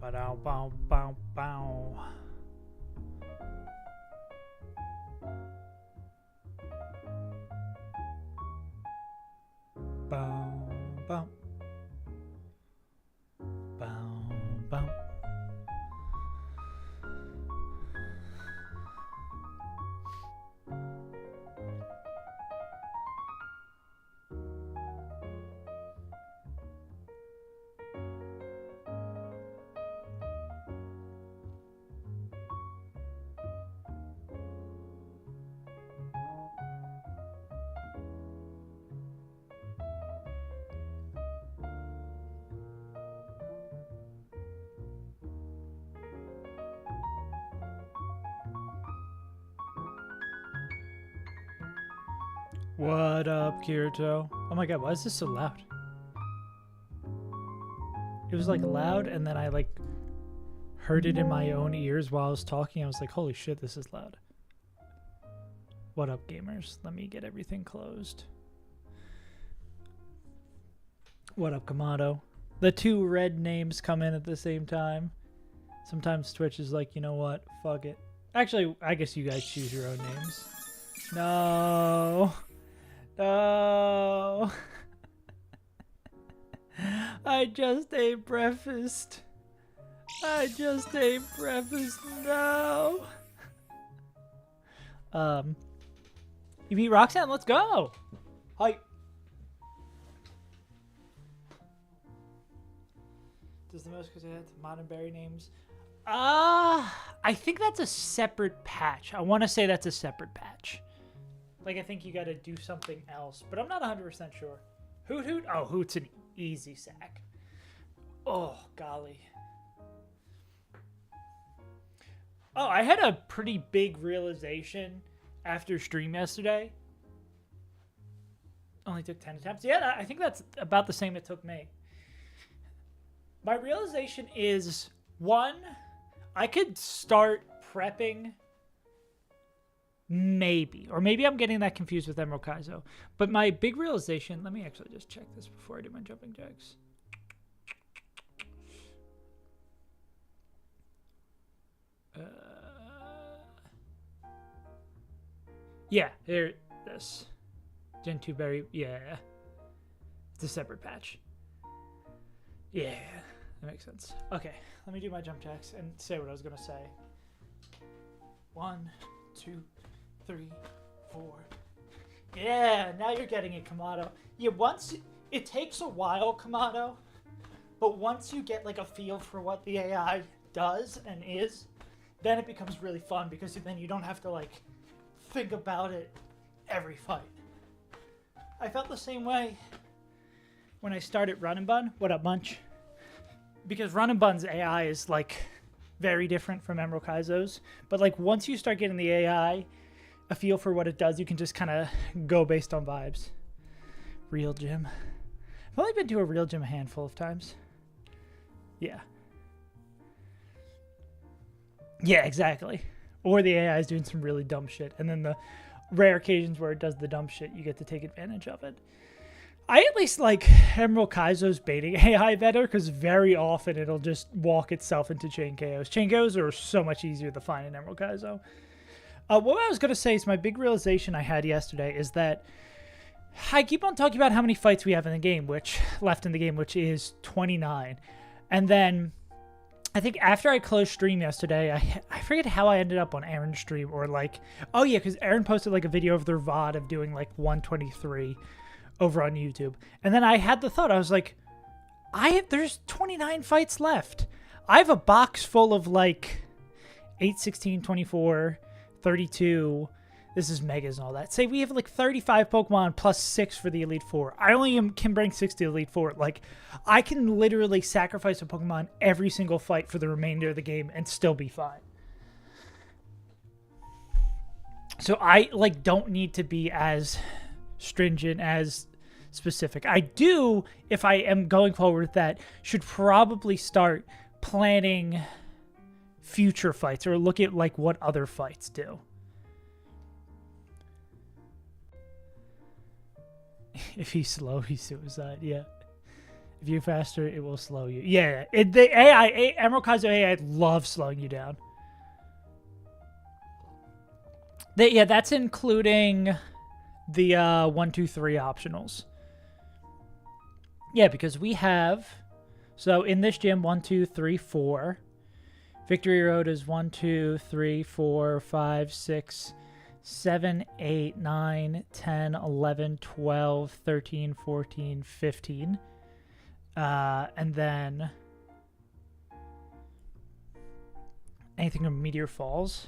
Bow, bow, bow, bow. Bow, bow. Bow, bow. What up, Kirito? Oh my god, why is this so loud? It was like loud, and then I like heard it in my own ears while I was talking. I was like, holy shit, this is loud. What up, gamers? Let me get everything closed. What up, Kamado? The two red names come in at the same time. Sometimes Twitch is like, you know what? Fuck it. Actually, I guess you guys choose your own names. No. No. I just ate breakfast. I just ate breakfast. No. You beat Roxanne? Let's go. Hi. Does the most because it had modern berry names? I think that's a separate patch. I want to say that's a separate patch. Like, I think you got to do something else, but I'm not 100% sure. Hoot Hoot? Oh, Hoot's an easy sack. Oh, golly. Oh, I had a pretty big realization after stream yesterday. Only took 10 attempts. Yeah, I think that's about the same it took me. My realization is, one, I could start prepping maybe. Or maybe I'm getting that confused with Emerald Kaizo. But my big realization, let me actually just check this before I do my jumping jacks. Yeah, here, this. Gen 2 berry, yeah. It's a separate patch. Yeah, that makes sense. Okay, let me do my jump jacks and say what I was going to say. 1, 2, 3, 4. Yeah, now you're getting it, Kamado. Yeah, it takes a while, Kamado, but once you get like a feel for what the AI does and is, then it becomes really fun because then you don't have to like think about it every fight. I felt the same way when I started Run and Bun. What up, Munch? Because Run and Bun's AI is like very different from Emerald Kaizo's, but like once you start getting the AI a feel for what it does, you can just kind of go based on vibes. Real gym. I've only been to a real gym a handful of times. Yeah. Yeah, exactly. Or the AI is doing some really dumb shit, and then the rare occasions where it does the dumb shit, you get to take advantage of it. I at least like Emerald Kaizo's baiting AI better, because very often it'll just walk itself into chain KOs. Chain KOs are so much easier to find in Emerald Kaizo. What I was going to say is my big realization I had yesterday is that I keep on talking about how many fights we have in the game, which is 29. And then I think after I closed stream yesterday, I forget how I ended up on Aaron's stream, or like, oh yeah, because Aaron posted like a video of their VOD of doing like 123 over on YouTube. And then I had the thought, I was like, there's 29 fights left. I have a box full of like 8, 16, 24, 32. This is megas and all that. Say we have like 35 Pokemon plus 6 for the Elite Four. I only can bring 6 to the Elite Four. Like, I can literally sacrifice a Pokemon every single fight for the remainder of the game and still be fine. So I like don't need to be as stringent, as specific. I do, if I am going forward with that, should probably start planning future fights or look at like what other fights do. If he's slow, he's suicide. Yeah. If you faster, it will slow you. Yeah, the Emerald Kaizo AI loves slowing you down. Yeah, that's including the 1, 2, 3 optionals. Yeah, because we have, so in this gym, 1, 2, 3, 4. Victory Road is 1, 2, 3, 4, 5, 6, 7, 8, 9, 10, 11, 12, 13, 14, 15. And then anything from Meteor Falls.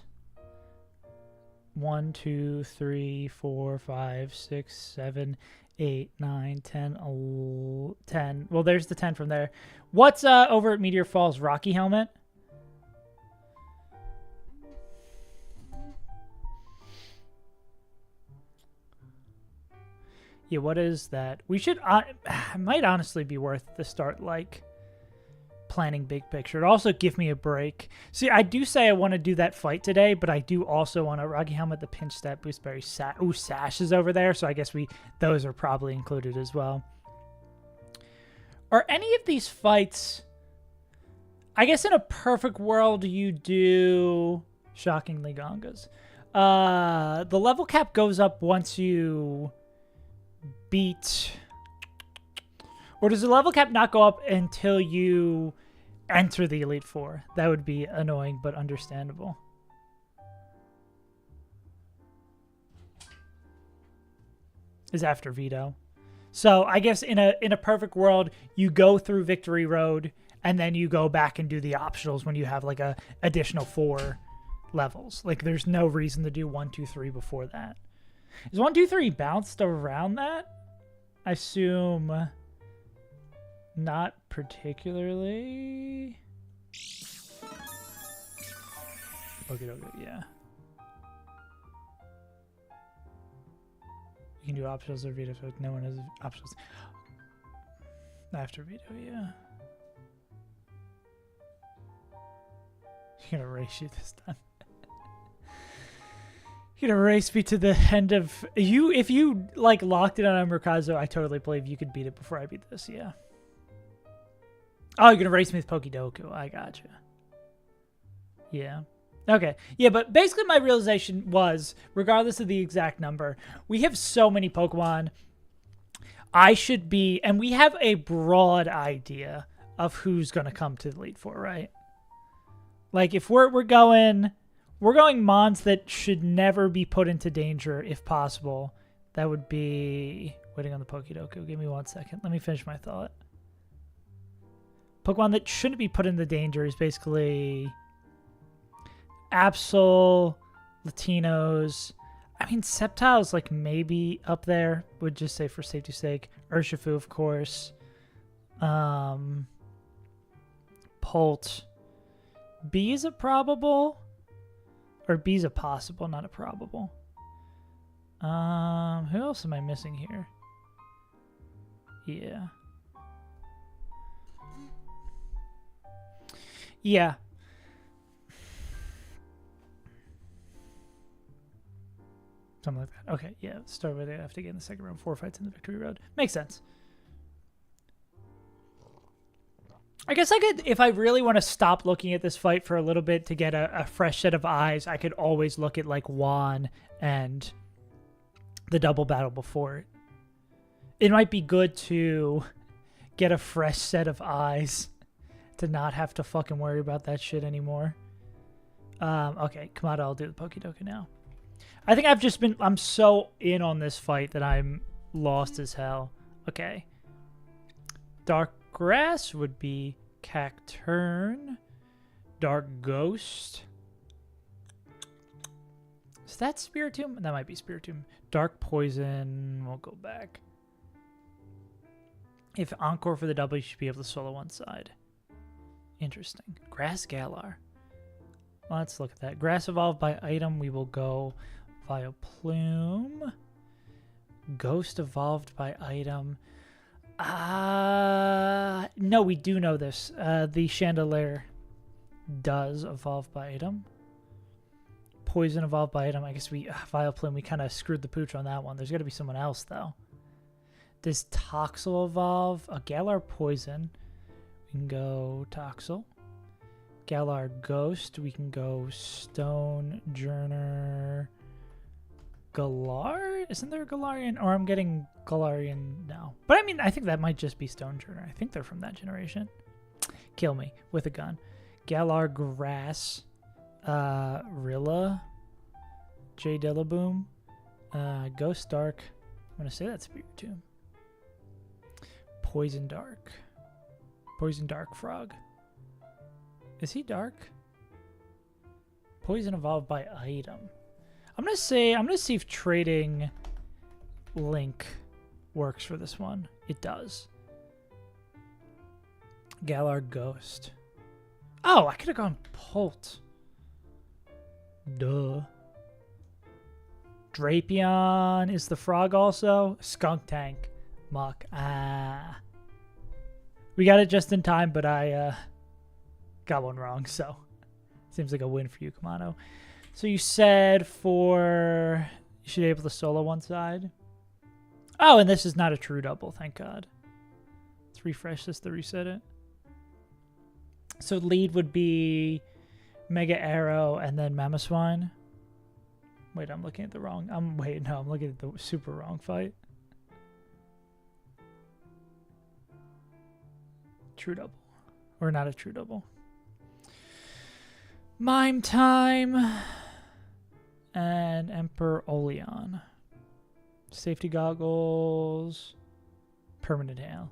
1, 2, 3, 4, 5, 6, 7, 8, 9, 10, 10. Well, there's the 10 from there. What's over at Meteor Falls? Rocky Helmet? Yeah, what is that? We should... it might honestly be worth to start, like, planning big picture. It also give me a break. See, I do say I want to do that fight today, but I do also want a Rocky Helmet, the pinch stat boost berry. Ooh, Sash is over there, so I guess those are probably included as well. Are any of these fights... I guess in a perfect world, you do... Shockingly Gongas. The level cap goes up once you... beat, or does the level cap not go up until you enter the Elite Four? That would be annoying, but understandable. Is after Veto. So I guess in a perfect world, you go through Victory Road and then you go back and do the optionals when you have like a additional 4 levels. Like there's no reason to do 1, 2, 3 before that. Is 1, 2, 3 bounced around that? I assume not particularly. Okay, yeah. You can do optionals or veto, so no one has optionals. After veto, yeah. You're gonna race you this time. You're gonna race me to the end of you. If you like locked it on Merkazo, I totally believe you could beat it before I beat this. Yeah. Oh, you're gonna race me with Pokidoku. I gotcha. Yeah. Okay. Yeah, but basically my realization was, regardless of the exact number, we have so many Pokemon. I should be, and we have a broad idea of who's gonna come to the Elite Four, right? Like if we're going mons that should never be put into danger if possible. That would be... Waiting on the Pokidoku. Give me 1 second. Let me finish my thought. Pokemon that shouldn't be put into danger is basically... Absol, Latinos. I mean, Sceptile's like maybe up there. Would just say for safety's sake. Urshifu, of course. Polt. B is a probable... Or B's a possible, not a probable. Who else am I missing here? Yeah. Yeah. Something like that. Okay, yeah. Start with it. I have to get in the second round. 4 fights in the Victory Road. Makes sense. I guess I could, if I really want to stop looking at this fight for a little bit to get a fresh set of eyes, I could always look at like Juan and the double battle before it. It might be good to get a fresh set of eyes to not have to fucking worry about that shit anymore. Okay, come on, I'll do the Pokidoku now. I think I'm so in on this fight that I'm lost as hell. Okay. Dark Grass would be Cacturne. Dark Ghost. Is that Spiritomb? That might be Spiritomb. Dark Poison. We'll go back. If Encore for the double, you should be able to solo one side. Interesting. Grass Galar. Let's look at that. Grass evolved by item. We will go Vileplume. Ghost evolved by item. No, we do know this. The Chandelier does evolve by item. Poison evolved by item. I guess Vileplume, we kind of screwed the pooch on that one. There's got to be someone else, though. Does Toxel evolve? A Galar Poison. We can go Toxel. Galar Ghost. We can go Stone Journer. Galar? Isn't there a Galarian? Or I'm getting Galarian now. But I mean, I think that might just be Stone Journer. I think they're from that generation. Kill me with a gun. Galar Grass. Rilla. J Dillaboom. Ghost Dark. I'm going to say that's Spirit Tomb. Poison Dark. Poison Dark Frog. Is he dark? Poison evolved by item. I'm gonna see if trading Link works for this one. It does. Galar Ghost. Oh, I could have gone Polt. Duh. Drapion is the frog also. Skunk Tank. Muck. Ah. We got it just in time, but I got one wrong, so seems like a win for you, Kamano. So you said you should be able to solo one side. Oh, and this is not a true double, thank God. Let's refresh this to reset it. So lead would be Mega Arrow and then Mamoswine. Wait, I'm looking at the wrong. I'm looking at the super wrong fight. True double. Or not a true double. Mime Time. And Emperor Oleon. Safety Goggles. Permanent Hail.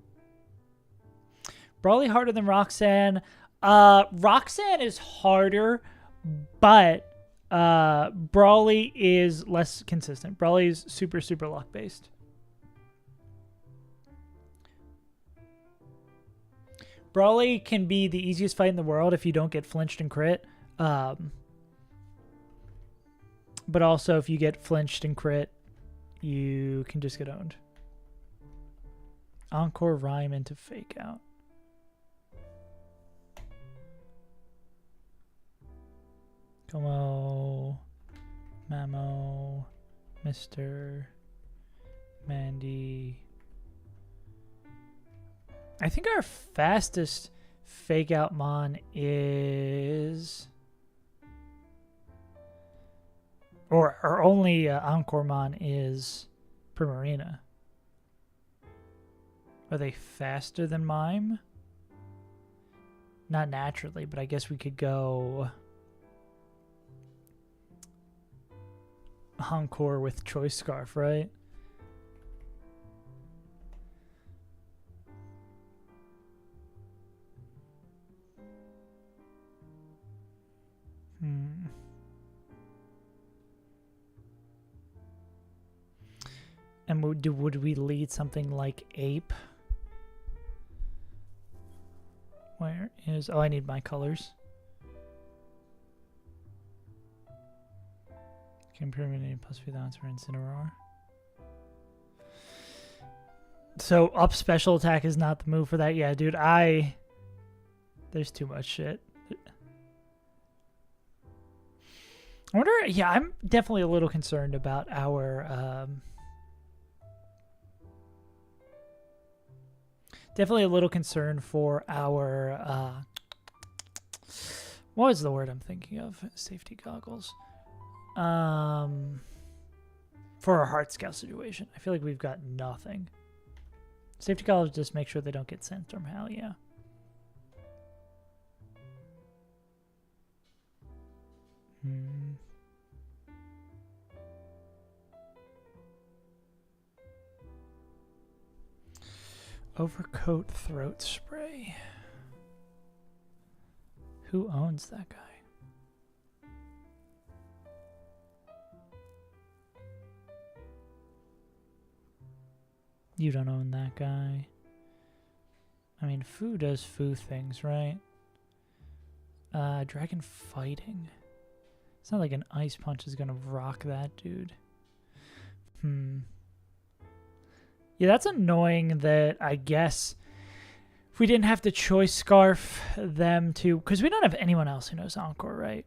Brawly harder than Roxanne. Roxanne is harder, but Brawly is less consistent. Brawly is super, super luck based. Brawly can be the easiest fight in the world if you don't get flinched and crit. But also, if you get flinched and crit, you can just get owned. Encore Rhyme into Fake Out. Como, Mamo, Mr. Mandy. I think our fastest Fake Out Mon is... Or our only Encore Mon is Primarina. Are they faster than Mime? Not naturally, but I guess we could go Encore with Choice Scarf, right? And would we lead something like Ape? Where is... Oh, I need my colors. Can permanent plus few downs for Incineroar. So up special attack is not the move for that. Yeah, dude, there's too much shit. I wonder... Yeah, I'm definitely a little concerned about our... Definitely a little concerned for our, what was the word I'm thinking of? Safety Goggles. For our Heart Scout situation. I feel like we've got nothing. Safety Goggles just make sure they don't get Sandstorm. Hell yeah. Overcoat Throat Spray. Who owns that guy? You don't own that guy. I mean, Foo does Foo things, right? Dragon Fighting. It's not like an Ice Punch is gonna rock that dude. Yeah, that's annoying that I guess if we didn't have to Choice Scarf them to... Because we don't have anyone else who knows Encore, right?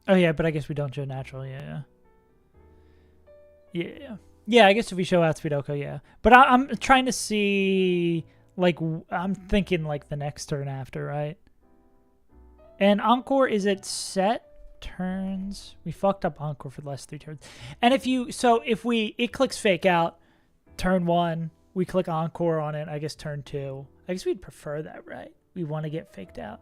Oh, yeah, but I guess we don't show natural. Yeah. Yeah. Yeah, I guess if we show outspeed Oko, yeah. But I'm trying to see, like, I'm thinking, like, the next turn after, right? And Encore, is it set turns? We fucked up Encore for the last 3 turns. And if it clicks fake out, turn 1, we click Encore on it, I guess turn 2. I guess we'd prefer that, right? We want to get faked out.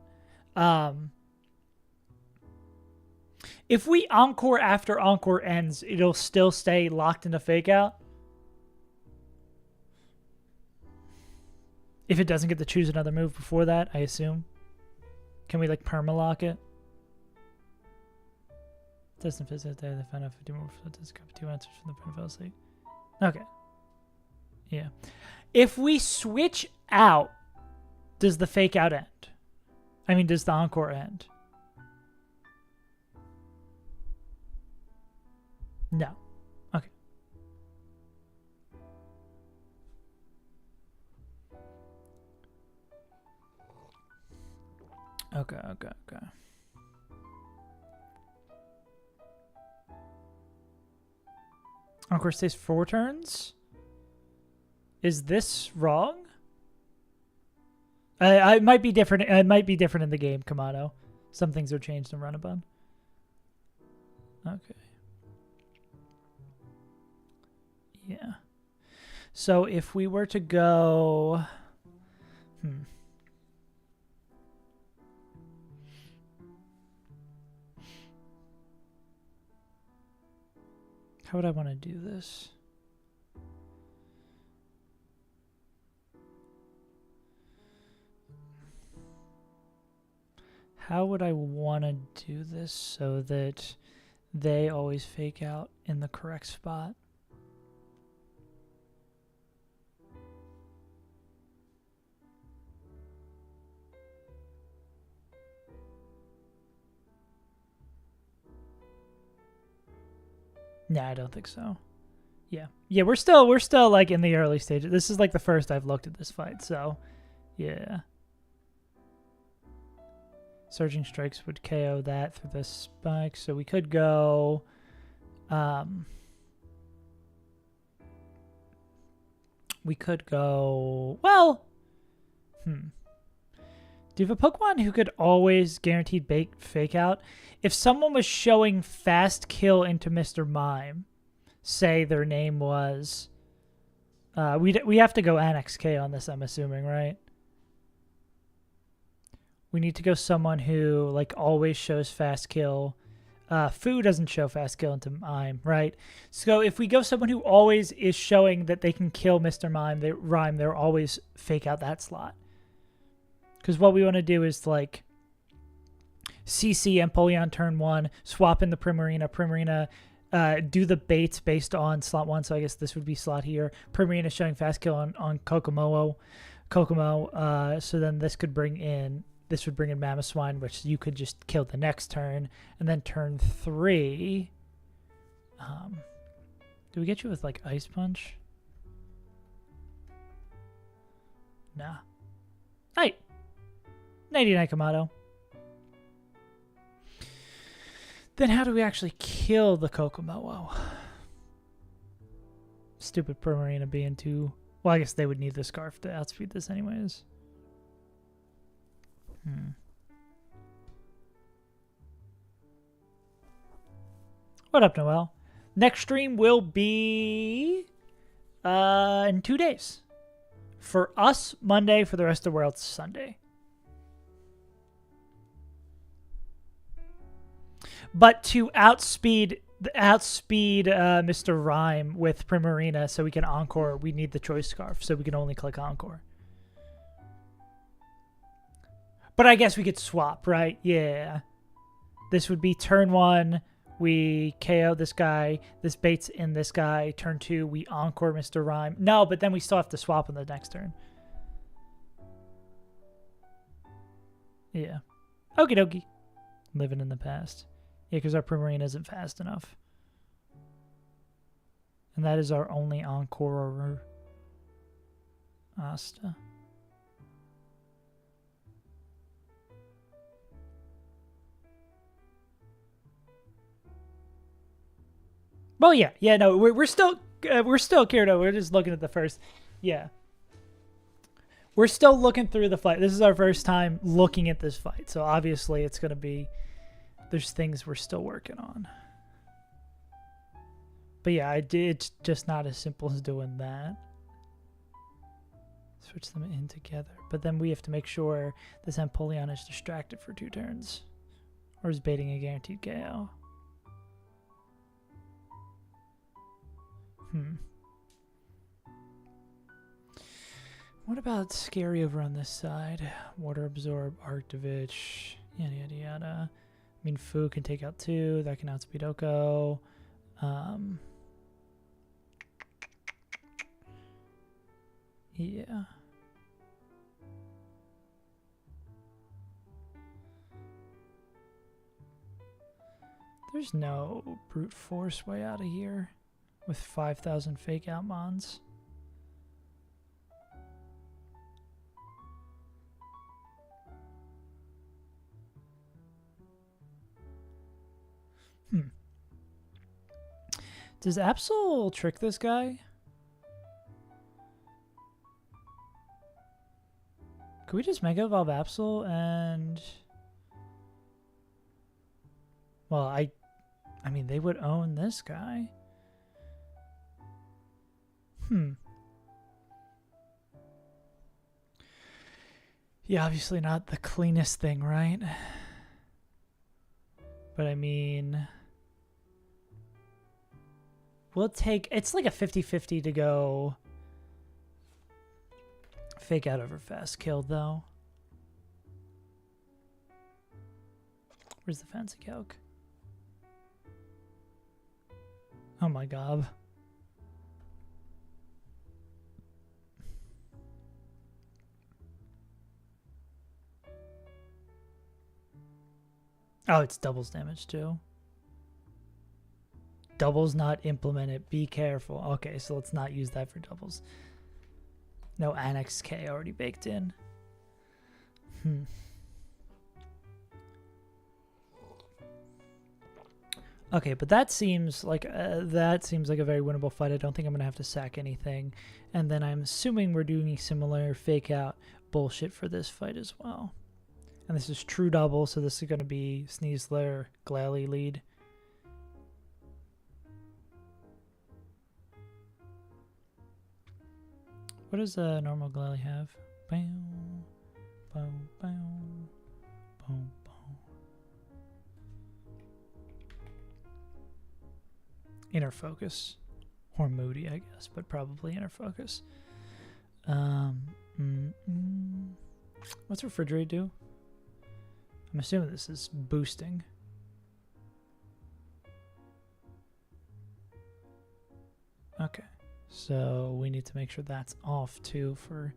If we Encore after Encore ends, it'll still stay locked into fake out. If it doesn't get to choose another move before that, I assume. Can we, like, perma-lock it? Doesn't visit there. They found out 50 more. Does copy 2 answers from the print fell asleep. Okay. Yeah. If we switch out, does the fake out end? I mean, does the Encore end? No. Okay. Okay. Encore stays 4 turns? Is this wrong? It might be different. It might be different in the game, Kamado. Some things are changed in Runabun. Okay. Yeah. So if we were to go... How would I want to do this? How would I want to do this so that they always fake out in the correct spot? Nah, I don't think so. Yeah. Yeah, we're still like in the early stages. This is like the first I've looked at this fight, so yeah. Surging Strikes would KO that through the spike, so we could go well, do you have a Pokemon who could always guaranteed fake out? If someone was showing fast kill into Mr. Mime, say their name was... we have to go Annex K on this, I'm assuming, right? We need to go someone who, like, always shows fast kill. Fu doesn't show fast kill into Mime, right? So if we go someone who always is showing that they can kill Mr. Mime, they'll always fake out that slot. Because what we want to do is, like, CC Empoleon turn 1, swap in the Primarina, do the baits based on slot 1, so I guess this would be slot here. Primarina showing fast kill on Kokomo, so then this would bring in Mamoswine, which you could just kill the next turn, and then turn 3. Do we get you with, like, Ice Punch? Nah. Hey! Nighty-night, Kamado. Then how do we actually kill the Kokomo? Stupid Primarina being too... Well, I guess they would need the Scarf to outspeed this anyways. What up, Noel? Next stream will be in 2 days. For us, Monday. For the rest of the world, Sunday. But to outspeed Mr. Rhyme with Primarina so we can Encore, we need the Choice Scarf, so we can only click Encore. But I guess we could swap, right? Yeah. This would be turn 1, we KO this guy, this baits in this guy. Turn 2, we Encore Mr. Rhyme. No, but then we still have to swap on the next turn. Yeah. Okie dokie. Living in the past. Yeah, because our Primarina isn't fast enough. And that is our only Encore Asta. Well, yeah, yeah, no, we're still Kirito. We're just looking at the first, yeah. We're still looking through the fight. This is our first time looking at this fight, so obviously it's gonna be. There's things we're still working on. But yeah, it's just not as simple as doing that. Switch them in together. But then we have to make sure this Empoleon is distracted for 2 turns. Or is baiting a guaranteed KO. What about Scary over on this side? Water Absorb, Arctovich, yada yada yada. I mean, Fu can take out 2. That can outspeed Oko. Yeah. There's no brute force way out of here with 5,000 fake out mons. Does Absol trick this guy? Could we just Mega Evolve Absol and... Well, I mean, they would own this guy. Yeah, obviously not the cleanest thing, right? But I mean... We'll take... It's like a 50-50 to go... Fake out over fast kill, though. Where's the fancy calc? Oh my god. Oh, it's doubles damage too. Doubles not implemented. Be careful. Okay, so let's not use that for doubles. No Annex K already baked in. Okay, but that seems like a very winnable fight. I don't think I'm gonna have to sack anything, and then I'm assuming we're doing a similar fake out bullshit for this fight as well. And this is true double, so this is gonna be Sneasler Glalie lead. What does a normal Glalie have? Boom, boom, boom, boom, boom. Inner focus, or moody, I guess, but probably inner focus. What's refrigerate do? I'm assuming this is boosting. Okay. So we need to make sure that's off too for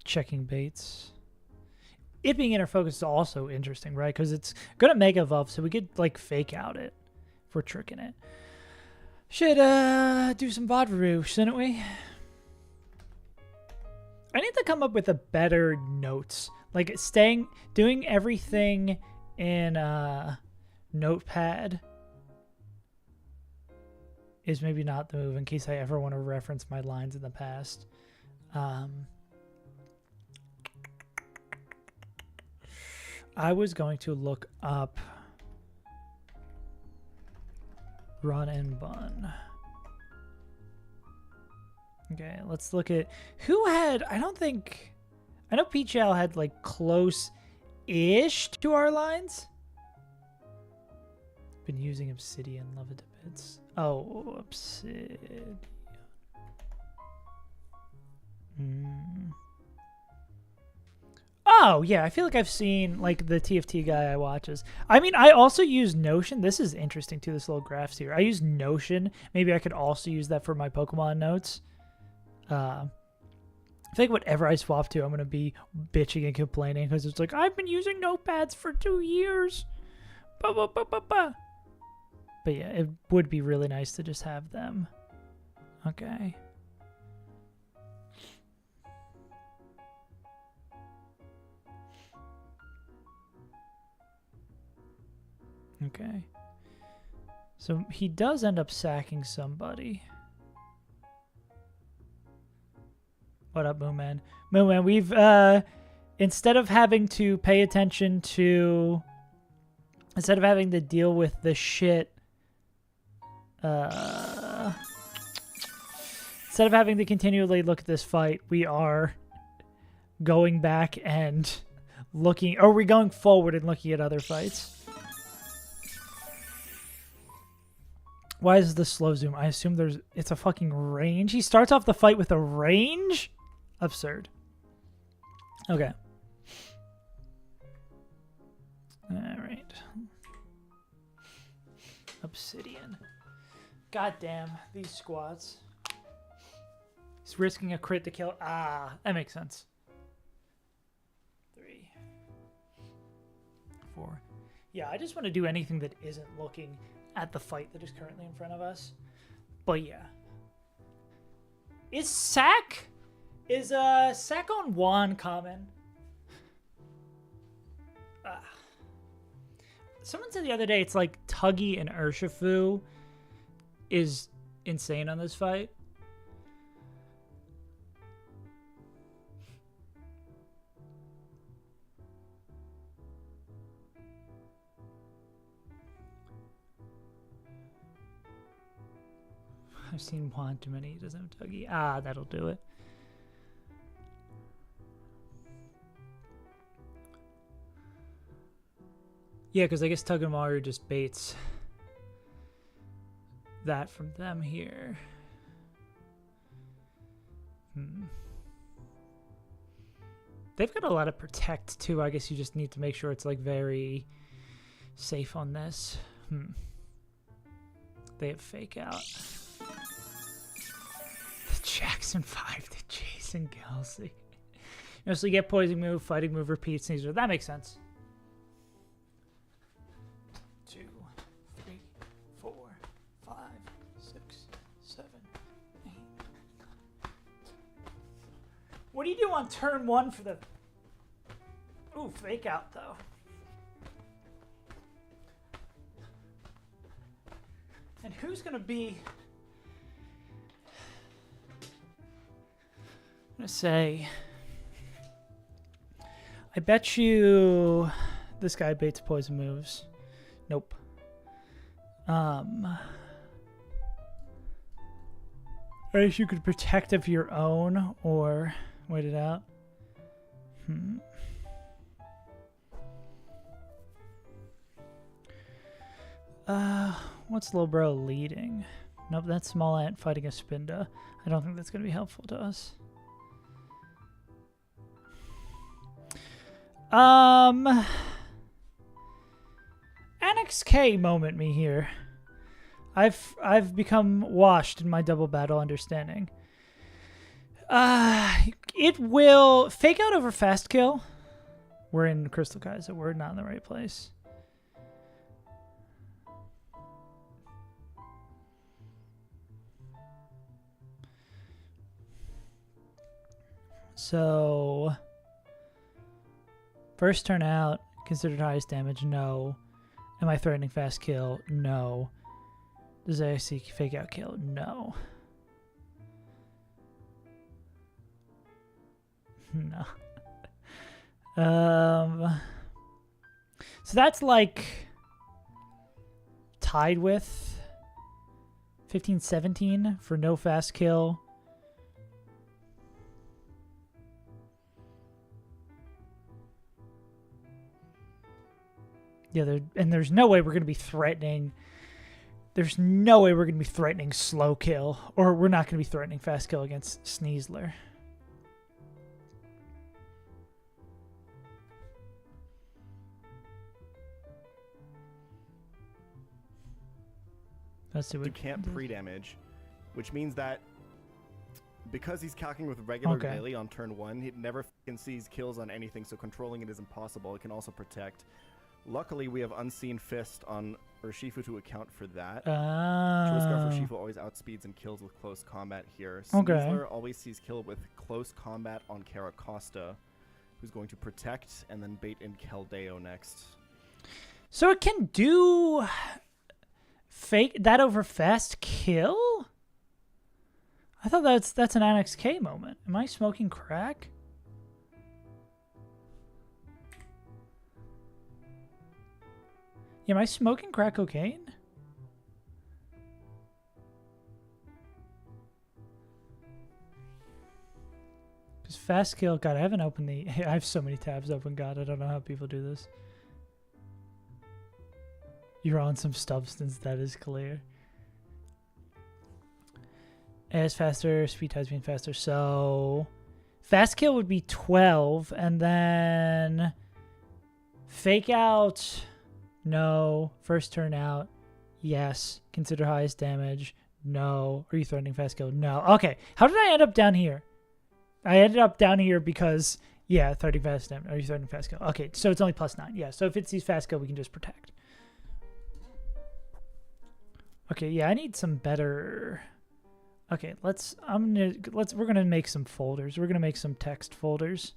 checking baits. It being inner focus is also interesting, right? Because it's gonna mega evolve, so we could like fake out it if we're tricking it. Should do some Bodvaroo, shouldn't we? I need to come up with a better notes. Like doing everything in Notepad is maybe not the move in case I ever want to reference my lines in the past. I was going to look up Run and Bun. Okay, let's look at who had, I know Peachal had like close-ish to our lines. Been using Obsidian, love it to bits. Oh, Obsidian. Oh, yeah, I feel like I've seen like the TFT guy I watches. I mean, I also use Notion. This is interesting too, this little graphs here. I use Notion. Maybe I could also use that for my Pokemon notes. I feel like whatever I swap to, I'm going to be bitching and complaining because it's like, I've been using notepads for 2 years. Bah, bah, bah, bah, bah. But yeah, it would be really nice to just have them. Okay. Okay. So he does end up sacking somebody. What up, Mooman? Mooman, we've instead of having to pay attention to, instead of having to deal with the shit, instead of having to continually look at this fight, we are going back and looking, or are we going forward and looking at other fights? Why is this slow zoom? I assume it's a fucking range. He starts off the fight with a range? Absurd. Okay. Alright. Obsidian. God damn, these squats. He's risking a crit to kill. Ah, that makes sense. 3, 4. Yeah, I just want to do anything that isn't looking at the fight that is currently in front of us. But yeah. Is sack on Juan common? Someone said the other day it's like Tuggy and Urshifu is insane on this fight. I've seen Juan too many. He doesn't have Tuggy. Ah, that'll do it. Yeah, because I guess Tugamaru just baits that from them here. They've got a lot of protect too. I guess you just need to make sure it's like very safe on this. They have fake out. The Jackson 5 to Jason Kelsey. You mostly get poison move, fighting move, repeat, sneezer. That makes sense. 2, 3, 4, 5, 6, 7, 8. What do you do on turn 1 for the... Ooh, fake out though. And who's gonna be... I'm gonna say... I bet you this guy baits poison moves. Nope. I guess you could protect of your own or wait it out. What's Lobro leading? Nope, that's Small Ant fighting a Spinda. I don't think that's going to be helpful to us. Annex K moment me here. I've become washed in my double battle understanding. It will fake out over fast kill. We're in Crystal Kaiser. We're not in the right place. So, first turn out, considered highest damage, no. Am I threatening fast kill? No. Does I see fake out kill? No. No. So that's like tied with 15-17 for no fast kill. Yeah, there's no way we're going to be threatening. There's no way we're going to be threatening slow kill, or we're not going to be threatening fast kill against Sneasler. Let's see what you can't pre-damage, which means that because he's calcing with regular melee on turn 1, he never sees kills on anything, so controlling it is impossible. It can also protect. Luckily, we have Unseen Fist on Urshifu to account for that. Choice Scarf Urshifu always outspeeds and kills with close combat here. Sneasler always sees kill with close combat on Caracosta, who's going to protect and then bait in Keldeo next. So it can do fake that over fast kill? I thought that's an Annex K moment. Am I smoking crack? Am I smoking crack cocaine? Because fast kill, God, I haven't opened the... I have so many tabs open, God, I don't know how people do this. You're on some substance, that is clear. As faster, speed times being faster, so... Fast kill would be 12, and then... Fake out... No. First turn out. Yes. Consider highest damage. No. Are you threatening fast kill? No. Okay. How did I end up down here? I ended up down here because, yeah, 30 fast damage. Are you threatening fast kill? Okay, so it's only +9. Yeah, so if it sees fast kill, we can just protect. Okay, yeah, I need some better... Okay, we're gonna make some folders. We're gonna make some text folders.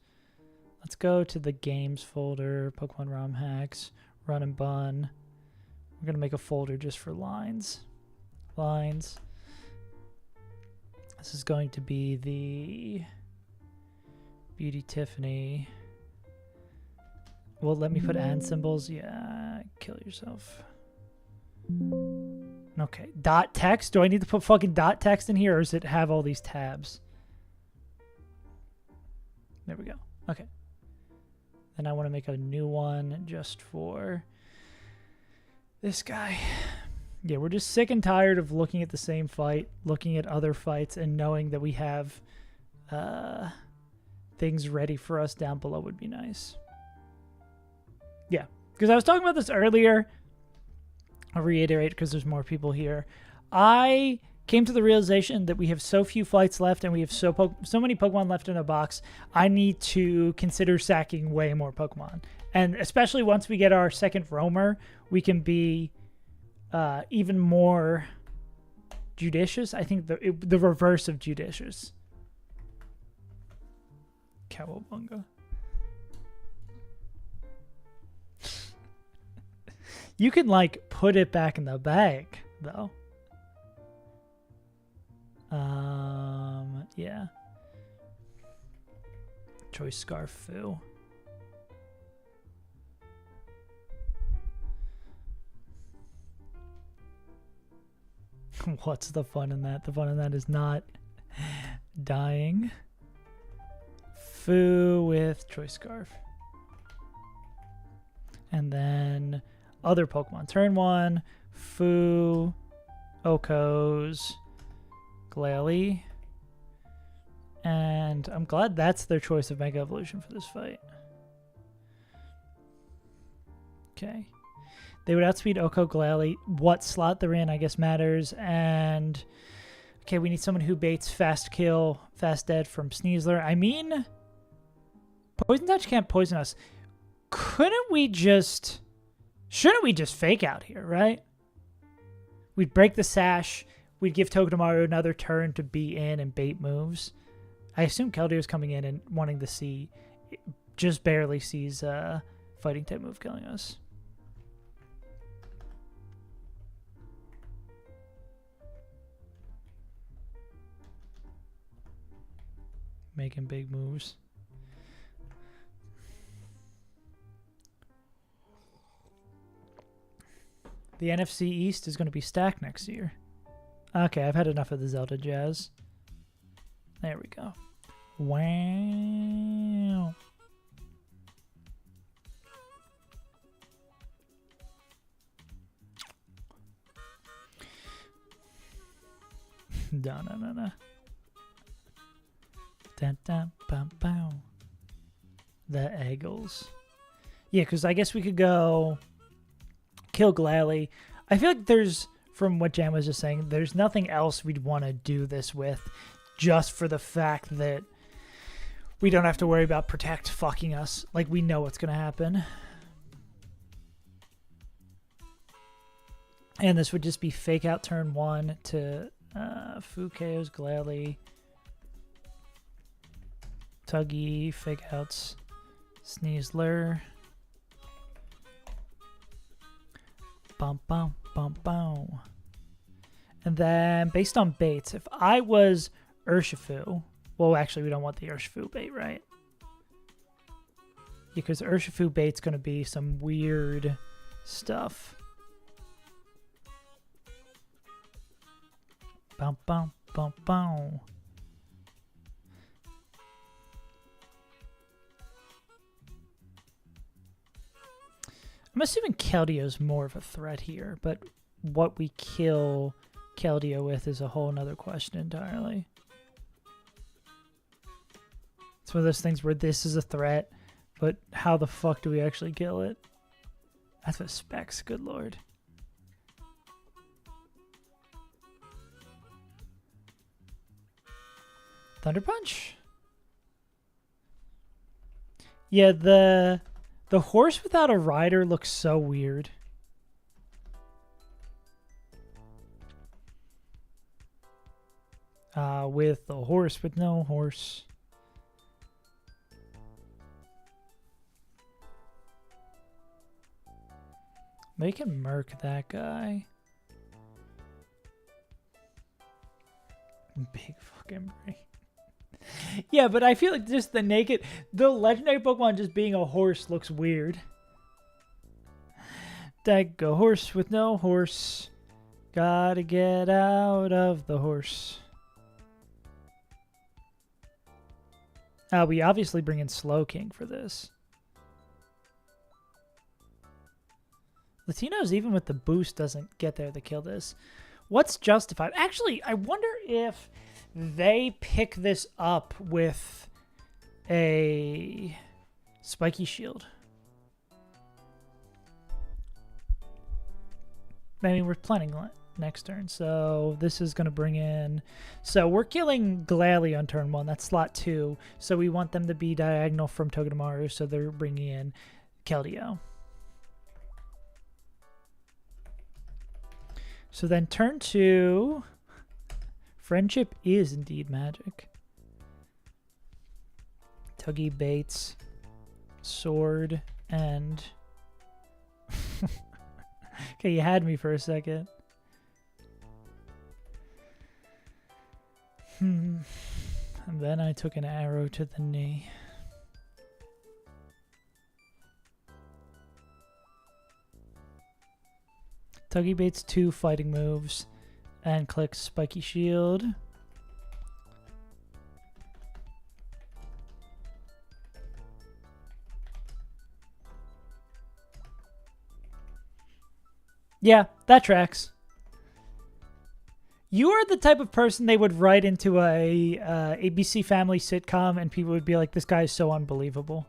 Let's go to the games folder, Pokemon ROM hacks. Run and bun. We're going to make a folder just for lines. Lines. This is going to be the Beauty Tiffany. Well, let me put and symbols. Yeah, kill yourself. Okay, dot text. Do I need to put fucking dot text in here, or does it have all these tabs? There we go. Okay. Then I want to make a new one just for this guy. Yeah, we're just sick and tired of looking at the same fight, looking at other fights, and knowing that we have things ready for us down below would be nice. Yeah, because I was talking about this earlier. I'll reiterate because there's more people here. I came to the realization that we have so few fights left and we have so many Pokemon left in a box. I need to consider sacking way more Pokemon. And especially once we get our second roamer, we can be even more judicious. I think the reverse of judicious. Cowabunga. You can, like, put it back in the bag, though. Yeah. Choice Scarf Foo. What's the fun in that? The fun in that is not dying. Foo with Choice Scarf. And then other Pokemon. Turn 1, Foo, Okos, Glalie. And I'm glad that's their choice of Mega Evolution for this fight. Okay. They would outspeed Oko, Glalie. What slot they're in, I guess, matters. And, okay, we need someone who baits Fast Kill, Fast Dead from Sneasler. I mean, Poison Touch can't poison us. Shouldn't we just fake out here, right? We'd break the sash. We'd give Togedemaru another turn to be in and bait moves. I assume Keldeer's coming in and wanting to see, just barely sees fighting type move killing us. Making big moves. The NFC East is going to be stacked next year. Okay, I've had enough of the Zelda jazz. There we go. Wow. No. Dun, dun, bum, bum. The Eagles. Yeah, because I guess we could go kill Glalie. I feel like there's, from what Jan was just saying, there's nothing else we'd want to do this with, just for the fact that we don't have to worry about Protect fucking us. Like, we know what's going to happen. And this would just be fake out turn 1 to Foo KOs Glalie. Tuggy, fake outs, Sneasler. Bum bum bum bum. And then based on baits, if I was Urshifu, well, actually, we don't want the Urshifu bait, right? Because Urshifu bait's going to be some weird stuff. Bum, bum, bum, bum. I'm assuming Keldeo is more of a threat here, but what we kill Keldeo with is a whole nother question entirely. It's one of those things where this is a threat, but how the fuck do we actually kill it? That's what specs, good lord. Thunder Punch? Yeah, the horse without a rider looks so weird. With the horse with no horse. They can murk that guy. Big fucking brain. Yeah, but I feel like just the legendary Pokemon just being a horse looks weird. Like a horse with no horse. Gotta get out of the horse. We obviously bring in Slowking for this. Latinos, even with the boost, doesn't get there to kill this. What's justified? Actually, I wonder if they pick this up with a spiky shield. I mean, we're planning next turn, so this is going to bring in... So we're killing Glalie on turn 1. That's slot 2. So we want them to be diagonal from Togedemaru, so they're bringing in Keldeo. So then turn 2... Friendship is indeed magic. Tuggy baits, sword, and... Okay, you had me for a second. And then I took an arrow to the knee. Tuggy baits 2 fighting moves. And click Spiky Shield. Yeah, that tracks. You are the type of person they would write into a ABC Family sitcom and people would be like, this guy is so unbelievable.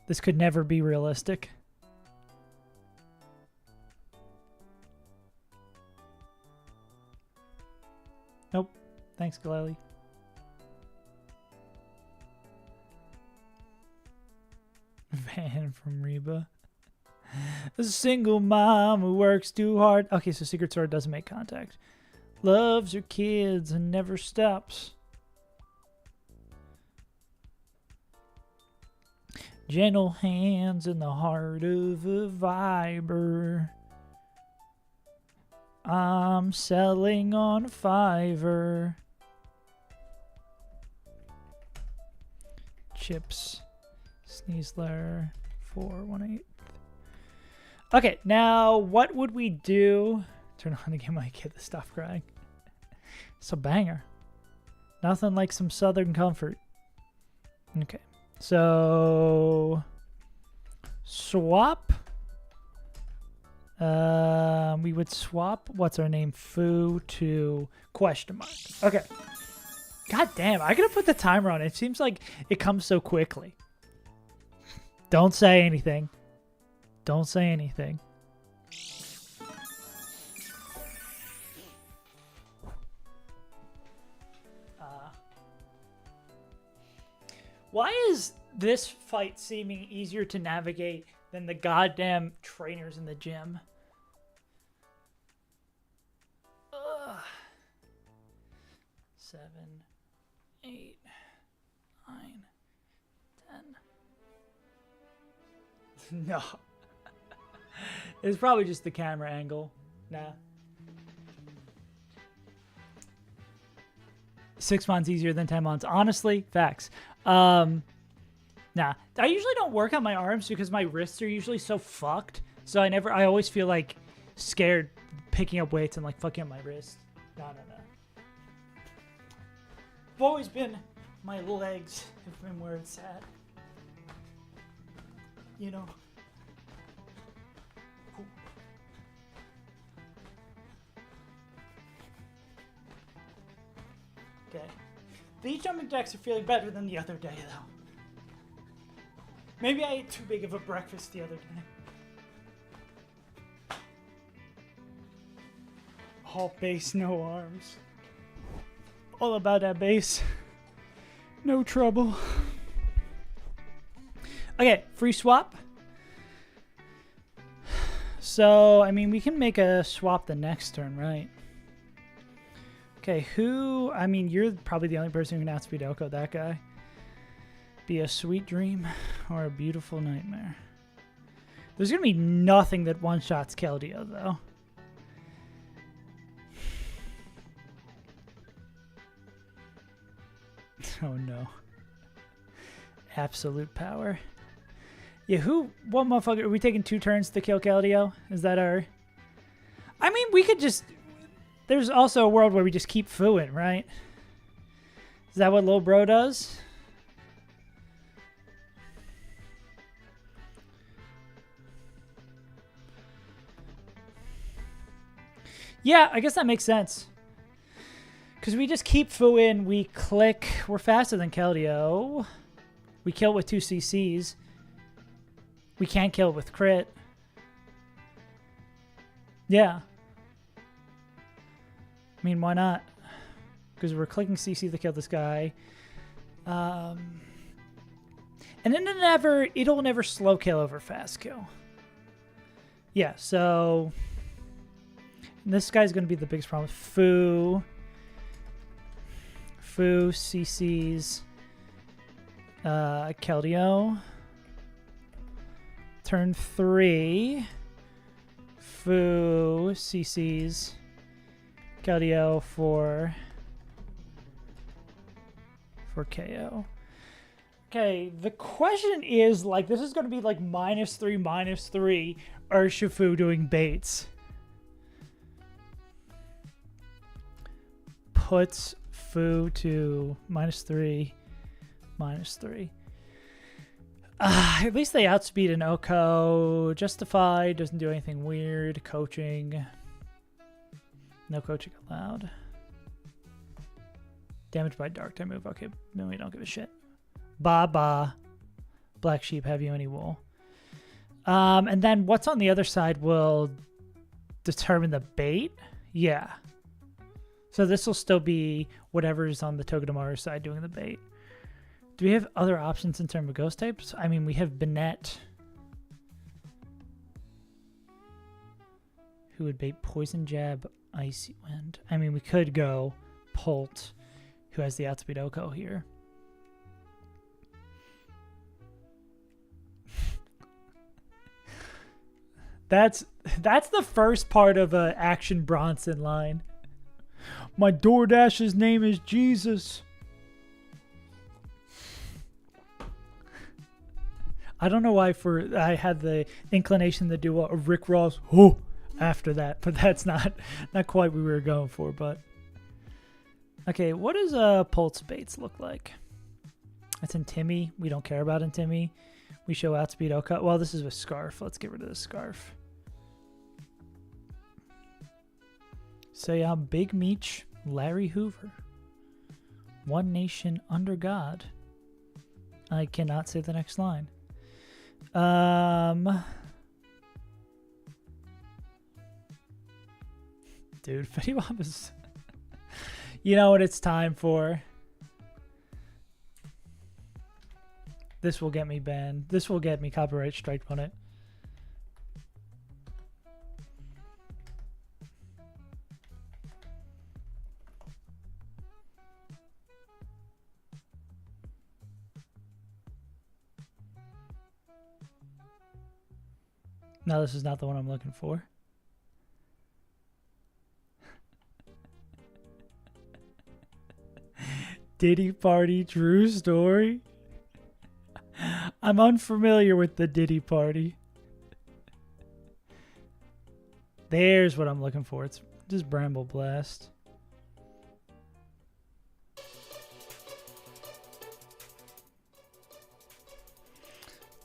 This could never be realistic. Nope. Thanks, Glalie. Van from Reba. A single mom who works too hard. Okay, so Secret Sword doesn't make contact. Loves her kids and never stops. Gentle hands in the heart of a viber. I'm selling on Fiverr. Chips. Sneasler 418. Okay, now what would we do? Turn on to get my kid to stop crying. It's a banger. Nothing like some Southern comfort. Okay, so swap. We would swap what's our name Foo to question mark. Okay. God damn, I gotta put the timer on. It seems like it comes so quickly. Don't say anything. Don't say anything. Why is this fight seeming easier to navigate than the goddamn trainers in the gym? Ugh. 7, 8, 9, 10. No. It's probably just the camera angle. Nah. 6 months easier than 10 months. Honestly, facts. Nah, I usually don't work on my arms because my wrists are usually so fucked. So I always feel like scared picking up weights and like fucking up my wrist. No. I've always been, my legs have been where it's at. You know. Okay. These jumping jacks are feeling better than the other day, though. Maybe I ate too big of a breakfast the other day. All base, no arms. All about that base. No trouble. Okay, free swap. So, I mean, we can make a swap the next turn, right? Okay, who... I mean, you're probably the only person who can outspeed Oko, that guy. Be a sweet dream or a beautiful nightmare. There's going to be nothing that one-shots Keldeo, though. Oh, no. Absolute power. Yeah, what motherfucker? Are we taking 2 turns to kill Keldeo? Is that our... I mean, we could just... There's also a world where we just keep fooing, right? Is that what Lil Bro does? Yeah, I guess that makes sense. Because we just keep fooing, we click. We're faster than Keldeo. We kill with 2 CCs. We can't kill with crit. Yeah. I mean, why not? Because we're clicking CC to kill this guy. And then it'll never slow kill over fast kill. Yeah, so... This guy's going to be the biggest problem. Foo, CCs, Keldeo. Turn 3. Foo, CCs, Keldeo for KO. Okay, the question is, like, this is going to be like -3, Urshifu doing baits. Puts Foo to -3. At least they outspeed an Oko. Justified, doesn't do anything weird. Coaching. No coaching allowed. Damage by dark type move. Okay, no, we don't give a shit. Ba. Black sheep, have you any wool? And then what's on the other side will determine the bait? Yeah. So this will still be whatever's on the Togedemaru side doing the bait. Do we have other options in terms of ghost types? I mean, we have Banette, who would bait Poison Jab, Icy Wind. I mean, we could go Polt, who has the outspeed Oko here. That's the first part of a Action Bronson line. My DoorDash's name is Jesus. I don't know why I had the inclination to do a Rick Ross after that, but that's not quite what we were going for. But okay, what does Pulse Baits look like? That's in Timmy. We don't care about in Timmy. We show outspeed Oko. Well, this is a Scarf. Let's get rid of the Scarf. Say I'm Big Meech, Larry Hoover. One nation under God. I cannot say the next line. Dude, Fetty Wap is... You know what it's time for? This will get me banned. This will get me copyright strike on it. No, this is not the one I'm looking for. Diddy Party true story? I'm unfamiliar with the Diddy Party. There's what I'm looking for. It's just Bramble Blast.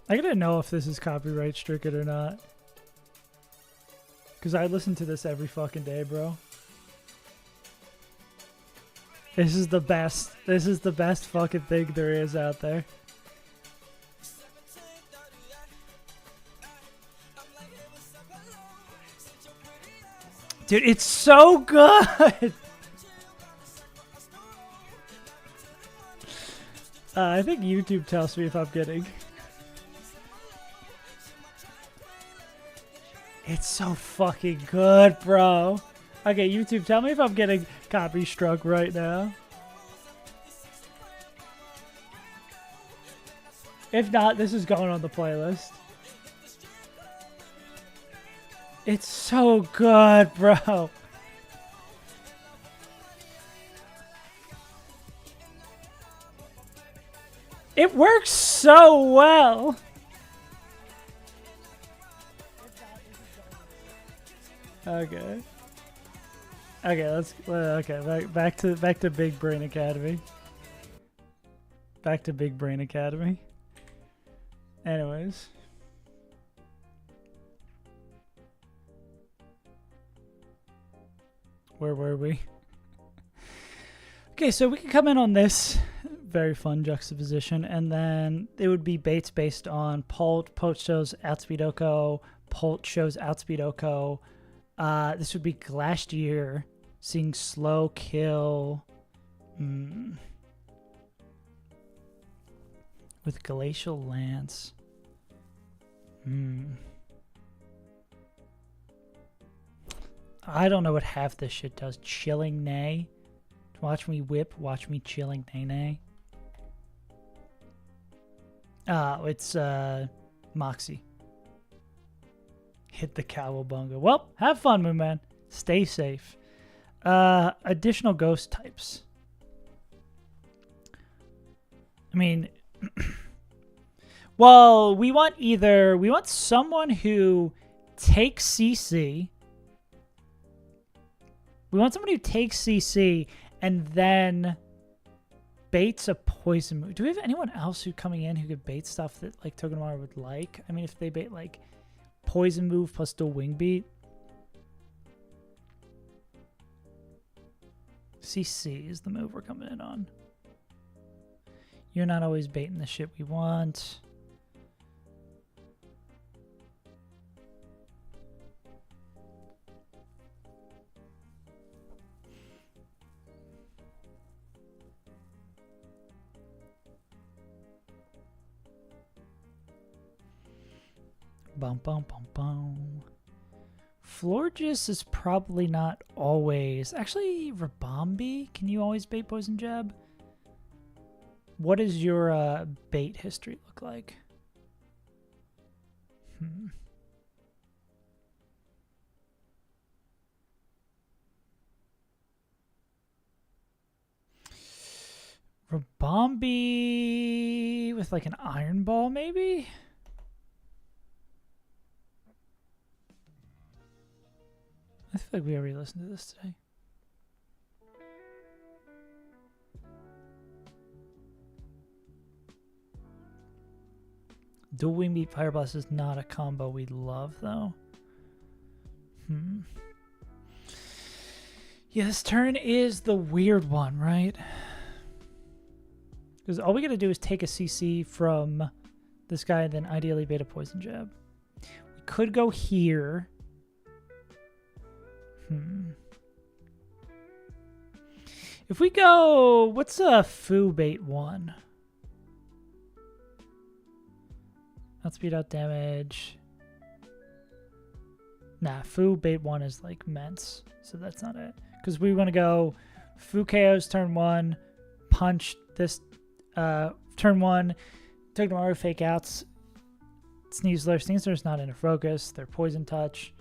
I gotta know if this is copyright stricken or not. Because I listen to this every fucking day, bro. This is the best. This is the best fucking thing there is out there. Dude, it's so good! I think YouTube tells me if I'm getting... It's so fucking good, bro. Okay, YouTube, tell me if I'm getting copy struck right now. If not, this is going on the playlist. It's so good, bro. It works so well. Okay. Okay, let's back to Big Brain Academy. Back to Big Brain Academy. Anyways. Where were we? Okay, so we can come in on this very fun juxtaposition, and then it would be baits based on Polt. Polt shows outspeed Oko. Polt shows outspeed Oko. This would be last year, seeing slow kill with Glacial Lance. I don't know what half this shit does. Chilling Nay. Watch me whip. Watch me chilling Nay Nay. It's Moxie. Hit the cowabunga. Well, have fun, Moon Man. Stay safe. Additional ghost types. I mean, well, we want someone who takes CC. We want someone who takes CC and then baits a poison move. Do we have anyone else who coming in who could bait stuff that like Togedemaru would like? I mean, if they bait like poison move plus dual wing beat. CC is the move we're coming in on. You're not always baiting the shit we want. Bum, bum, bum, bum. Florges is probably not always... Actually, Rabombi, can you always bait Poison Jab? What does your bait history look like? Rabombi with like an Iron Ball, maybe? I feel like we already listened to this today. Dual Wing Beat Fire Blast is not a combo we love, though. Yeah, this turn is the weird one, right? Because all we gotta do is take a CC from this guy and then ideally bait a Poison Jab. We could go here. If we go, what's a Fu bait 1? Outspeed out damage. Nah, Fu bait 1 is like Mence, so that's not it. Because we want to go Fu KOs turn 1, punch this turn 1, Togedemaru fake outs, Sneasler. Sneasler's not in a focus, they're Poison Touch.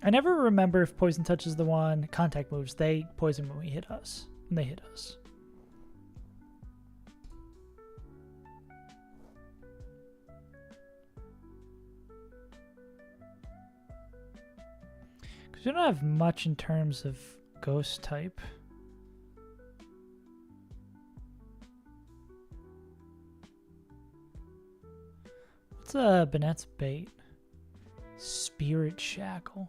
I never remember if poison touch is the one. Contact moves. They poison when we hit us. When they hit us. Because we don't have much in terms of ghost type. What's Banette's bait? Spirit Shackle.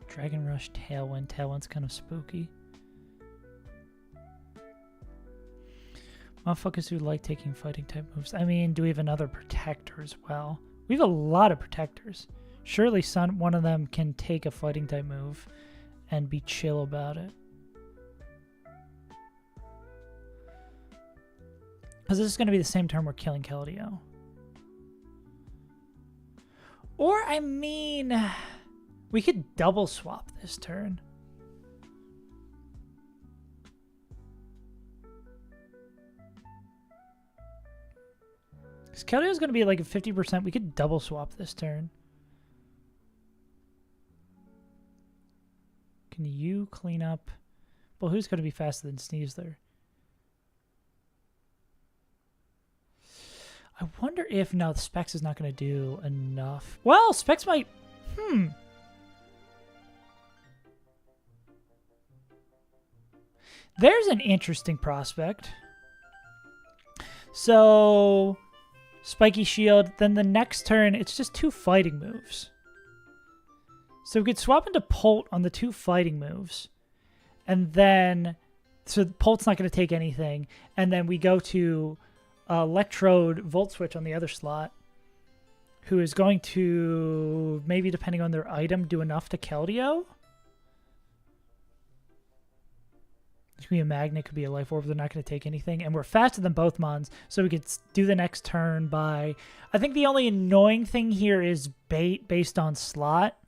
Dragon Rush, Tailwind. Tailwind's kind of spooky. Motherfuckers who like taking fighting type moves. I mean, do we have another protector as well? We have a lot of protectors. Surely one of them can take a fighting type move and be chill about it. Because this is going to be the same turn we're killing Keldeo. Or, I mean, we could double swap this turn. Because Keldeo's going to be like a 50%. We could double swap this turn. Can you clean up? Well, who's going to be faster than Sneeze there? I wonder if... No, the Specs is not going to do enough. Well, Specs might... There's an interesting prospect. So, Spiky Shield. Then the next turn, it's just 2 fighting moves. So we could swap into Polt on the 2 fighting moves. And then... So Polt's not going to take anything. And then we go to... Electrode Volt Switch on the other slot, who is going to, maybe depending on their item, do enough to Keldeo. It could be a Magnet, could be a Life Orb. They're not going to take anything. And we're faster than both Mons, so we could do the next turn by... I think the only annoying thing here is bait based on slot.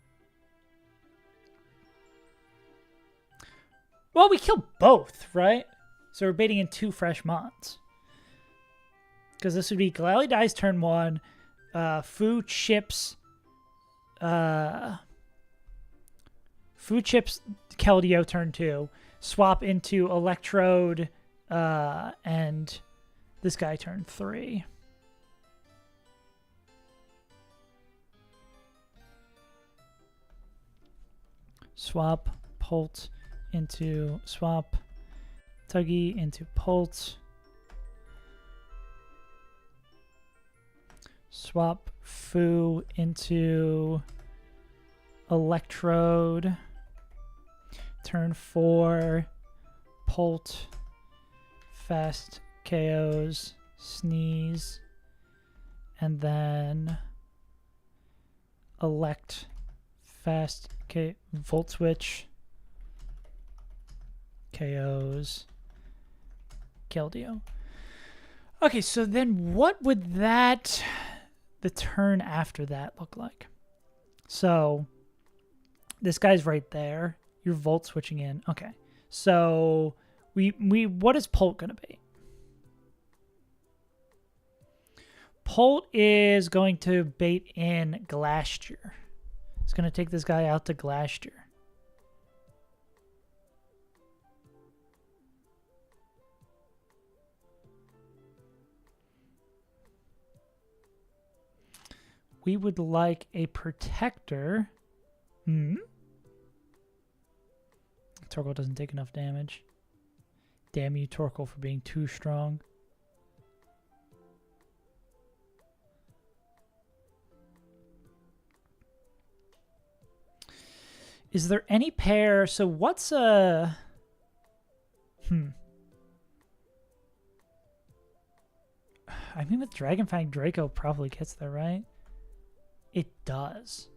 Well, we kill both, right? So we're baiting in 2 fresh Mons. Because this would be Glalie dies turn 1, Fu chips Keldeo turn 2, swap into Electrode and this guy turn 3. Swap Polt into swap Tuggy into Polt. Swap Fu into Electrode. Turn 4. Polt. Fast KOs. Sneeze. And then Elect. Fast K. Volt Switch. KOs. Keldeo. Okay, so then what would that... the turn after that look like? So this guy's right there. You're Volt switching in. Okay. So we what is Polt gonna be? Polt is going to bait in Glacier. It's gonna take this guy out to Glacier. We would like a protector. Torkoal doesn't take enough damage. Damn you, Torkoal, for being too strong. Is there any pair? So what's a... I mean, with Dragonfang, Draco probably gets there, right? It does.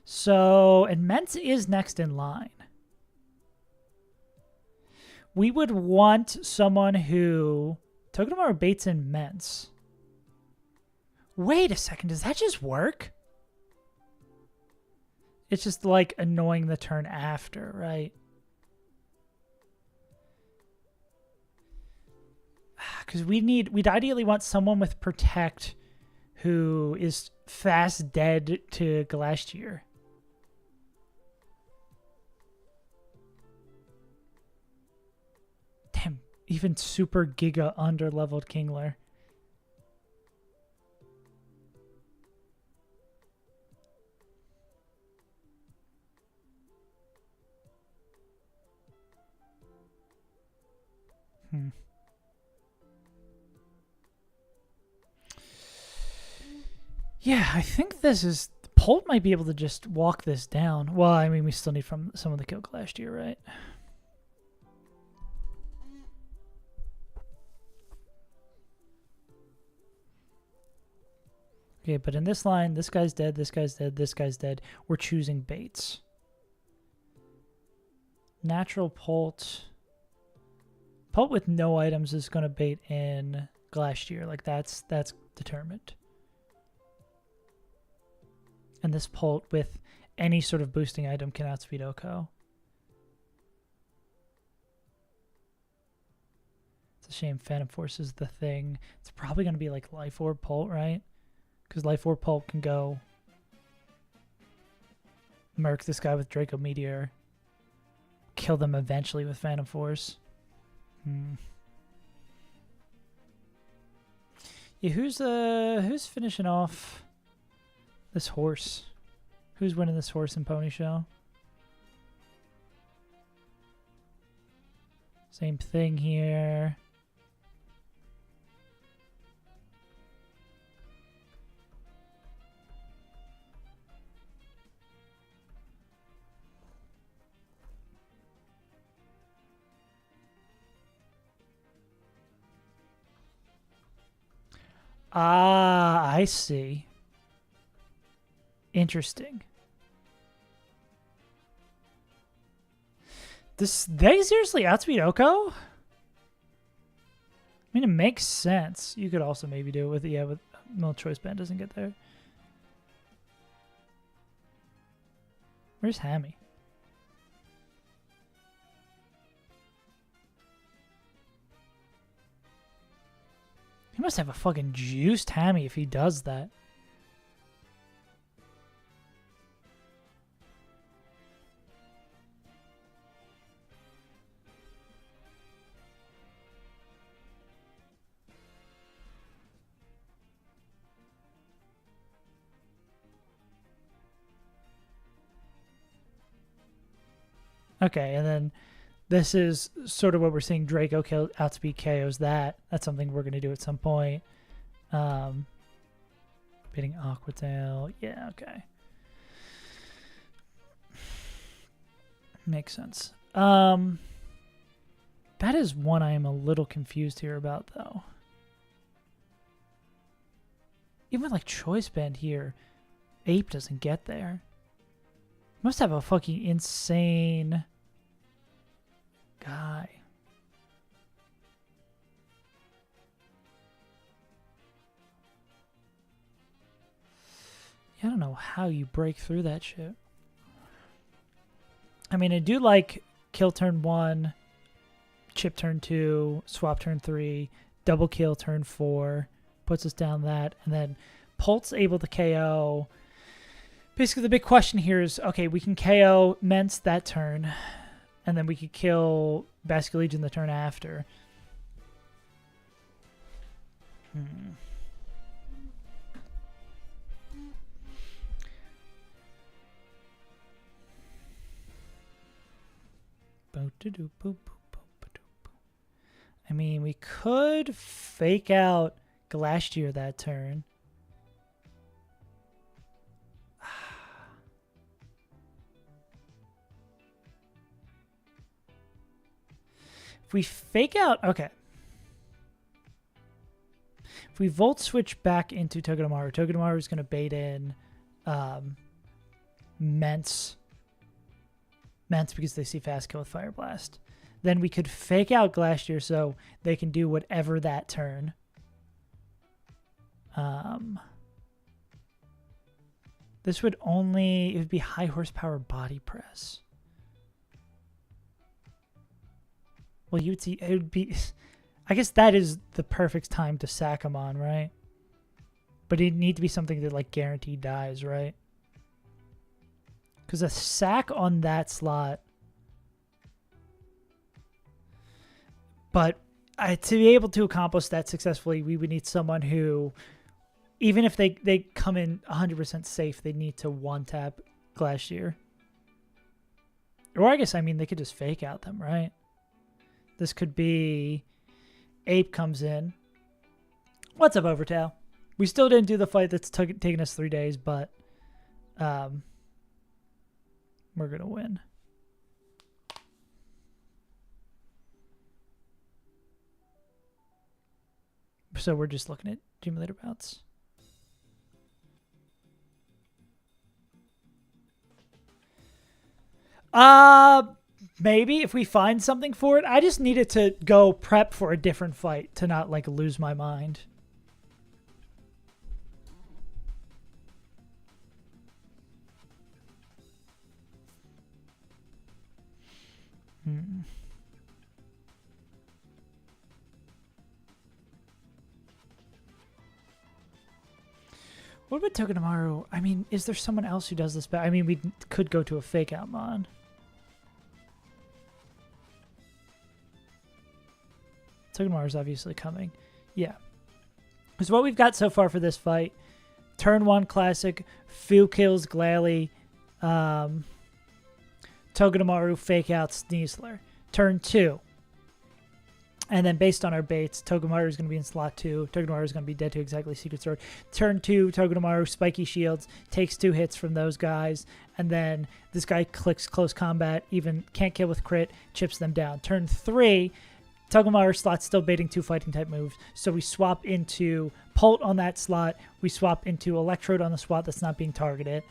So, and Mence is next in line. We would want someone who... Togedemaru baits in Mence. Wait a second, does that just work? It's just like annoying the turn after, right? Because we'd ideally want someone with Protect who is fast dead to Glastier. Damn, even super giga under-leveled Kingler. Yeah, I think this is... Polt might be able to just walk this down. Well, I mean, we still need from some of the kill last year, right? Okay, but in this line, this guy's dead, this guy's dead, this guy's dead. We're choosing baits. Natural Polt. Polt with no items is going to bait in Glastier. Like, that's determined. And this Polt with any sort of boosting item can outspeed Oko. It's a shame Phantom Force is the thing. It's probably going to be like Life Orb Polt, right? Because Life Orb Polt can go murk this guy with Draco Meteor. Kill them eventually with Phantom Force. Yeah, who's finishing off this horse? Who's winning this horse and pony show? Same thing here. Ah, I see. Interesting. They seriously outspeed Oko? I mean, it makes sense. You could also maybe do it with, yeah, with no choice band doesn't get there. Where's Hammy? He must have a fucking juiced Hammy if he does that. Okay, and then this is sort of what we're seeing. Draco outspeed KOs that. That's something we're going to do at some point. Beating Aquatail. Yeah, okay. Makes sense. That is one I am a little confused here about, though. Even like Choice Band here, Ape doesn't get there. Must have a fucking insane guy. Yeah, I don't know how you break through that shit. I mean, I do like kill turn 1, chip turn 2, swap turn 3, double kill turn 4, puts us down that, and then Polt's able to KO. Basically, the big question here is, okay, we can KO Mence that turn, and then we could kill Basket Legion the turn after. I mean, we could fake out Glastier that turn. If we fake out... Okay. If we Volt Switch back into Togedemaru, Togedemaru is going to bait in Mence because they see fast kill with Fire Blast. Then we could fake out Glastier so they can do whatever that turn. This would only... It would be high horsepower body press. Well, you'd see... It would be... I guess that is the perfect time to sack him on, right? But it'd need to be something that like guaranteed dies, right? Because a sack on that slot. But to be able to accomplish that successfully, we would need someone who, even if they come in 100% safe, they need to one-tap Glacier. Or I guess, I mean, they could just fake out them, right? This could be Ape comes in. What's up, Overtail? We still didn't do the fight that's taken us 3 days, but we're going to win. So we're just looking at Gym Leader bouts. Maybe if we find something for it. I just needed to go prep for a different fight to not like lose my mind. What about Togedemaru? I mean, is there someone else who does this better? I mean, we could go to a fake out mon. Togedemaru's obviously coming. Yeah. Because what we've got so far for this fight, turn 1 classic, Fu kills Glalie, Togedemaru fake out Sneasler. Turn 2. And then based on our baits, Togedemaru is going to be in slot 2. Togedemaru is going to be dead to exactly Secret Sword. Turn 2, Togedemaru, spiky shields, takes 2 hits from those guys. And then this guy clicks close combat, even can't kill with crit, chips them down. Turn 3, Togedemaru slot still baiting 2 fighting type moves. So we swap into Pult on that slot. We swap into Electrode on the spot that's not being targeted.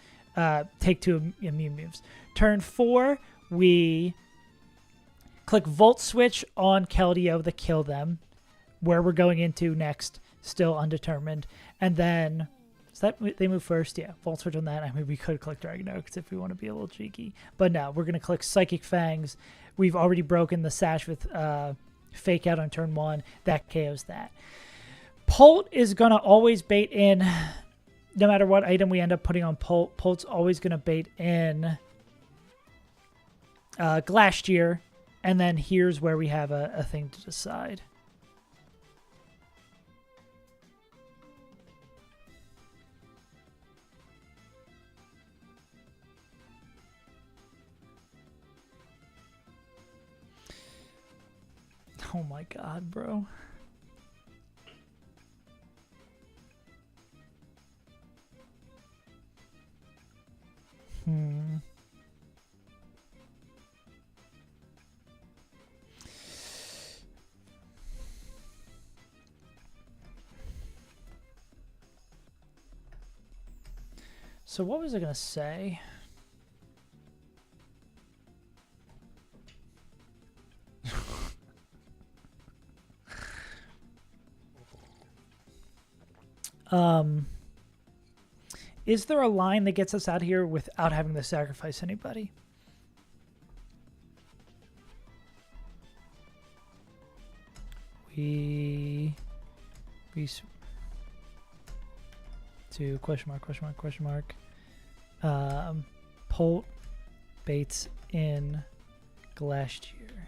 Take 2 immune moves. Turn 4, we click Volt Switch on Keldeo to kill them. Where we're going into next, still undetermined. And then, is that they move first? Yeah, Volt Switch on that. I mean, we could click Dragon Oaks if we want to be a little cheeky. But no, we're going to click Psychic Fangs. We've already broken the Sash with Fake Out on turn 1. That KOs that. Pult is going to always bait in, no matter what item we end up putting on Pult. Pult's always going to bait in Glacier. And then here's where we have a thing to decide. Oh my god, bro. So what was I going to say? Is there a line that gets us out of here without having to sacrifice anybody? We to question mark. Pult baits in Glacier.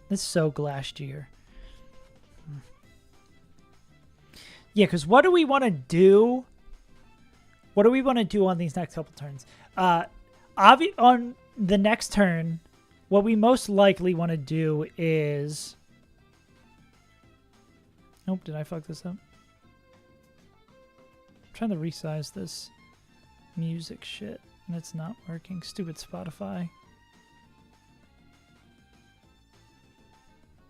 This is so Glacier. Yeah, because what do we want to do? What do we want to do on these next couple turns? On the next turn, what we most likely want to do is... Nope, did I fuck this up? I'm trying to resize this music shit, and it's not working. Stupid Spotify.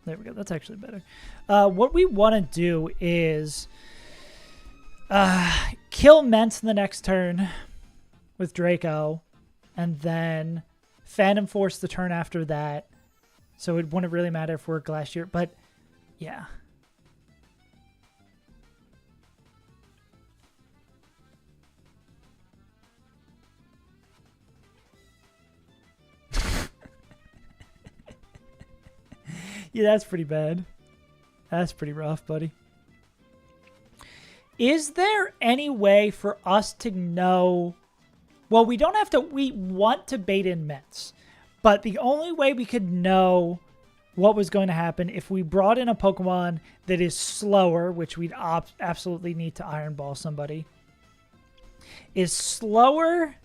There we go. That's actually better. What we want to do is kill Ment in the next turn with Draco, and then Phantom Force the turn after that. So it wouldn't really matter if we're Glacier, but yeah. Yeah, that's pretty bad. That's pretty rough, buddy. Is there any way for us to know? Well, we don't have to. We want to bait in Mets, but the only way we could know what was going to happen if we brought in a Pokemon that is slower, which we'd absolutely need to Iron Ball somebody, is slower.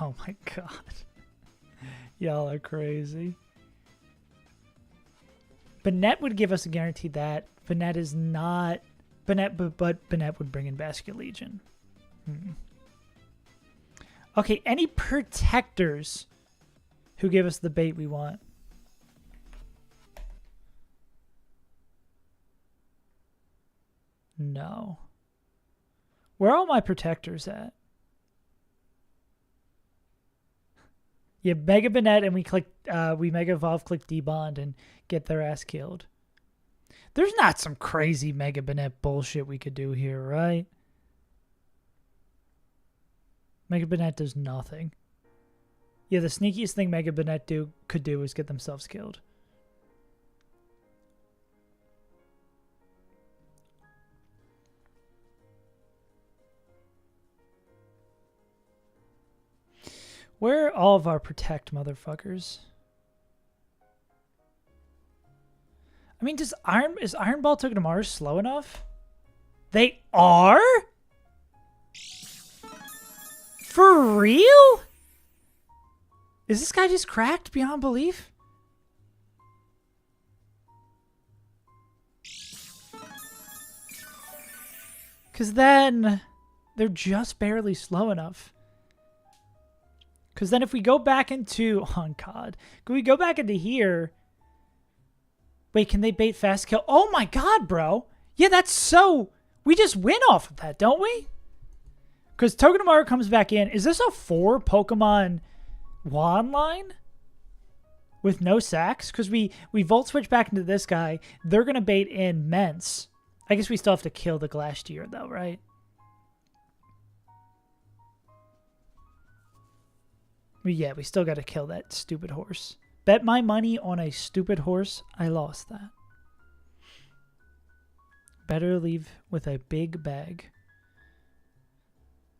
Oh my god. Y'all are crazy. Banette would give us a guarantee that. Banette is not... Banette, but Banette would bring in Basket Legion. Okay, any protectors who give us the bait we want? No. Where are all my protectors at? Yeah, Mega Banette, and we click, we Mega Evolve, click Debond, and get their ass killed. There's not some crazy Mega Banette bullshit we could do here, right? Mega Banette does nothing. Yeah, the sneakiest thing Mega Banette could do is get themselves killed. Where are all of our protect motherfuckers? I mean, is Iron Ball Togedemaru slow enough? They are? For real? Is this guy just cracked beyond belief? Because then they're just barely slow enough. Because then if we go back into... Oh, God. Can we go back into here... Wait, can they bait fast kill? Oh my god, bro. Yeah, that's so... We just win off of that, don't we? Because Togedemaru comes back in. Is this a 4 Pokemon wand line? With no sacks? Because we Volt Switch back into this guy. They're going to bait in Mence. I guess we still have to kill the Glastier, though, right? Yeah, we still got to kill that stupid horse. Bet my money on a stupid horse. I lost that. Better leave with a big bag.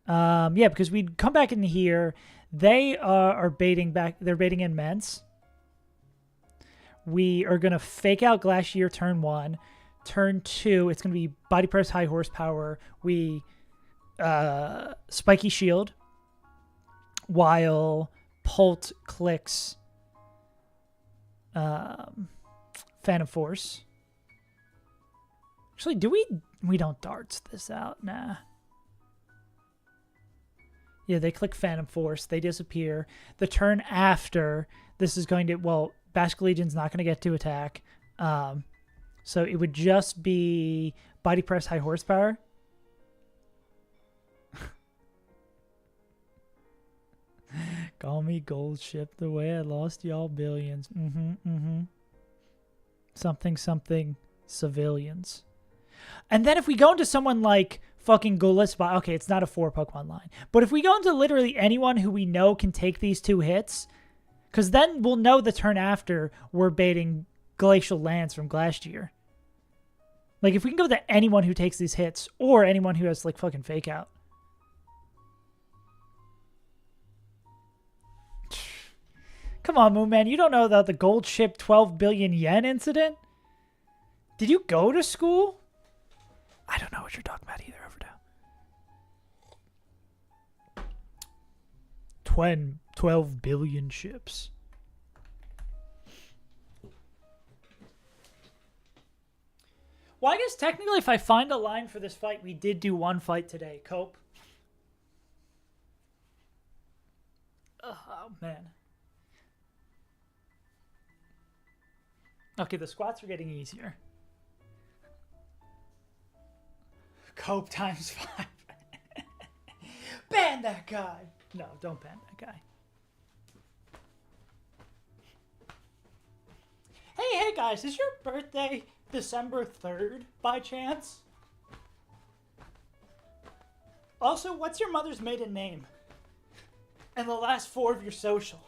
Yeah, because we'd come back in here. They are baiting back. They're baiting in Mence. We are going to fake out Glacier turn 1. Turn 2, it's going to be Body Press High Horsepower. We Spiky Shield. While Pult clicks Phantom Force. Actually, do we don't darts this out? Nah. Yeah, they click Phantom Force. They disappear. The turn after, this is going to... Well, Basket Legion's not going to get to attack. So it would just be Body Press High Horsepower. Call me Gold Ship the way I lost y'all billions. Something civilians. And then if we go into someone like fucking Gullispa, okay, it's not a 4 Pokemon line. But if we go into literally anyone who we know can take these 2 hits, because then we'll know the turn after we're baiting Glacial Lance from Glastier. Like, if we can go to anyone who takes these hits, or anyone who has, like, fucking Fake Out. Come on, Moon Man. You don't know about the Gold Ship 12 billion yen incident? Did you go to school? I don't know what you're talking about either, Overdale. 12 billion ships. Well, I guess technically if I find a line for this fight, we did do 1 fight today. Cope. Oh, man. Okay, the squats are getting easier. Cope times 5. Ban that guy. No, don't ban that guy. Hey guys, is your birthday December 3rd by chance? Also, what's your mother's maiden name? And the last 4 of your social?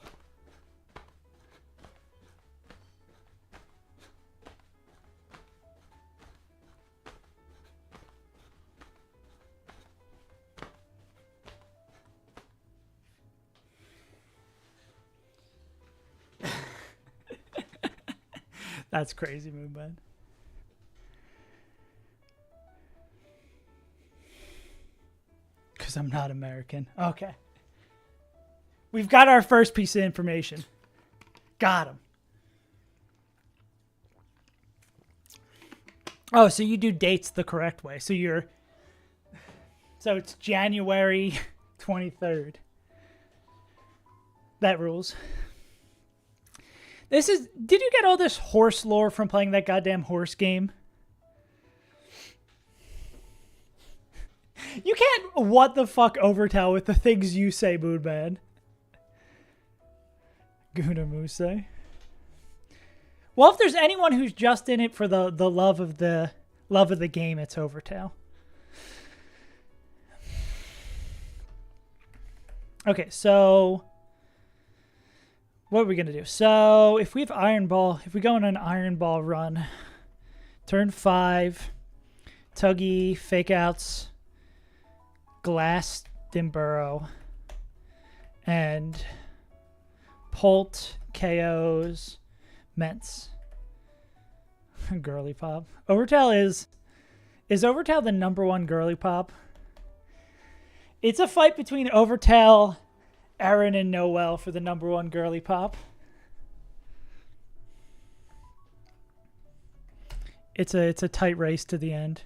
That's crazy, Moonman. Because I'm not American. Okay. We've got our first piece of information. Got him. Oh, so you do dates the correct way. So it's January 23rd. That rules. Did you get all this horse lore from playing that goddamn horse game? You can't what the fuck overtell with the things you say, Moonman. Guna Muse. Well, if there's anyone who's just in it for the love of the game, it's Overtale. Okay, so what are we gonna do? So if we have Iron Ball, if we go on an Iron Ball run, turn 5, Tuggy, Fake Outs, Glass, Dimburo, and Polt, KOs, Ments. Girly pop. Overtale is Overtale the #1 girly pop? It's a fight between Overtale, Aaron, and Noel for the #1 girly pop. It's a tight race to the end.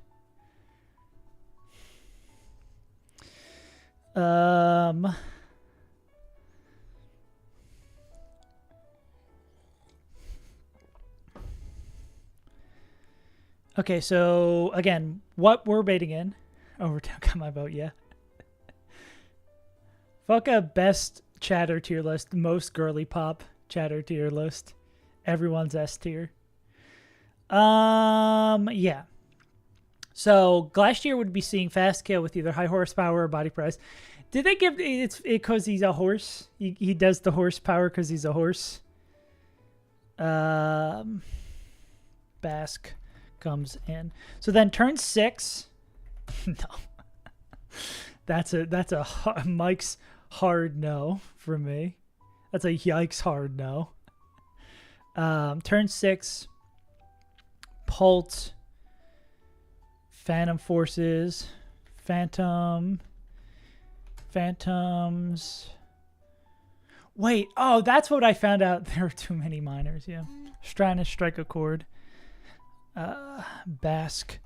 Okay, so again, what we're baiting in. Overtale got my vote, yeah. Fuck a best chatter tier list, most girly pop chatter tier list. Everyone's S tier. Yeah. So Glacier would be seeing fast kill with either high horsepower or body press. Did they give it's because he's a horse? He does the horsepower because he's a horse. Bask comes in. So then turn 6. No. That's a Mike's hard no for me. That's a yikes hard no. Turn 6. Pult. Phantom Forces. Phantoms. Wait, oh, that's what I found out. There are too many minors, yeah. Trying to strike a chord. Bask.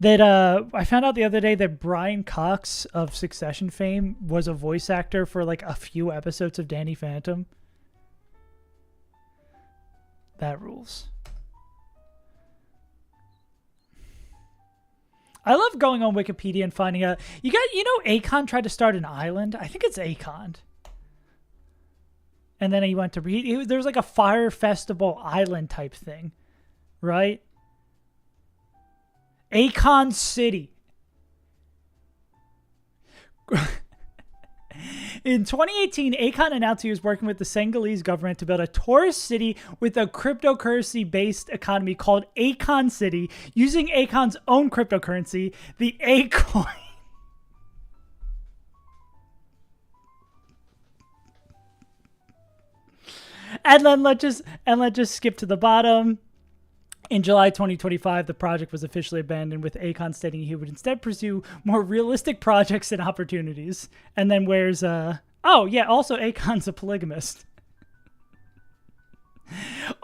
That I found out the other day that Brian Cox of Succession fame was a voice actor for like a few episodes of Danny Phantom. That rules. I love going on Wikipedia and finding out. You know, Akon tried to start an island. I think it's Akon. And then he went to there's like a fire festival island type thing, right? Akon City. In 2018, Akon announced he was working with the Senegalese government to build a tourist city with a cryptocurrency-based economy called Akon City, using Akon's own cryptocurrency, the Acoin. And let's just skip to the bottom. In July 2025, the project was officially abandoned, with Akon stating he would instead pursue more realistic projects and opportunities. And then where's oh yeah, also Akon's a polygamist.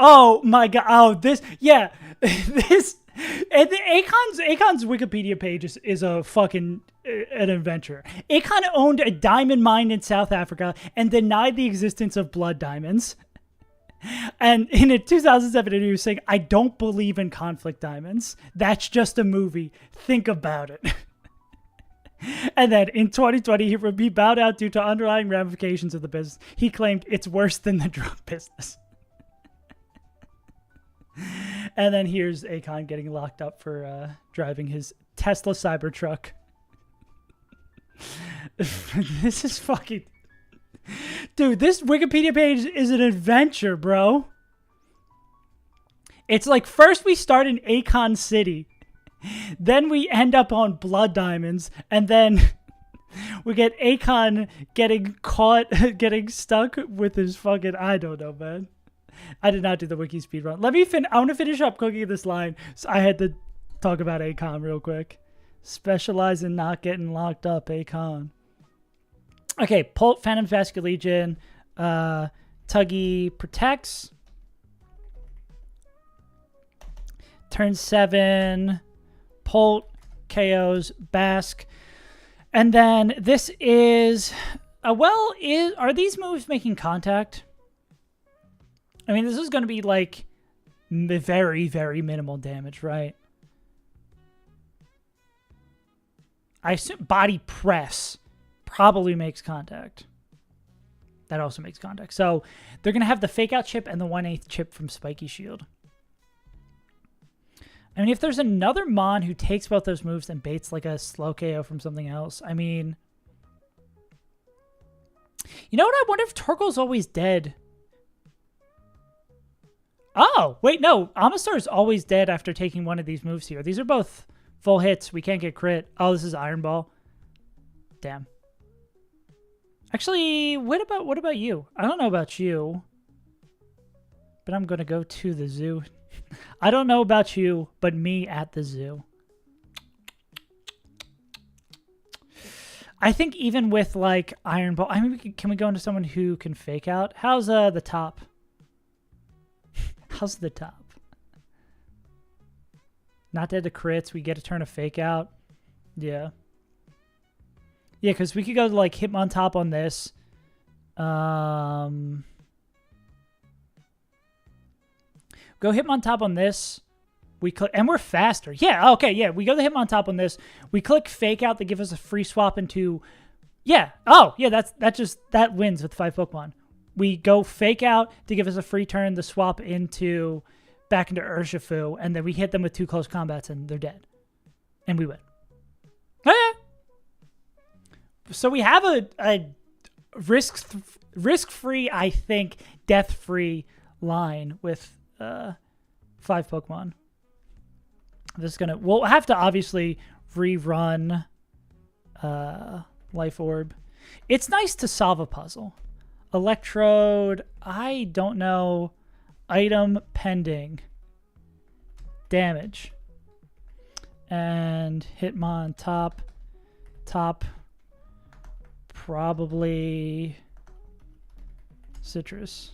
Oh my god! Oh, this yeah, this and Akon's Wikipedia page is a fucking an adventure. Akon owned a diamond mine in South Africa and denied the existence of blood diamonds. And in a 2007 interview, he was saying, "I don't believe in conflict diamonds. That's just a movie. Think about it." And then in 2020, he bowed out due to underlying ramifications of the business. He claimed it's worse than the drug business. And then here's Akon getting locked up for driving his Tesla Cybertruck. This is fucking... Dude, this Wikipedia page is an adventure, bro. It's like first we start in Akon City, then we end up on blood diamonds, and then we get Akon getting caught, getting stuck with his fucking, I don't know, man. I did not do the wiki speed run. Let me I want to finish up cooking this line. So I had to talk about Akon real quick. Specialize in not getting locked up, Akon. Okay, Pult, Phantom's Vascular Legion, Tuggy protects. Turn 7, Pult, KOs, Bask. And then this is, are these moves making contact? I mean, this is going to be like very, very minimal damage, right? I assume body press probably makes contact. That also makes contact. So they're going to have the fake out chip and the 1/8 chip from Spiky Shield. I mean, if there's another Mon who takes both those moves and baits like a slow KO from something else, I mean... You know what? I wonder if Torkoal's always dead. Oh, wait, no. Amistar's always dead after taking one of these moves here. These are both full hits. We can't get crit. Oh, this is Iron Ball. Damn. Actually, what about you? I don't know about you. But I'm going to go to the zoo. I don't know about you, but me at the zoo. I think even with like Iron Ball, I mean, can we go into someone who can fake out? How's the top? How's the top? Not dead to crits. We get a turn of fake out. Yeah. Yeah, because we could go like Hitmontop on this. Go Hitmontop on this. We click, and we're faster. Yeah, okay, yeah. We go the Hitmontop on this. We click fake out to give us a free swap into. Yeah. Oh, yeah. That wins with 5 Pokemon. We go fake out to give us a free turn to swap into back into Urshifu, and then we hit them with 2 close combats, and they're dead, and we win. Okay. So we have a risk-free, I think, death-free line with 5 Pokemon. We'll have to obviously rerun Life Orb. It's nice to solve a puzzle. Electrode, I don't know. Item pending. Damage. And Hitmontop. Top. Probably Citrus.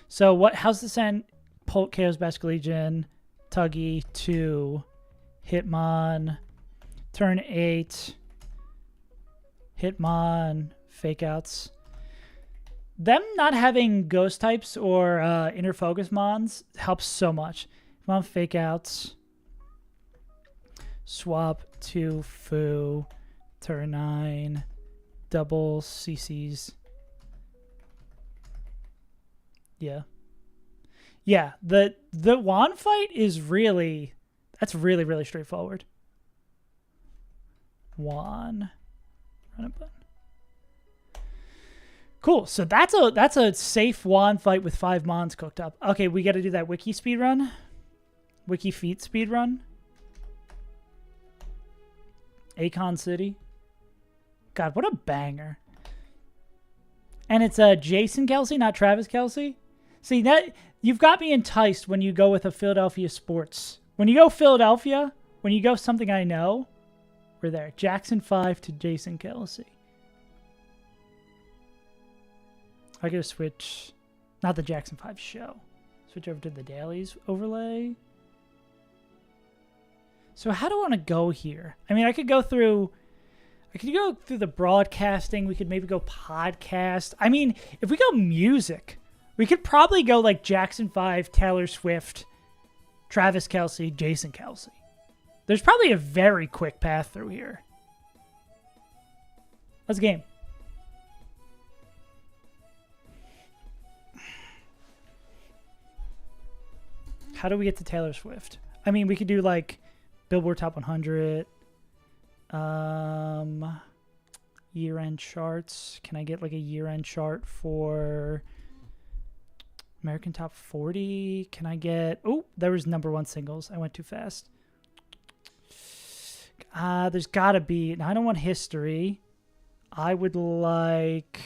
So how's this end? Pult, KO's Vascular Legion, Tuggy, 2, Hitmon, turn 8, Hitmon, fake outs. Them not having ghost types or inner focus mons helps so much. Hitmon, fake outs, swap to Fu, turn 9, double CCs. Yeah. Yeah, the wand fight is really, that's really, really straightforward. Wand. Run a button. Cool. So that's a safe wand fight with 5 mons cooked up. Okay, we got to do that wiki speed run. Wiki feet speed run. Akon City. God, what a banger. And it's Jason Kelsey, not Travis Kelsey. See, that you've got me enticed when you go with a Philadelphia sports. When you go Philadelphia, when you go something I know, we're there. Jackson 5 to Jason Kelsey. I gotta switch, not the Jackson 5 show. Switch over to the dailies overlay. So how do I want to go here? I mean, I could go through the broadcasting. We could maybe go podcast. I mean, if we go music, we could probably go like Jackson 5, Taylor Swift, Travis Kelsey, Jason Kelsey. There's probably a very quick path through here. Let's game. How do we get to Taylor Swift? I mean, we could do like Billboard Top 100. Year-end charts. Can I get like a year-end chart for American Top 40? Can I get... Oh, there was #1 singles. I went too fast. There's got to be... Now, I don't want history. I would like...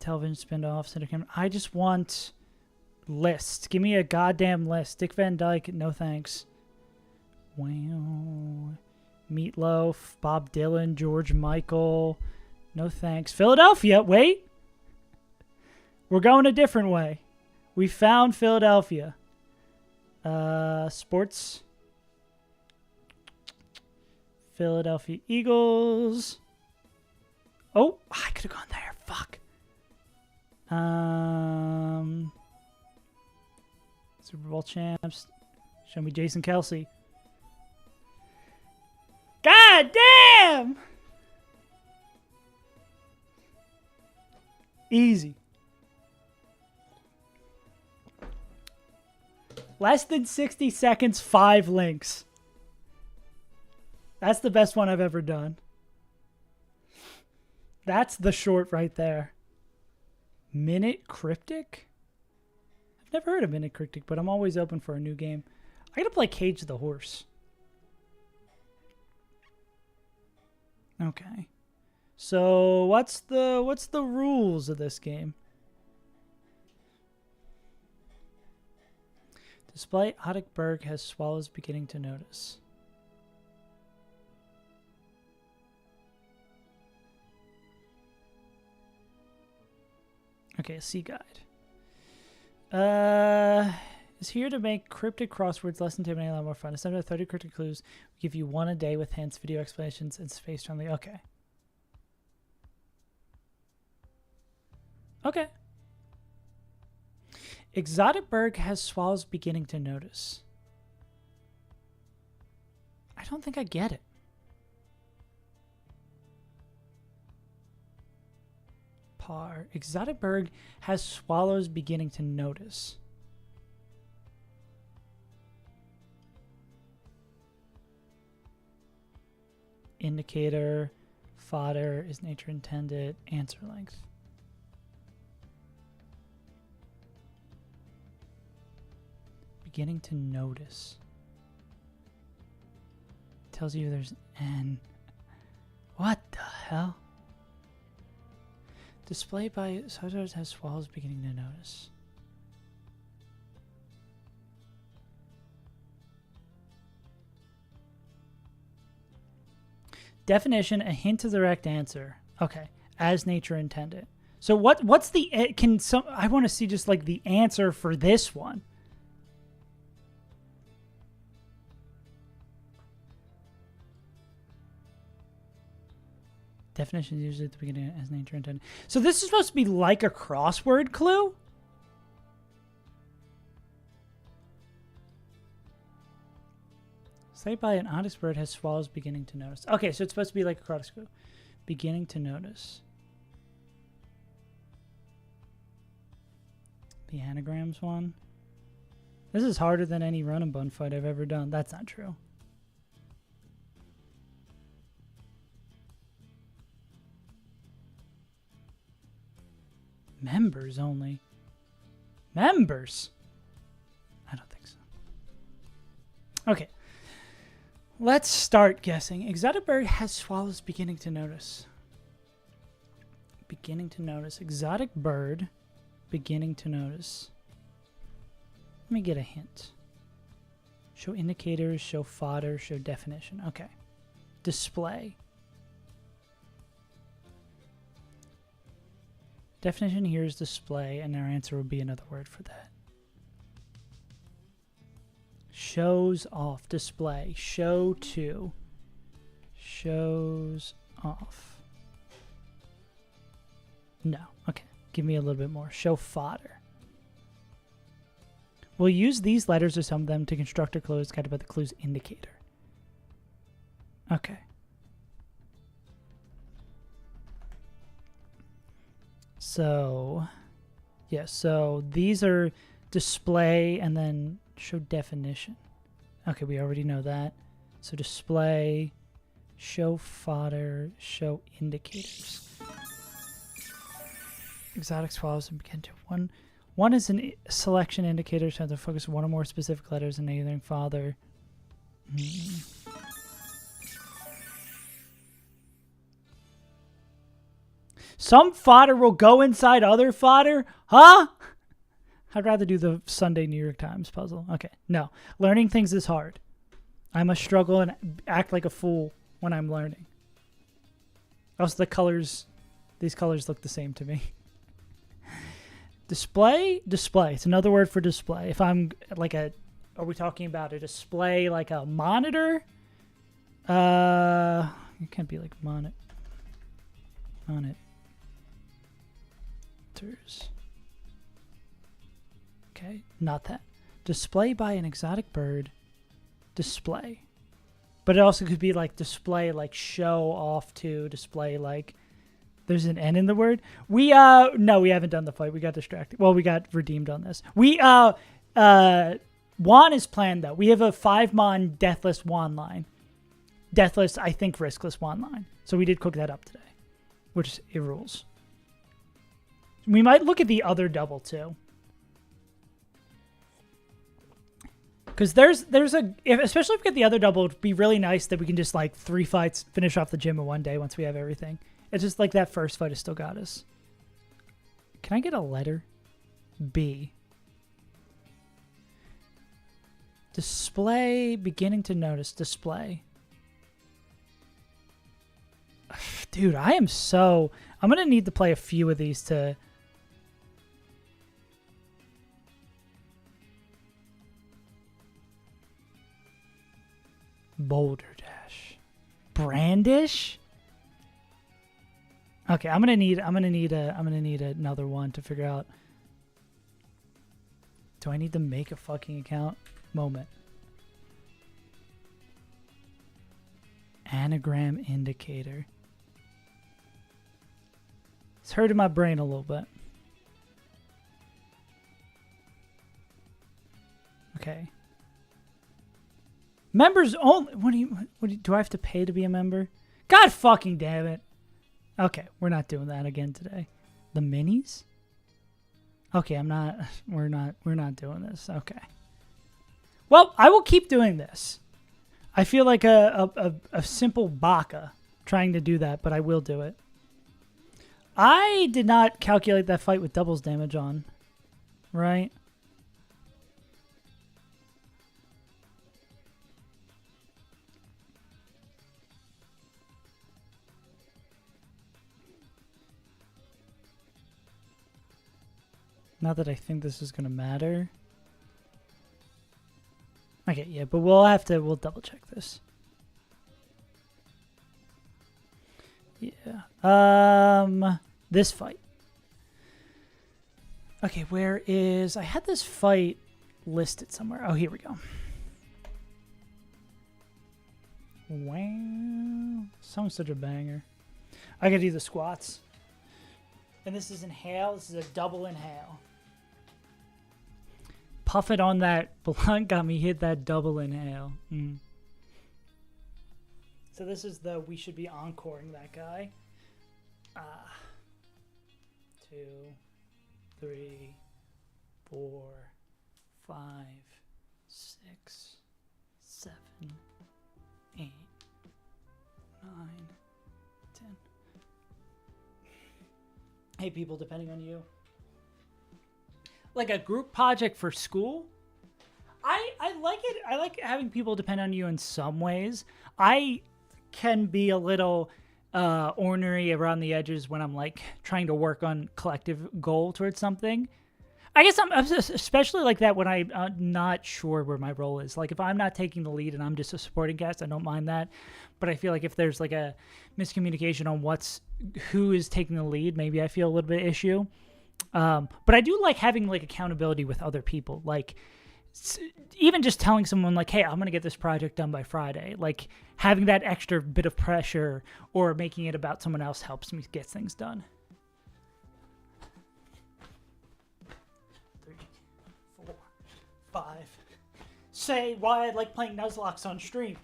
television spin-offs. I just want list. Give me a goddamn list. Dick Van Dyke, no thanks. Wow. Meatloaf, Bob Dylan, George Michael, no thanks. Philadelphia, wait. We're going a different way. We found Philadelphia. Sports. Philadelphia Eagles. Oh, I could have gone there. Fuck. Super Bowl champs. Show me Jason Kelsey. God damn! Easy. Less than 60 seconds, 5 links. That's the best one I've ever done. That's the short right there. Minute Cryptic? I've never heard of Minute Cryptic, but I'm always open for a new game. I gotta play Cage the Horse. Okay. So what's the rules of this game? Display Oddicberg has swallows beginning to notice. Okay, a sea guide. Is here to make cryptic crosswords less intimidating, a lot more fun. Instead of 30 cryptic clues, we give you 1 a day with hints, video explanations, and space friendly. Okay. Okay. Exotic Berg has swallows beginning to notice. I don't think I get it. Par. Exotic Berg has swallows beginning to notice. Indicator. Fodder. Is nature intended? Answer length. Beginning to notice. Tells you there's an. What the hell? Display by Sardos has swallows beginning to notice. Definition: a hint to the correct answer. Okay, as nature intended. So what's the can some? I want to see just like the answer for this one. Definition is usually at the beginning as nature intended. So this is supposed to be like a crossword clue? Say by an honest bird has swallows beginning to notice. Okay, so it's supposed to be like a crossword clue. Beginning to notice. The anagrams one. This is harder than any run and bun fight I've ever done. That's not true. Members only. Members? I don't think so. Okay. Let's start guessing. Exotic bird has swallows beginning to notice. Beginning to notice. Exotic bird beginning to notice. Let me get a hint. Show indicators, show fodder, show definition. Okay. Display. Definition here is display, and our answer would be another word for that. Shows off. Display. Show to. Shows off. No. Okay. Give me a little bit more. Show fodder. We'll use these letters or some of them to construct a clue as guided by the clue's indicator. Okay. So, yeah, so these are display and then show definition. Okay, we already know that. So display, show fodder, show indicators. Exotic swallows and begin to one is a selection indicator, so to focus on one or more specific letters in either fodder. Some fodder will go inside other fodder? Huh? I'd rather do the Sunday New York Times puzzle. Okay, no. Learning things is hard. I must struggle and act like a fool when I'm learning. Also, the colors, these colors look the same to me. Display? Display. It's another word for display. If I'm like a, are we talking about a display like a monitor? It can't be like monitors. Okay, not that. Display by an exotic bird. Display. But it also could be like display, like show off to, display like, there's an N in the word. No, we haven't done the fight. We got distracted. Well, we got redeemed on this. Wand is planned though. We have a 5-mon deathless wand line. Deathless, I think riskless wand line. So we did cook that up today, which it rules. We might look at the other double too. Because there's a, especially if we get the other double, it'd be really nice that we can just like 3 fights, finish off the gym in one day once we have everything. It's just like that first fight has still got us. Can I get a letter? B. Display, beginning to notice, display. Dude, I'm going to need to play a few of these to... Boulder dash. Brandish? Okay, I'm gonna need another one to figure out. Do I need to make a fucking account? Moment. Anagram indicator. It's hurting my brain a little bit. Okay. Members only. Do I have to pay to be a member? God fucking damn it. Okay, we're not doing that again today. The minis? Okay, we're not doing this. Okay. Well, I will keep doing this. I feel like a simple baka trying to do that, but I will do it. I did not calculate that fight with doubles damage on, right? Not that I think this is going to matter. Okay, yeah, but we'll double check this. Yeah. This fight. Okay, where is... I had this fight listed somewhere. Oh, here we go. Wow. Song's such a banger. I gotta do the squats. And this is inhale. This is a double inhale. Puff it on that blunt, got me hit that double inhale. So this is the, we should be encoring that guy. 2, 3, 4, 5, 6, 7, 8, 9, 10. Hey people, depending on you. Like a group project for school, I like it. I like having people depend on you in some ways. I can be a little ornery around the edges when I'm like trying to work on collective goal towards something. I guess I'm especially like that when I'm not sure where my role is. Like if I'm not taking the lead and I'm just a supporting cast, I don't mind that. But I feel like if there's like a miscommunication on who is taking the lead, maybe I feel a little bit issue. But I do like having like accountability with other people. Like even just telling someone like, hey, I'm going to get this project done by Friday. Like having that extra bit of pressure or making it about someone else helps me get things done. 3, 4, 5. Say why I like playing Nuzlocke on stream.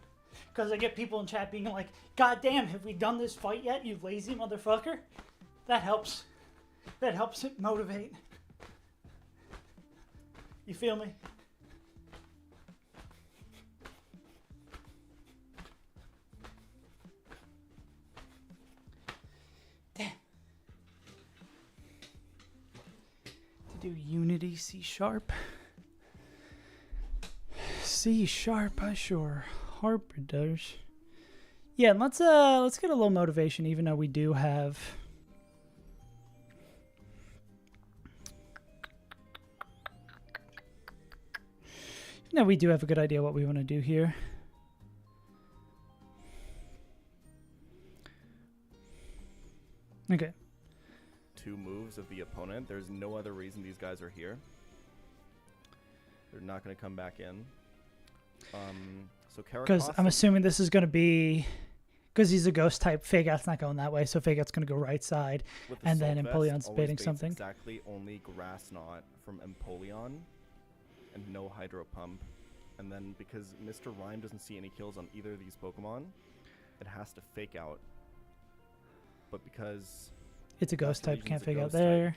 Because I get people in chat being like, God damn, have we done this fight yet, you lazy motherfucker? That helps. That helps it motivate. You feel me? Damn. do Unity C sharp. C sharp, I sure harp it does. Yeah, and let's get a little motivation, even though we do have. Even though we do have a good idea what we want to do here. Okay. 2 moves of the opponent. There's no other reason these guys are here. They're not going to come back in. So because I'm assuming this is going to be, because he's a ghost type, Fake Out's not going that way, so Fake Out's going to go right side, and then Empoleon's baiting something. Exactly, only Grass Knot from Empoleon, and no Hydro Pump. And then because Mr. Rhyme doesn't see any kills on either of these Pokemon, it has to Fake Out. But because it's a ghost type, can't Fake Out there.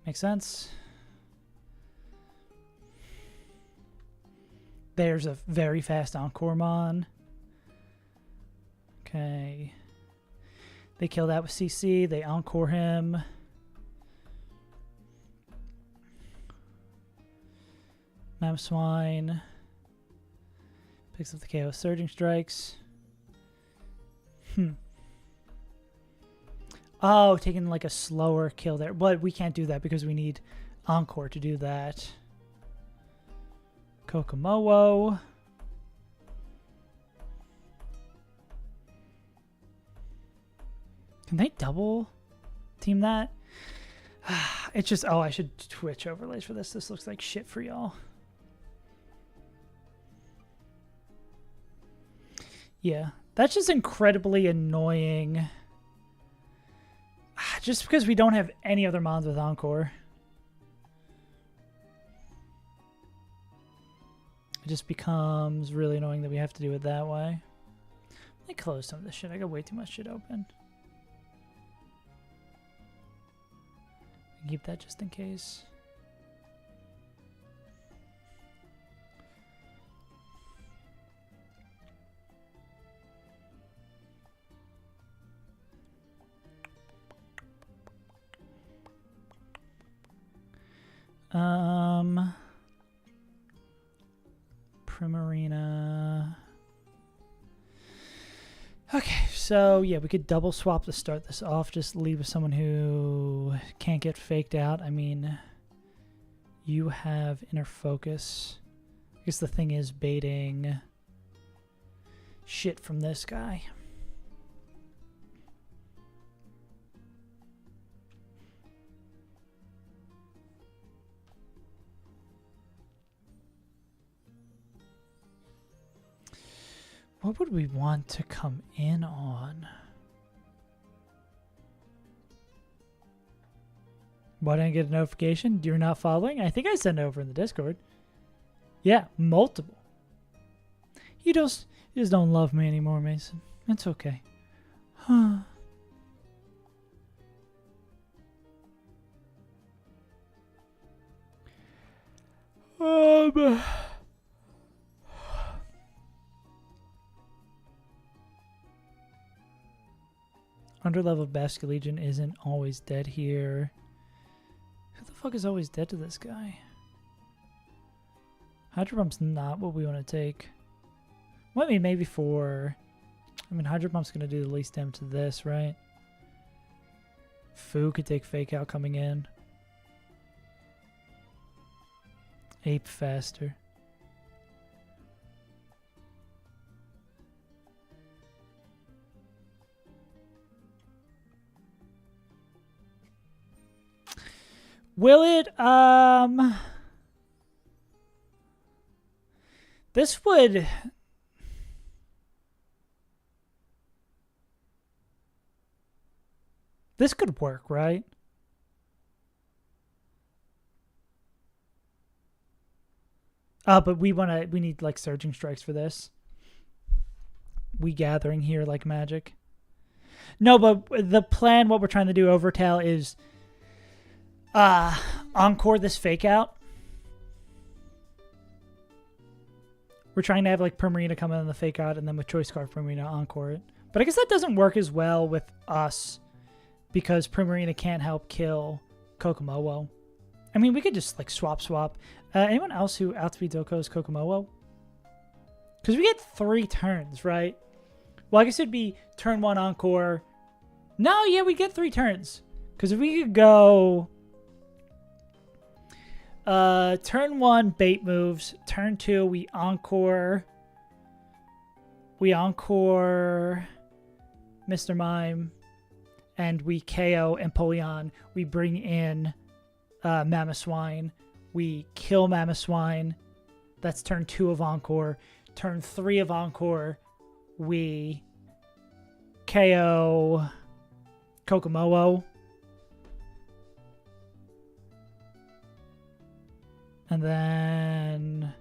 Makes sense. There's a very fast Encore Mon. Okay. They kill that with CC. They Encore him. Mamswine. Picks up the KO Surging Strikes. Oh, taking like a slower kill there. But we can't do that because we need Encore to do that. Kokomowo. Can they double team that? It's just, oh, I should Twitch overlays for this. This looks like shit for y'all. Yeah, that's just incredibly annoying. Just because we don't have any other mons with Encore. It just becomes really annoying that we have to do it that way. Let me close some of this shit. I got way too much shit open. Keep that just in case. Primarina. Okay, so yeah, we could double swap to start this off. Just leave with someone who can't get faked out. I mean, you have inner focus. I guess the thing is baiting shit from this guy. What would we want to come in on? Why didn't I get a notification? You're not following? I think I sent it over in the Discord. Yeah, multiple. You just don't love me anymore, Mason. It's okay. Huh. Underleveled Basculegion isn't always dead here. Who the fuck is always dead to this guy? Hydro Pump's not what we want to take. Well, I mean, maybe for... I mean, Hydro Pump's going to do the least damage to this, right? Fu could take Fake Out coming in. Ape faster. Will it, this would, this could work, right? But we need like Surging Strikes for this. We gathering here like magic. No, but the plan, what we're trying to do, Overtail, is Encore this Fake Out. We're trying to have like Primarina come in on the Fake Out, and then with Choice Scarf Primarina Encore it. But I guess that doesn't work as well with us because Primarina can't help kill Kokomowo. I mean, we could just like swap. Anyone else who outspeeds Oko's Kokomowo? Because we get 3 turns, right? Well, I guess it'd be turn 1 Encore. No, yeah, we get 3 turns. Because if we could go turn 1 bait moves, turn 2 we Encore Mr. Mime, and we KO Empoleon. We bring in Mamoswine. We kill Mamoswine. That's turn 2 of Encore. Turn 3 of Encore, we KO Kokomowo. And then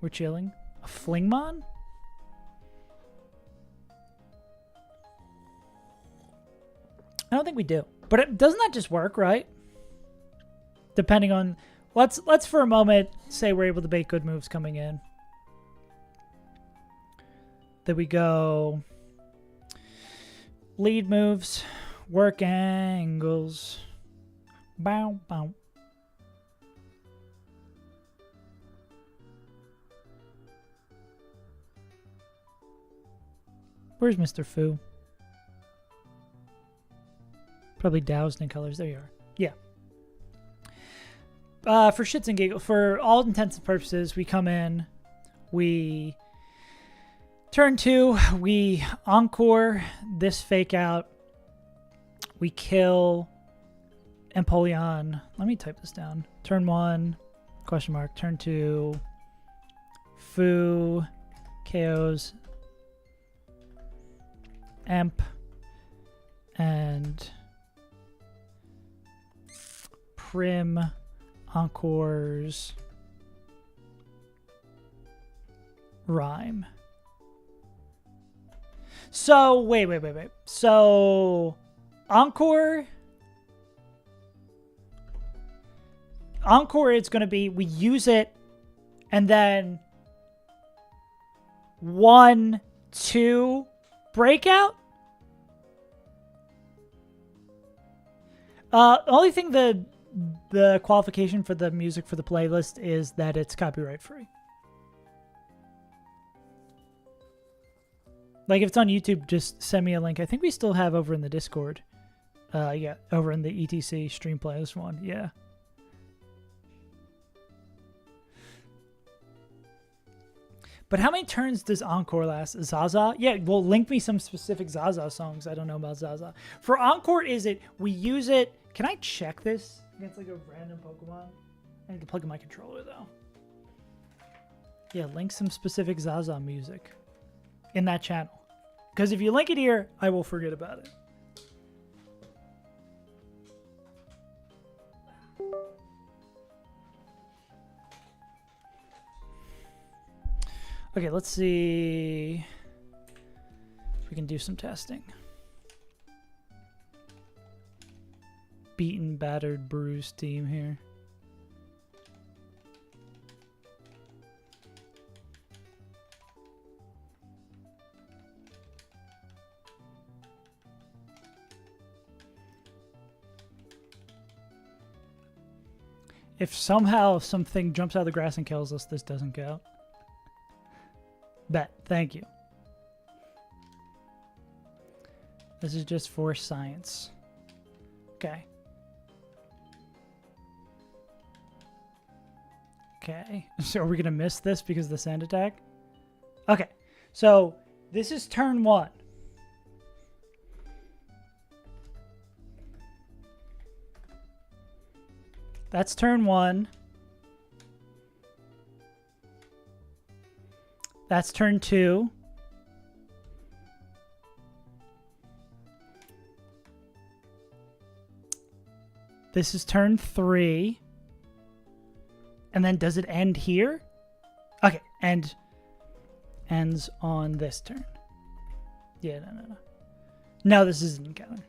we're chilling. A Flingmon? I don't think we do. But doesn't that just work, right? Depending on... Let's for a moment say we're able to bait good moves coming in. Then we go... Lead moves. Work angles. Bow, bow. Where's Mr. Fu? Probably doused in colors. There you are. Yeah. For shits and giggles, for all intents and purposes, we come in, we turn 2, we Encore this fake out, we kill Empoleon. Let me type this down. Turn 1, question mark. Turn 2, Fu, KOs, Emp, and Prim Encores Rhyme. So wait. So Encore it's going to be we use it and then 1, 2 breakout. Only thing the qualification for the music for the playlist is that it's copyright free. Like if it's on YouTube, just send me a link. I think we still have over in the Discord. Yeah, over in the ETC stream playlist one. Yeah. But how many turns does Encore last? Zaza? Yeah, well, link me some specific Zaza songs. I don't know about Zaza. For Encore, is it we use it? Can I check this against like a random Pokemon? I need to plug in my controller though. Yeah, link some specific Zaza music in that channel. Because if you link it here, I will forget about it. Okay, let's see if we can do some testing. Beaten, battered, bruised team here. If somehow something jumps out of the grass and kills us, this doesn't count. Bet. Thank you. This is just for science. Okay. Okay. So are we going to miss this because of the sand attack? Okay. So this is turn 1. That's turn 1. That's turn 2. This is turn 3. And then does it end here? Okay, ends on this turn. Yeah, no. No, this isn't counting.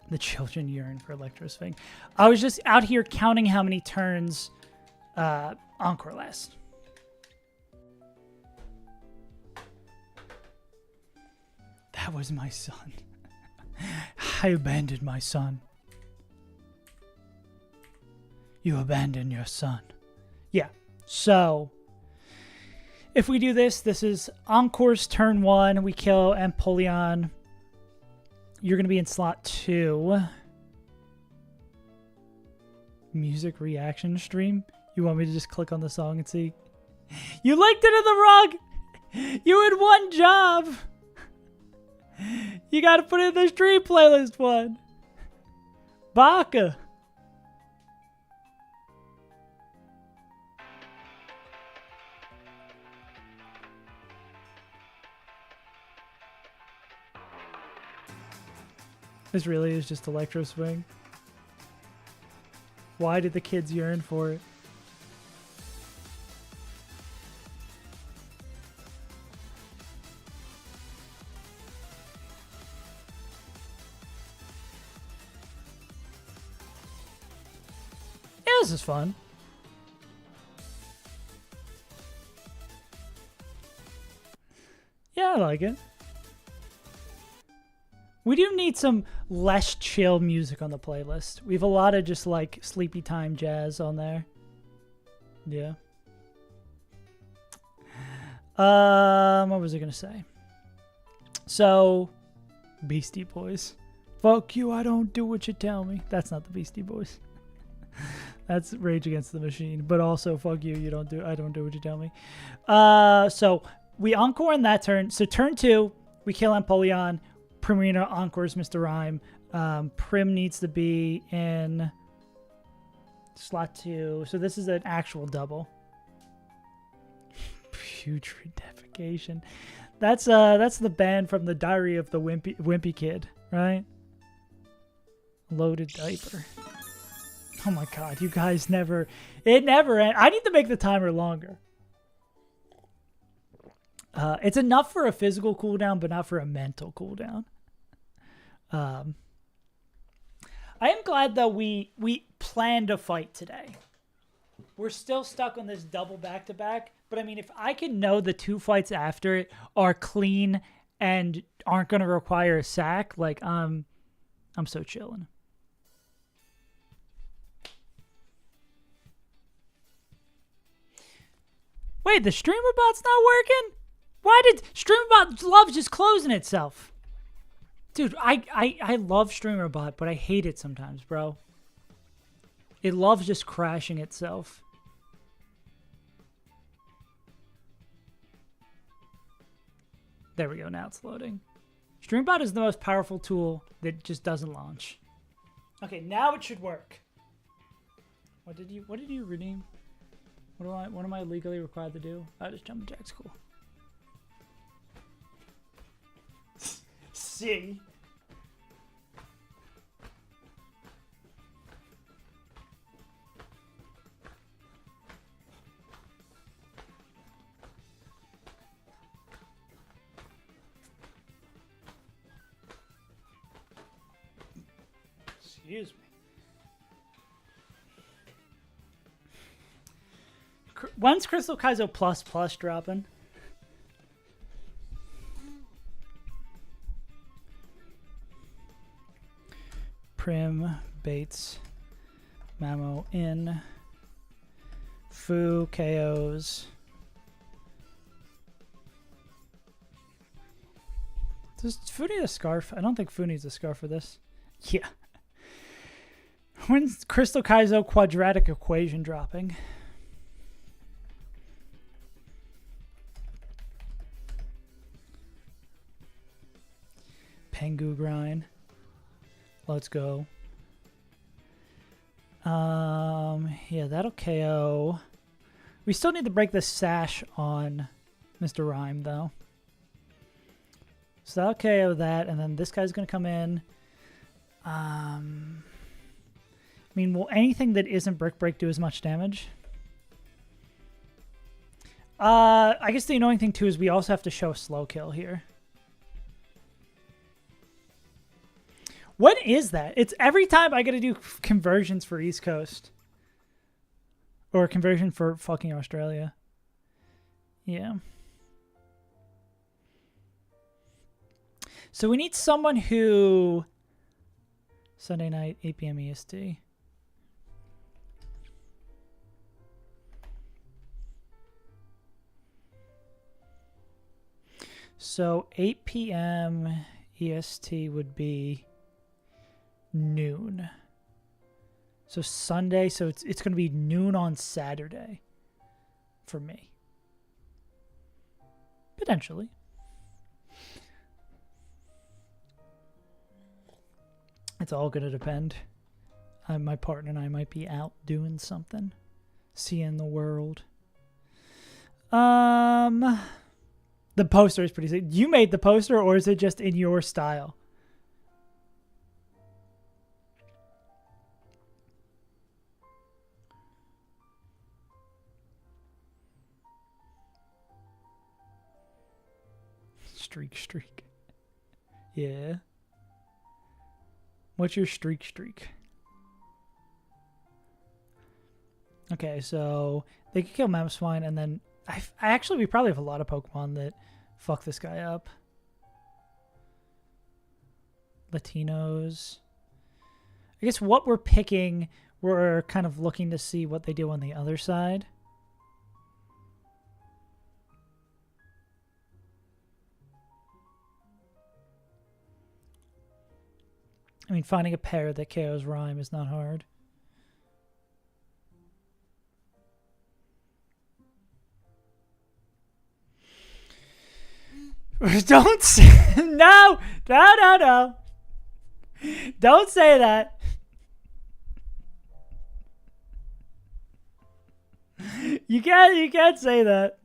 The children yearn for Electrosphere. I was just out here counting how many turns Encore lasts. That was my son. I abandoned my son. You abandon your son. Yeah. So if we do this, this is Encore's turn 1. We kill Empoleon. You're going to be in slot 2. Music reaction stream. You want me to just click on the song and see? You linked it in the wrong. You had one job. You got to put it in the stream playlist one. Baka. This really is just Electro Swing. Why did the kids yearn for it? Yeah, this is fun. Yeah, I like it. We do need some less chill music on the playlist. We have a lot of just like sleepy time jazz on there. Yeah. What was I gonna say? So, Beastie Boys. Fuck you, I don't do what you tell me. That's not the Beastie Boys. That's Rage Against the Machine. But also, fuck you, I don't do what you tell me. So we encore in that turn. So turn 2, we kill Empoleon. Primarina encores Mr. Rhyme. Prim needs to be in slot 2. So this is an actual double. Putridification. That's the band from the Diary of the Wimpy Kid, right? Loaded diaper. Oh my god, you guys never... It never ends. I need to make the timer longer. It's enough for a physical cooldown, but not for a mental cooldown. I am glad that we planned a fight today. We're still stuck on this double back-to-back, but I mean, if I can know the 2 fights after it are clean and aren't going to require a sack, like, I'm so chilling. Wait, the streamer bot's not working? Why did StreamerBot love just closing itself? Dude, I love StreamerBot, but I hate it sometimes, bro. It loves just crashing itself. There we go, now it's loading. StreamerBot is the most powerful tool that just doesn't launch. Okay, now it should work. What did you redeem? What am I legally required to do? Oh, just jumping jacks, cool. See? Excuse me. When's Crystal Kaizo Plus dropping? Prim, Bates, Mamo in, Fu, KOs. Does Fu need a scarf? I don't think Fu needs a scarf for this. Yeah. When's Crystal Kaizo Quadratic Equation dropping? Pengu grind. Let's go. Yeah, that'll KO. We still need to break the sash on Mr. Rhyme, though. So that'll KO that, and then this guy's gonna come in. I mean, will anything that isn't Brick Break do as much damage? I guess the annoying thing, too, is we also have to show a slow kill here. What is that? It's every time I gotta do conversions for East Coast. Or conversion for fucking Australia. Yeah. So we need someone who... Sunday night, 8 p.m. EST. So 8 p.m. EST would be noon. So Sunday, so it's going to be noon on Saturday for me. Potentially. It's all going to depend. My partner and I might be out doing something. Seeing the world. The poster is pretty sick. You made the poster, or is it just in your style? Streak. Yeah. What's your streak? Okay, so they could kill Mammoth Swine, and then we probably have a lot of Pokemon that fuck this guy up. Latinos. I guess what we're picking, we're kind of looking to see what they do on the other side. I mean, finding a pair that KO's Rhyme is not hard. Don't say no. Don't say that. You can't say that.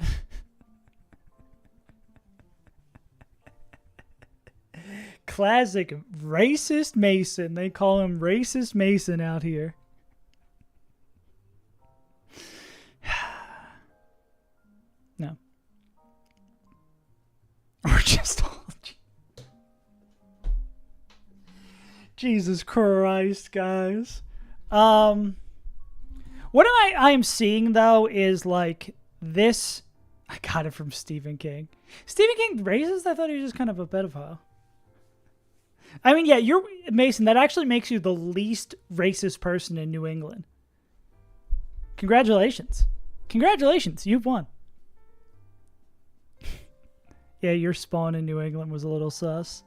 Classic racist Mason. They call him Racist Mason out here. No. Or just all. Jesus Christ, guys. What I am seeing though is like this. I got it from Stephen King. Stephen King racist? I thought he was just kind of a pedophile. I mean, yeah, you're Mason. That actually makes you the least racist person in New England. Congratulations. You've won. Yeah, your spawn in New England was a little sus.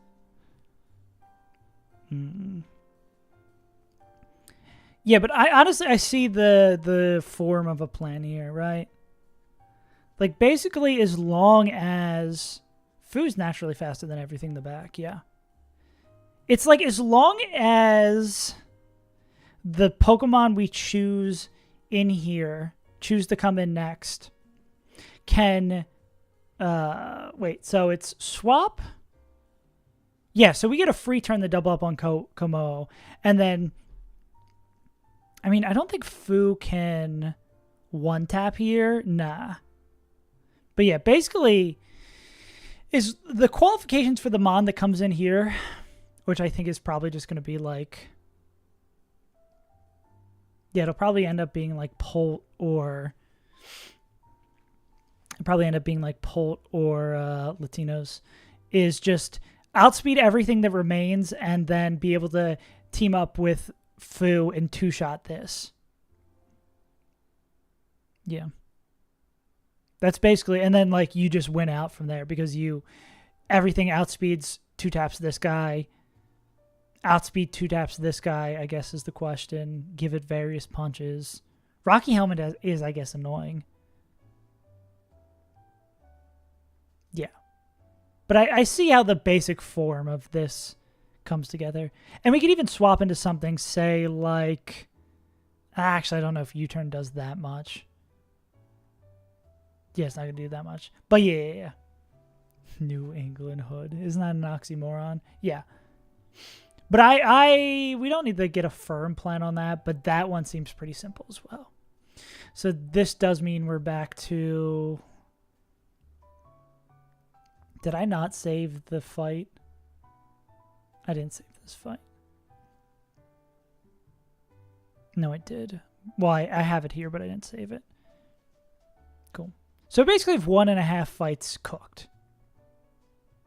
Yeah, but I see the form of a plan here, right? Like, basically, as long as Foo's naturally faster than everything in the back, yeah. It's like as long as the Pokemon we choose in here, choose to come in next, can... wait, so it's swap? Yeah, so we get a free turn to double up on Komo. And then... I mean, I don't think Foo can one-tap here. Nah. But yeah, basically... is the qualifications for the Mon that comes in here... which I think is probably just going to be like... yeah, it'll probably end up being like Polt or... Latinos. Is just outspeed everything that remains and then be able to team up with Foo and two-shot this. Yeah. That's basically... and then like you just win out from there because everything outspeeds two taps this guy... outspeed two taps this guy, I guess, is the question. Give it various punches. Rocky Helmet is, I guess, annoying. Yeah. But I see how the basic form of this comes together. And we could even swap into something, say, like... actually, I don't know if U-turn does that much. Yeah, it's not going to do that much. But yeah. New England Hood. Isn't that an oxymoron? Yeah. But we don't need to get a firm plan on that, but that one seems pretty simple as well. So this does mean we're back to... did I not save the fight? I didn't save this fight. No, I did. Well, I have it here, but I didn't save it. Cool. So basically we have 1.5 fights cooked.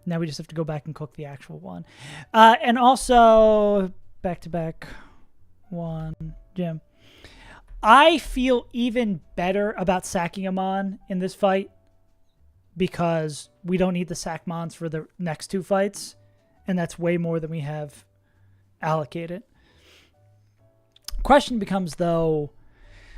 Now we just have to go back and cook the actual one. And also, back-to-back one, Jim. I feel even better about sacking him on in this fight because we don't need the sack mons for the next 2 fights, and that's way more than we have allocated. Question becomes, though,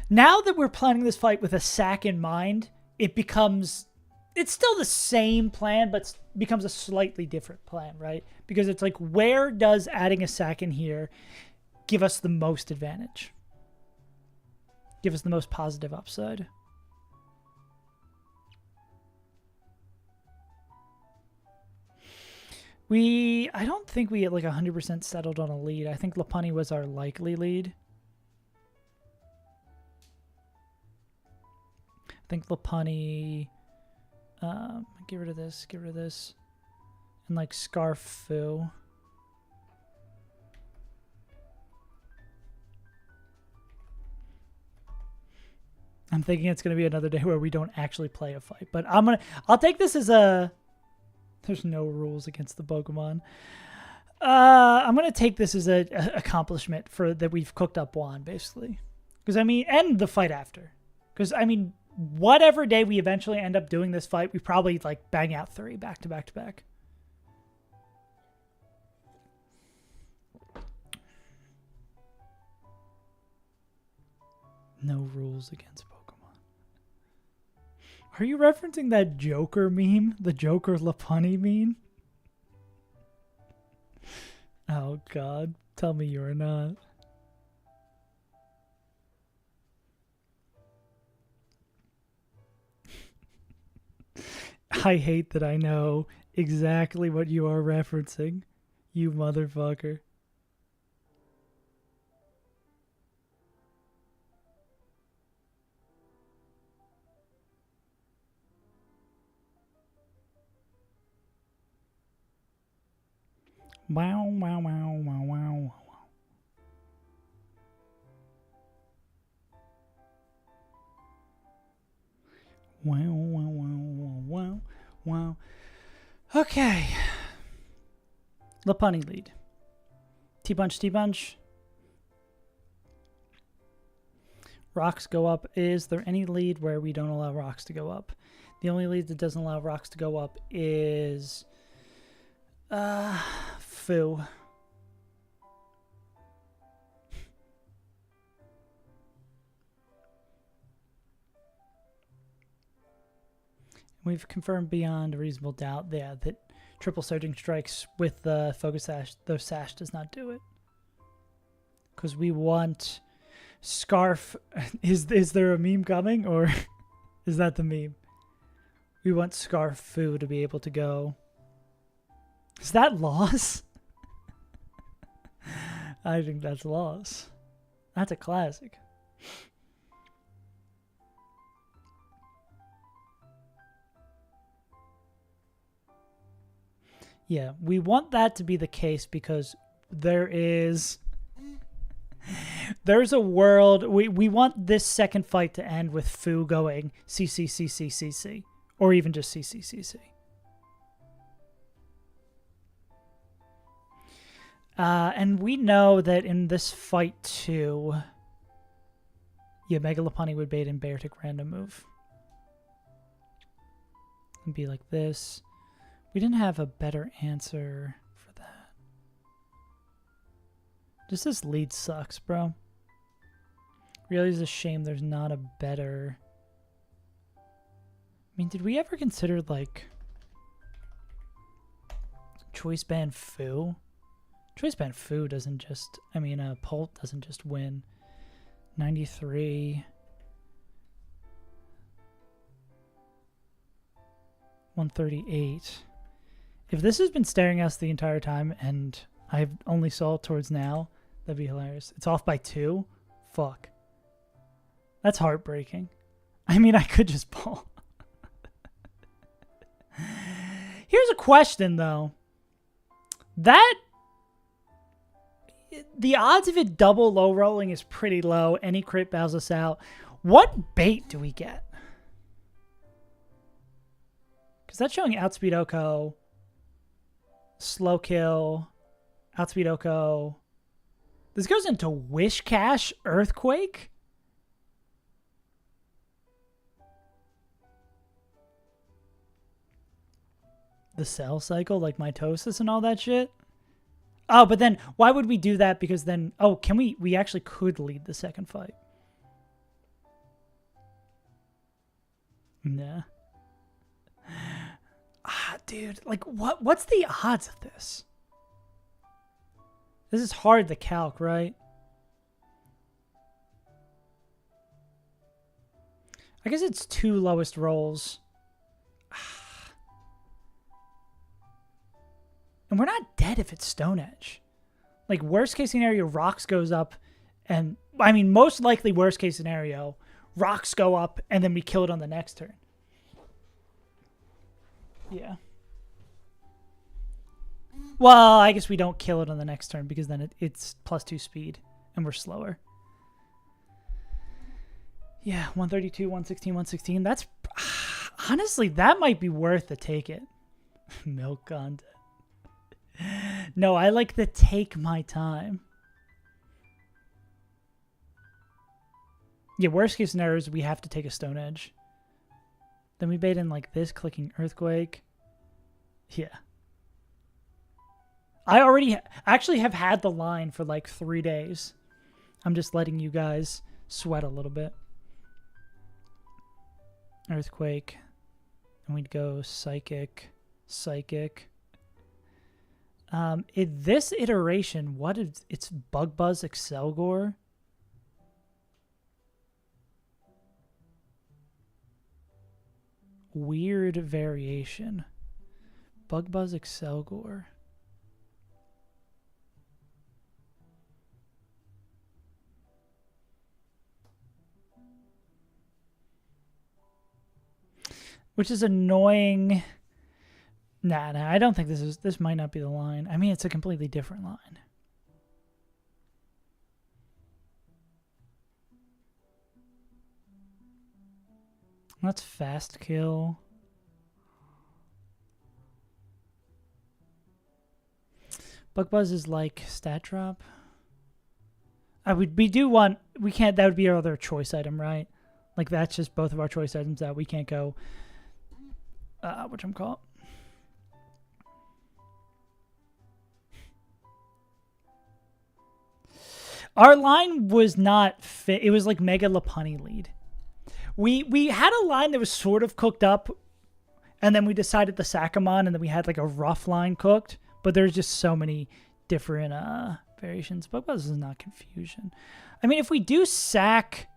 now that we're planning this fight with a sack in mind, it's still the same plan, but becomes a slightly different plan, right? Because it's like, where does adding a sack in here give us the most advantage? Give us the most positive upside? I don't think we had like 100% settled on a lead. I think Lopunny was our likely lead. I think Lopunny, get rid of this, and like Scarfu. I'm thinking it's going to be another day where we don't actually play a fight, but I'll take this as there's no rules against the Pokemon. I'm going to take this as a accomplishment for that we've cooked up Juan, basically. Because, I mean, and the fight after. Because, I mean, whatever day we eventually end up doing this fight, we probably, like, bang out 3 back to back to back. No rules against Pokemon. Are you referencing that Joker meme? The Joker Lopunny meme? Oh, God. Tell me you're not. I hate that I know exactly what you are referencing, you motherfucker. Wow, wow, wow, wow, wow. Wow, wow, wow, wow, wow. Okay. Lopunny lead. T-Punch, T-Punch. Rocks go up. Is there any lead where we don't allow rocks to go up? The only lead that doesn't allow rocks to go up is... Foo. We've confirmed beyond a reasonable doubt, yeah, that triple surging strikes with the focus sash, though sash does not do it. Because we want Scarf. Is there a meme coming, or is that the meme? We want Scarf Foo to be able to go. Is that loss? I think that's loss. That's a classic. Yeah, we want that to be the case because there's a world. We want this second fight to end with Foo going CCCCCC, or even just CCCC. And we know that in this fight too, yeah, Mega Lopunny would bait in Beartic random move. And be like this. We didn't have a better answer for that. Just this lead sucks, bro. Really is a shame there's not a better... I mean, did we ever consider, like, Choice Band Foo? Choice Band Foo doesn't just... I mean, Polt doesn't just win. 93... 138... If this has been staring at us the entire time and I only saw it towards now, that'd be hilarious. It's off by 2? Fuck. That's heartbreaking. I mean, I could just pull. Here's a question, though. The odds of it double low rolling is pretty low. Any crit bails us out. What bait do we get? Because that's showing Outspeed Oko... Slow kill, outspeed Oko. This goes into Wish Cash Earthquake? the cell cycle, like mitosis and all that shit. Oh, but then why would we do that? Because then, oh, can we actually could lead the second fight. Nah. Ah, dude, like what's the odds of this? This is hard to calc, right? I guess it's 2 lowest rolls. And we're not dead if it's Stone Edge. Like, worst case scenario, Rocks goes up. And, I mean, most likely worst case scenario, Rocks go up and then we kill it on the next turn. Yeah. Well, I guess we don't kill it on the next turn because then it's +2 speed and we're slower. Yeah, 132, 116, 116. That's honestly, that might be worth the take it. Milk content. No, I like the take my time. Yeah, worst case scenario is we have to take a Stone Edge. Then we bait in like this, clicking Earthquake. Yeah. I already actually have had the line for like 3 days. I'm just letting you guys sweat a little bit. Earthquake. And we'd go Psychic. Psychic. In this iteration, what is it's Bug Buzz Excelgor? Weird variation. Bug Buzz Excelgor. Which is annoying. Nah, I don't think this might not be the line. I mean, it's a completely different line. That's fast kill. Bug Buzz is like stat drop. We do want, we can't, that would be our other choice item, right? Like that's just both of our choice items that we can't go, whatchamacallit? Our line was not fit. It was like Mega Lopunny lead. We had a line that was sort of cooked up, and then we decided to sack him on, and then we had like a rough line cooked. But there's just so many different variations. Bug Buzz is not confusion. I mean, if we do sack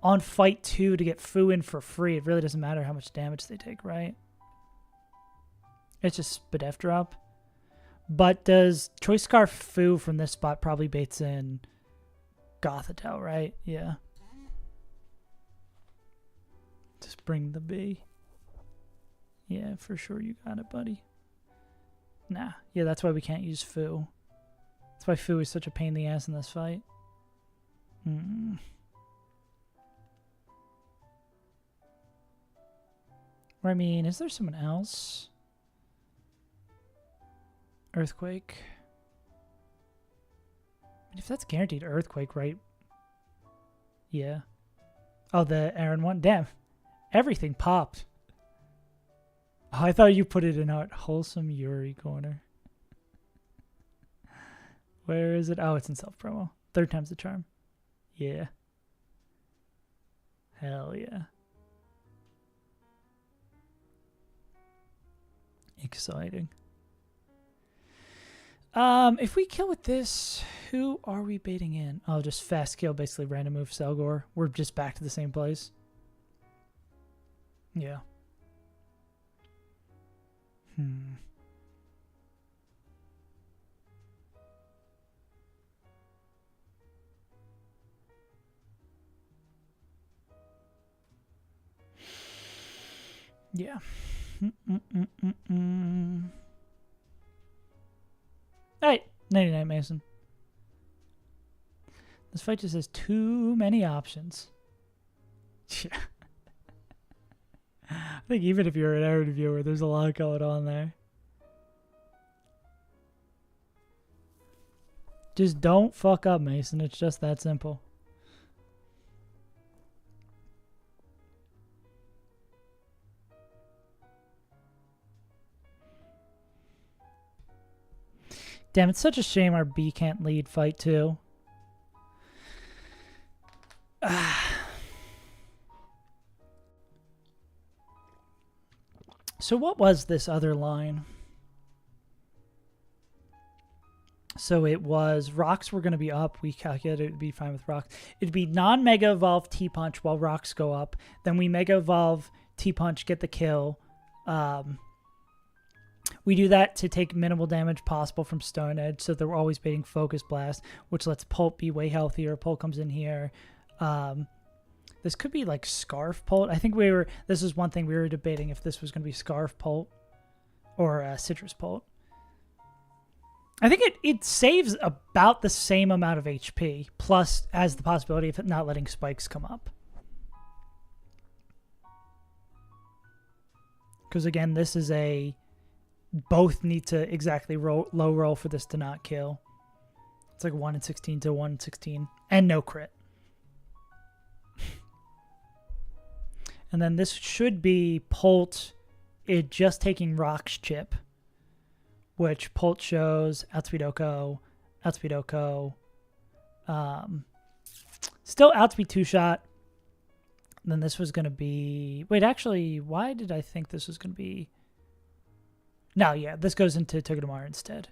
on fight 2 to get Fu in for free, it really doesn't matter how much damage they take, right? It's just Spadef drop. But does Choice Scarf Fu from this spot probably baits in Gothitelle, right? Yeah. Just bring the B. Yeah, for sure you got it, buddy. Nah. Yeah, that's why we can't use Fu. That's why Fu is such a pain in the ass in this fight. Or, I mean, is there someone else? Earthquake. If that's guaranteed Earthquake, right? Yeah. Oh, the Aaron one? Damn. Everything popped. Oh, I thought you put it in our wholesome Yuri corner. Where is it? Oh, it's in self-promo. 3rd time's the charm. Yeah. Hell yeah. Exciting. If we kill with this, who are we baiting in? Oh, just fast kill, basically random move Selgor. We're just back to the same place. Yeah. Yeah. Alright, 99 Mason. This fight just has too many options. Yeah. I think even if you're an Aaron viewer, there's a lot going on there. Just don't fuck up, Mason. It's just that simple. Damn, it's such a shame our B can't lead fight too. So what was this other line? So it was rocks were going to be up. We calculated it would be fine with rocks. It'd be non-mega evolve T-Punch while rocks go up. Then we mega evolve T-Punch, get the kill. We do that to take minimal damage possible from Stone Edge, so they're always baiting Focus Blast, which lets Pult be way healthier. Pult comes in here. This could be like Scarf Pult. I think this is one thing we were debating, if this was going to be Scarf Pult or Citrus Pult. I think it saves about the same amount of HP, plus has the possibility of it not letting spikes come up. Because again, this is both need to exactly low roll for this to not kill. It's like 1 in 16 to 1 in 16. And no crit. And then this should be Pult, it just taking Rock's chip. Which Pult shows outspeed Oko, still outspeed 2-shot. Then this was going to be... Wait, actually, why did I think this was going to be... No, yeah, this goes into Togedemaru instead.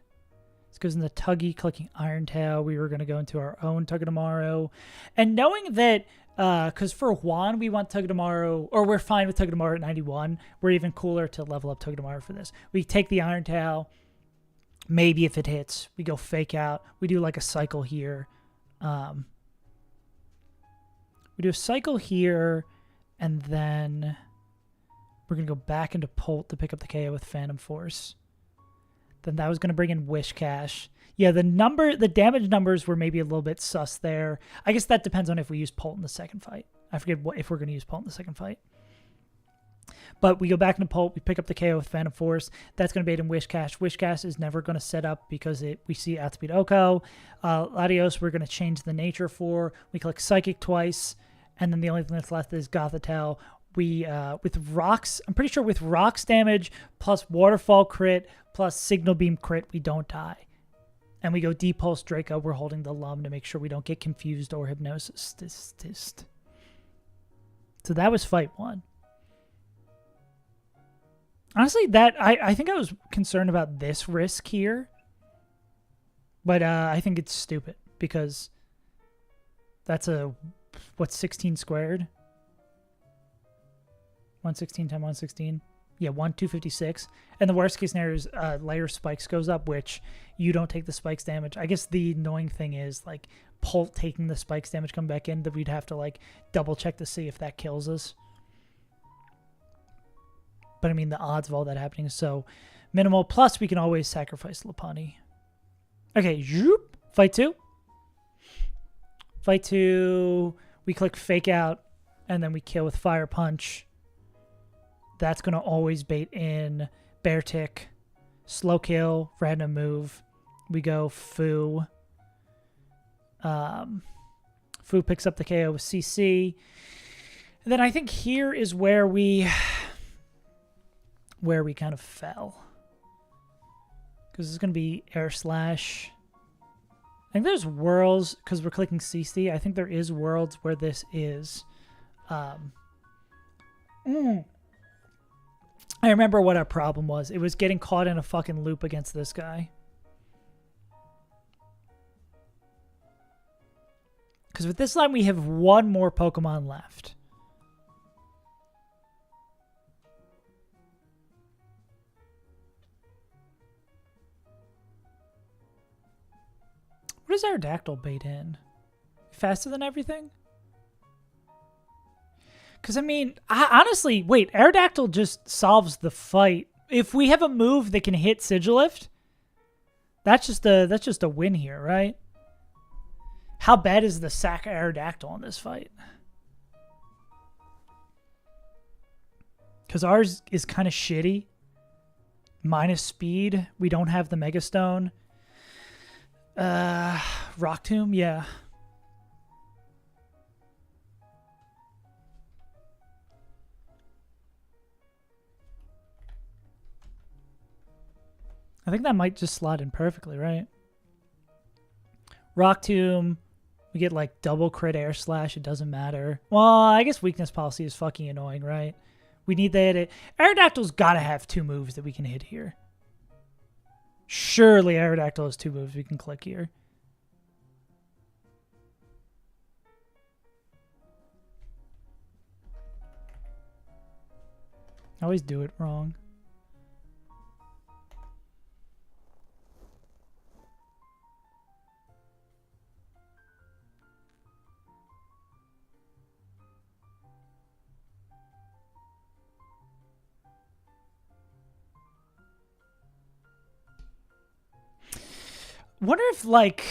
This goes into Tuggy clicking Iron Tail. We were going to go into our own Togedemaru. And knowing that, because for Juan, we want Togedemaru, or we're fine with Togedemaru at 91, we're even cooler to level up Togedemaru for this. We take the Iron Tail. Maybe if it hits, we go fake out. We do like a cycle here. We do a cycle here, and then we're going to go back into Pult to pick up the KO with Phantom Force. Then that was going to bring in Wish Cash. Yeah, the damage numbers were maybe a little bit sus there. I guess that depends on if we use Pult in the second fight. I forget if we're going to use Pult in the second fight. But we go back into Pult, we pick up the KO with Phantom Force. That's going to bait in Wish Cash. Wish Cash is never going to set up because we see outspeed Oko. Latios, we're going to change the nature for. We click Psychic twice, and then the only thing that's left is Gothitelle. We, with Rocks, I'm pretty sure with Rocks damage, plus Waterfall crit, plus Signal Beam crit, we don't die. And we go Depulse Draco, we're holding the Lum to make sure we don't get confused or Hypnosis. So that was fight 1. Honestly, I think I was concerned about this risk here. But I think it's stupid because that's 16 squared? 116 times 116? Yeah, 256. And the worst case scenario is layer spikes goes up, which you don't take the spikes damage. I guess the annoying thing is like Pult taking the spikes damage come back in, that we'd have to like double check to see if that kills us. But I mean, the odds of all that happening is so minimal. Plus, we can always sacrifice Lopunny. Okay, fight 2. Fight 2, we click Fake Out, and then we kill with Fire Punch. That's going to always bait in Bear Tick. Slow kill, random move. We go Fu. Fu picks up the KO with CC. And then I think here is where we kind of fell. Because this is going to be Air Slash. I think there's worlds, because we're clicking CC, I think there is worlds where this is. I remember what our problem was. It was getting caught in a fucking loop against this guy. Because with this line, we have one more Pokemon left. What does Aerodactyl bait in? Faster than everything? Because, I mean, honestly, wait, Aerodactyl just solves the fight. If we have a move that can hit Sigilift, that's just a win here, right? How bad is the sack Aerodactyl in this fight? Because ours is kind of shitty. Minus speed. We don't have the Mega Stone. Rock Tomb, yeah. I think that might just slot in perfectly, right? Rock Tomb, we get like double crit air slash. It doesn't matter. Well, I guess weakness policy is fucking annoying, right? We need to hit it. Aerodactyl's got to have 2 moves that we can hit here. Surely Aerodactyl has 2 moves we can click here. I always do it wrong. Wonder if, like,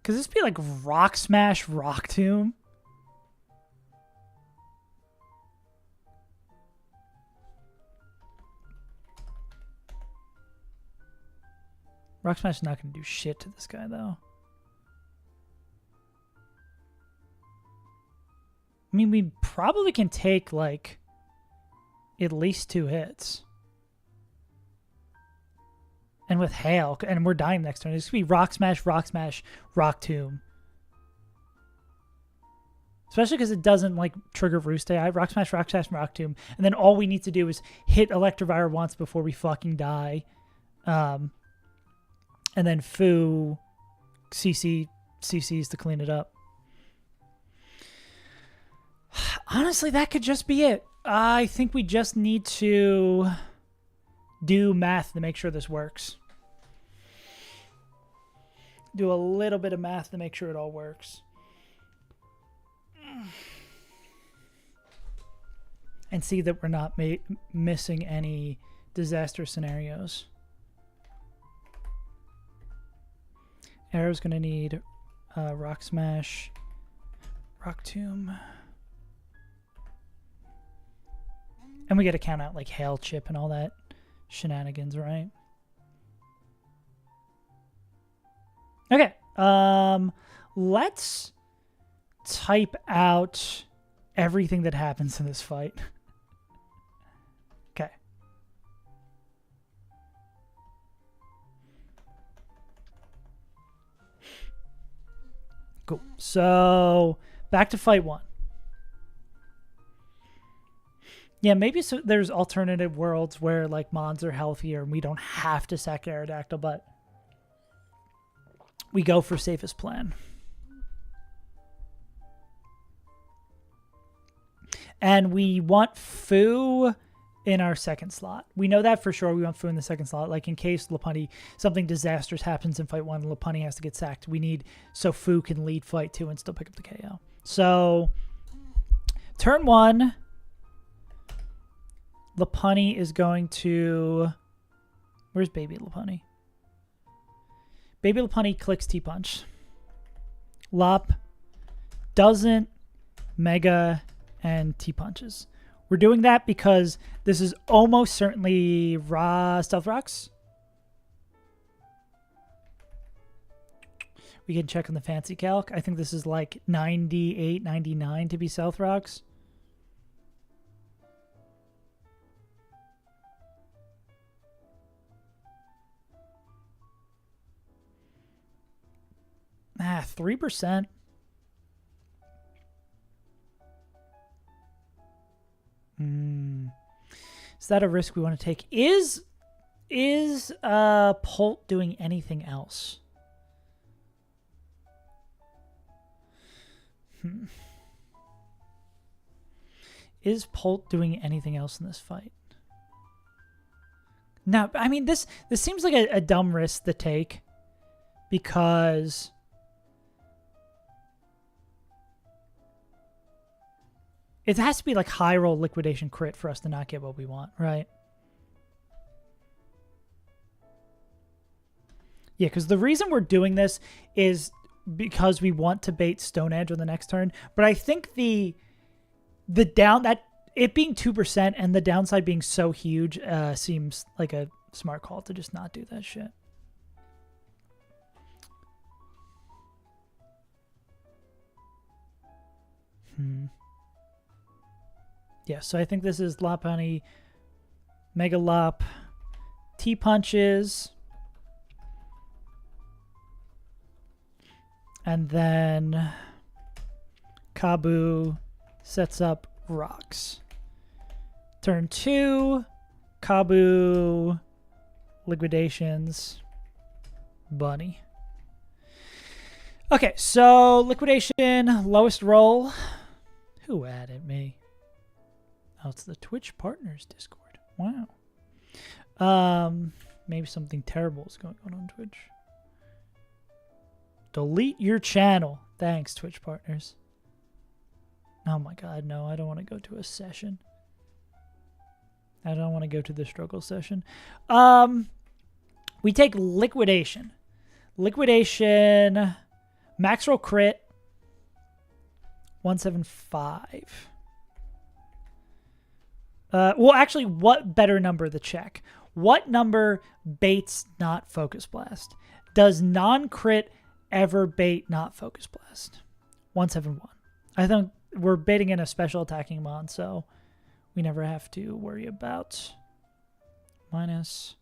could this be like Rock Smash Rock Tomb? Rock Smash is not going to do shit to this guy, though. I mean, we probably can take, like, at least 2 hits. And with Hail, and we're dying next turn. It's going to be Rock Smash, Rock Tomb. Especially because it doesn't, like, trigger Roost AI. Rock Smash, Rock Tomb. And then all we need to do is hit Electivire once before we fucking die. And then Fu CCs to clean it up. Honestly, that could just be it. I think we just need to do math to make sure this works. Do a little bit of math to make sure it all works. And see that we're not missing any disaster scenarios. Arrow's going to need Rock Smash, Rock Tomb. And we got to count out like Hail Chip and all that shenanigans, right? Okay. Let's type out everything that happens in this fight. Okay. Cool. So back to fight 1. Yeah, maybe so there's alternative worlds where like Mons are healthier and we don't have to sack Aerodactyl, but we go for safest plan. And we want Fu in our second slot. We know that for sure. We want Fu in the second slot. Like in case Lopunny, something disastrous happens in fight 1 and Lopunny has to get sacked. We need so Fu can lead fight 2 and still pick up the KO. So turn 1, Lopunny is going to... Where's Baby Lopunny? Baby Lopunny clicks T-Punch. Lop doesn't Mega and T-Punches. We're doing that because this is almost certainly Stealth Rocks. We can check on the fancy calc. I think this is like 98, 99 to be Stealth Rocks. Ah, 3%. Is that a risk we want to take? Is Polt doing anything else? Is Polt doing anything else in this fight? No, I mean this seems like a dumb risk to take because it has to be like high roll liquidation crit for us to not get what we want, right? Yeah, because the reason we're doing this is because we want to bait Stone Edge on the next turn. But I think the down that it being 2% and the downside being so huge seems like a smart call to just not do that shit. Yeah, so I think this is Lopunny, Mega Lop, T-punches. And then Kabu sets up rocks. Turn 2, Kabu, liquidations, bunny. Okay, so liquidation, lowest roll. Who added me? Oh, it's the Twitch Partners Discord. Wow. Maybe something terrible is going on Twitch. Delete your channel. Thanks, Twitch Partners. Oh my god, no, I don't want to go to a session. I don't want to go to the struggle session. We take liquidation. Liquidation, max roll crit, 175. Well, actually, what better number to check? What number baits not Focus Blast? Does non-crit ever bait not Focus Blast? 171. I think we're baiting in a special attacking mon, so we never have to worry about minus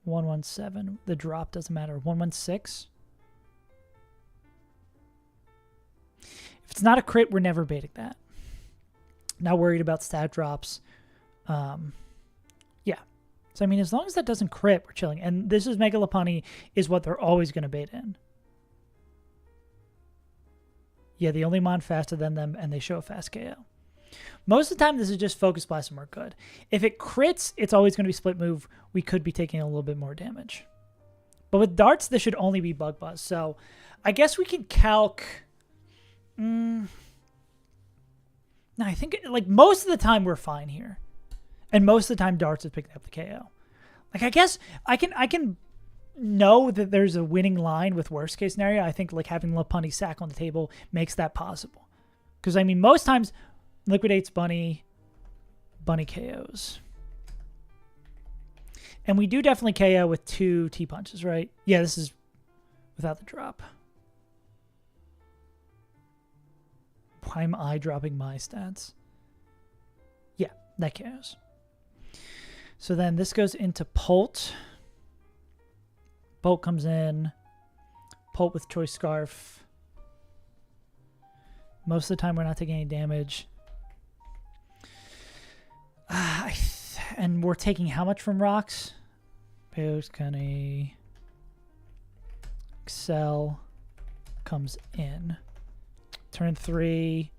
117. The drop doesn't matter. 116. If it's not a crit, we're never baiting that. Not worried about stat drops. Yeah. So, I mean, as long as that doesn't crit, we're chilling. And this is Mega Lopunny is what they're always going to bait in. Yeah, the only mon faster than them, and they show a fast KO. Most of the time, this is just Focus Blast and we're good. If it crits, it's always going to be split move. We could be taking a little bit more damage. But with darts, this should only be Bug Buzz. So I guess we can calc... No, I think like most of the time we're fine here. And most of the time darts is picking up the KO. Like I guess I can know that there's a winning line with worst case scenario. I think like having Lopunny sack on the table makes that possible. Because I mean most times liquidates bunny KOs. And we do definitely KO with 2 T-punches, right? Yeah, this is without the drop. Why am I dropping my stats? Yeah, that KOs. So then this goes into Pult. Pult comes in. Pult with Choice Scarf. Most of the time we're not taking any damage. And we're taking how much from rocks? Post Gunny. Excel comes in. Turn 3.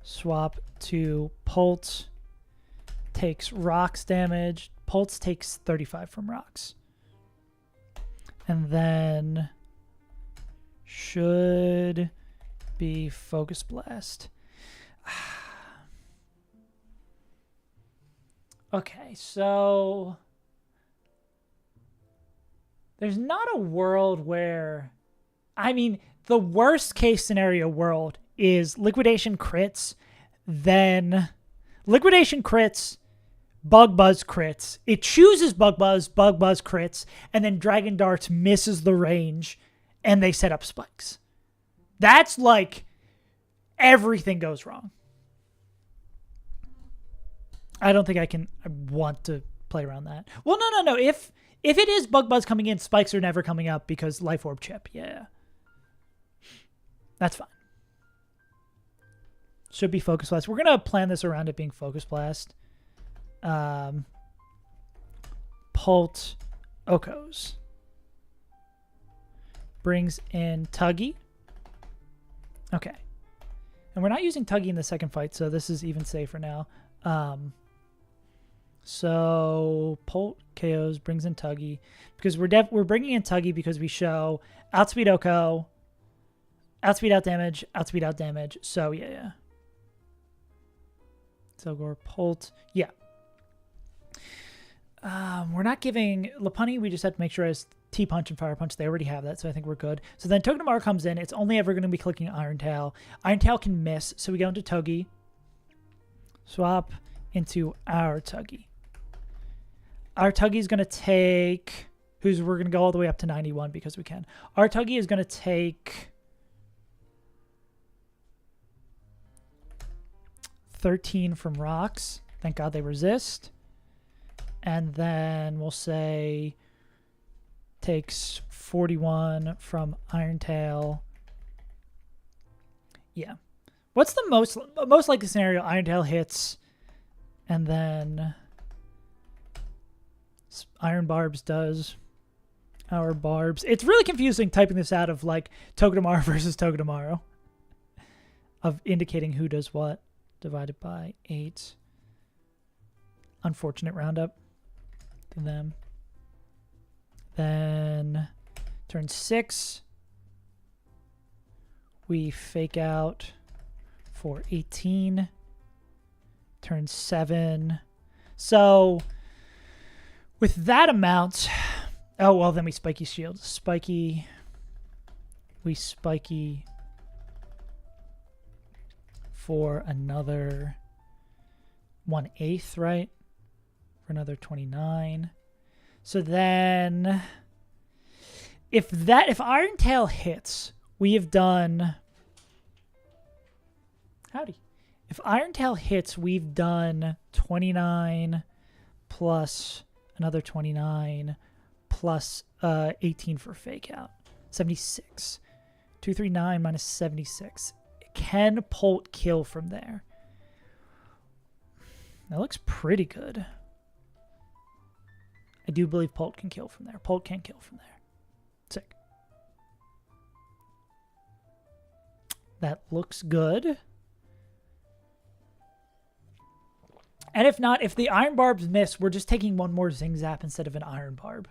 Swap to Pult. Takes rocks damage. Pulse takes 35 from rocks. And then should be Focus Blast. Okay, so there's not a world where, I mean, the worst case scenario world is liquidation crits, then liquidation crits, Bug Buzz crits. It chooses Bug Buzz crits, and then Dragon Darts misses the range, and they set up spikes. That's like everything goes wrong. I don't think I want to play around that. Well, no. If it is Bug Buzz coming in, spikes are never coming up because Life Orb chip. Yeah. That's fine. Should be Focus Blast. We're going to plan this around it being Focus Blast. Pult Okos. Brings in Tuggy. Okay. And we're not using Tuggy in the second fight, so this is even safer now. So Pult KOs, brings in Tuggy. Because we're bringing in Tuggy because we show outspeed Oko, outspeed out damage. So yeah. So we're Pult. Yeah. We're not giving Lopunny. We just have to make sure as T-Punch and Fire Punch. They already have that, so I think we're good. So then Togedemaru comes in. It's only ever going to be clicking Iron Tail. Iron Tail can miss, so we go into Tuggy. Swap into our Tuggy. Our Tuggy is going to take... we're going to go all the way up to 91 because we can. Our Tuggy is going to take 13 from rocks. Thank God they resist. And then we'll say takes 41 from Irontail. Yeah. What's the most likely scenario? Irontail hits, and then Iron Barbs does our barbs. It's really confusing typing this out of like Togedemaru versus Togedemaru, of indicating who does what, divided by 8. Unfortunate roundup to them. Then turn 6, we fake out for 18. Turn 7. So with that amount, oh well, then we spiky shield. We spiky for another 1/8, right? For another 29. So then if Irontail hits, we have done, howdy. If Irontail hits, we've done 29 plus another 29 plus 18 for fake out. 76. 239 minus 76. Can Polt kill from there? That looks pretty good. I do believe Polt can kill from there. Polt can kill from there. Sick. That looks good. And if not, if the Iron Barbs miss, we're just taking one more Zing Zap instead of an Iron Barb.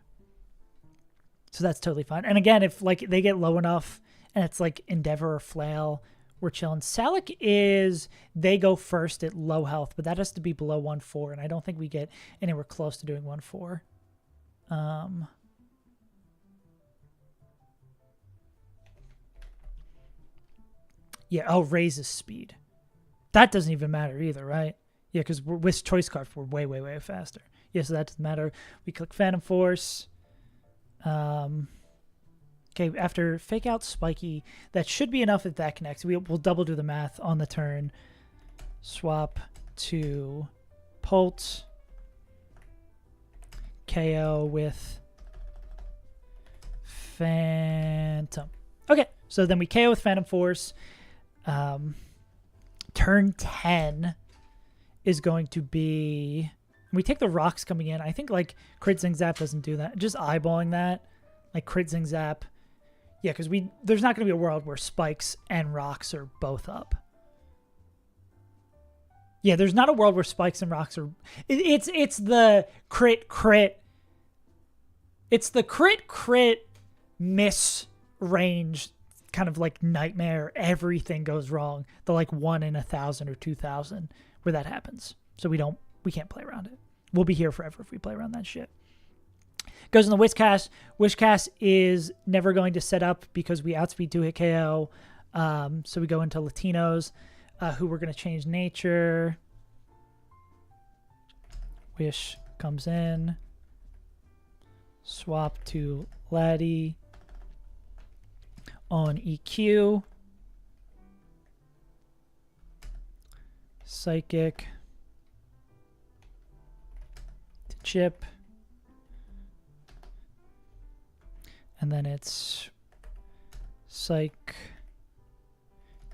So that's totally fine. And again, if like they get low enough and it's like Endeavor or Flail, we're chilling. Salic is, they go first at low health, but that has to be below 1/4, and I don't think we get anywhere close to doing 1/4. Yeah, oh, raises speed. That doesn't even matter either, right? Yeah, because with Choice Scarf, we're way, way, way faster. Yeah, so that doesn't matter. We click Phantom Force. Okay, after Fake Out Spiky, that should be enough if that connects. We'll double do the math on the turn. Swap to Polt. KO with Phantom. Okay, so then we KO with Phantom Force. Turn 10 is going to be, we take the rocks coming in. I think like Crit Zing Zap doesn't do that. Just eyeballing that, like Crit Zing Zap. Yeah, because there's not going to be a world where spikes and rocks are both up. Yeah, there's not a world where spikes and rocks are. It's the crit. It's the crit miss range, kind of like nightmare. Everything goes wrong. The like 1 in 1,000 or 2,000 where that happens. So we can't play around it. We'll be here forever if we play around that shit. Goes in the Wishcast. Wishcast is never going to set up because we outspeed 2-hit KO. So we go into Latinos, who we're going to change nature. Wish comes in. Swap to Laddie on EQ. Psychic to Chip. And then it's Psych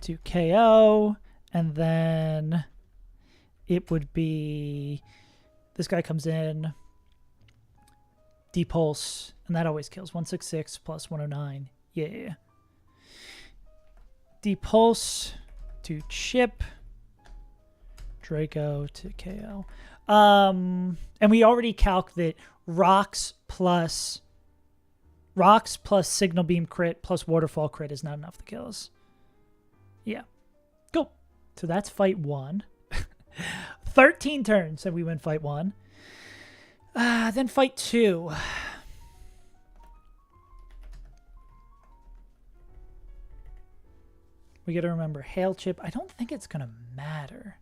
to KO. And then it would be, this guy comes in, Depulse, and that always kills. 166 plus 109. Yeah. Depulse to Chip. Draco to KO. And we already calc that rocks plus Signal Beam crit plus Waterfall crit is not enough to kill us. Yeah. Cool. So that's fight 1. 13 turns, so we win fight 1. Then fight 2. We got to remember Hail Chip. I don't think it's going to matter.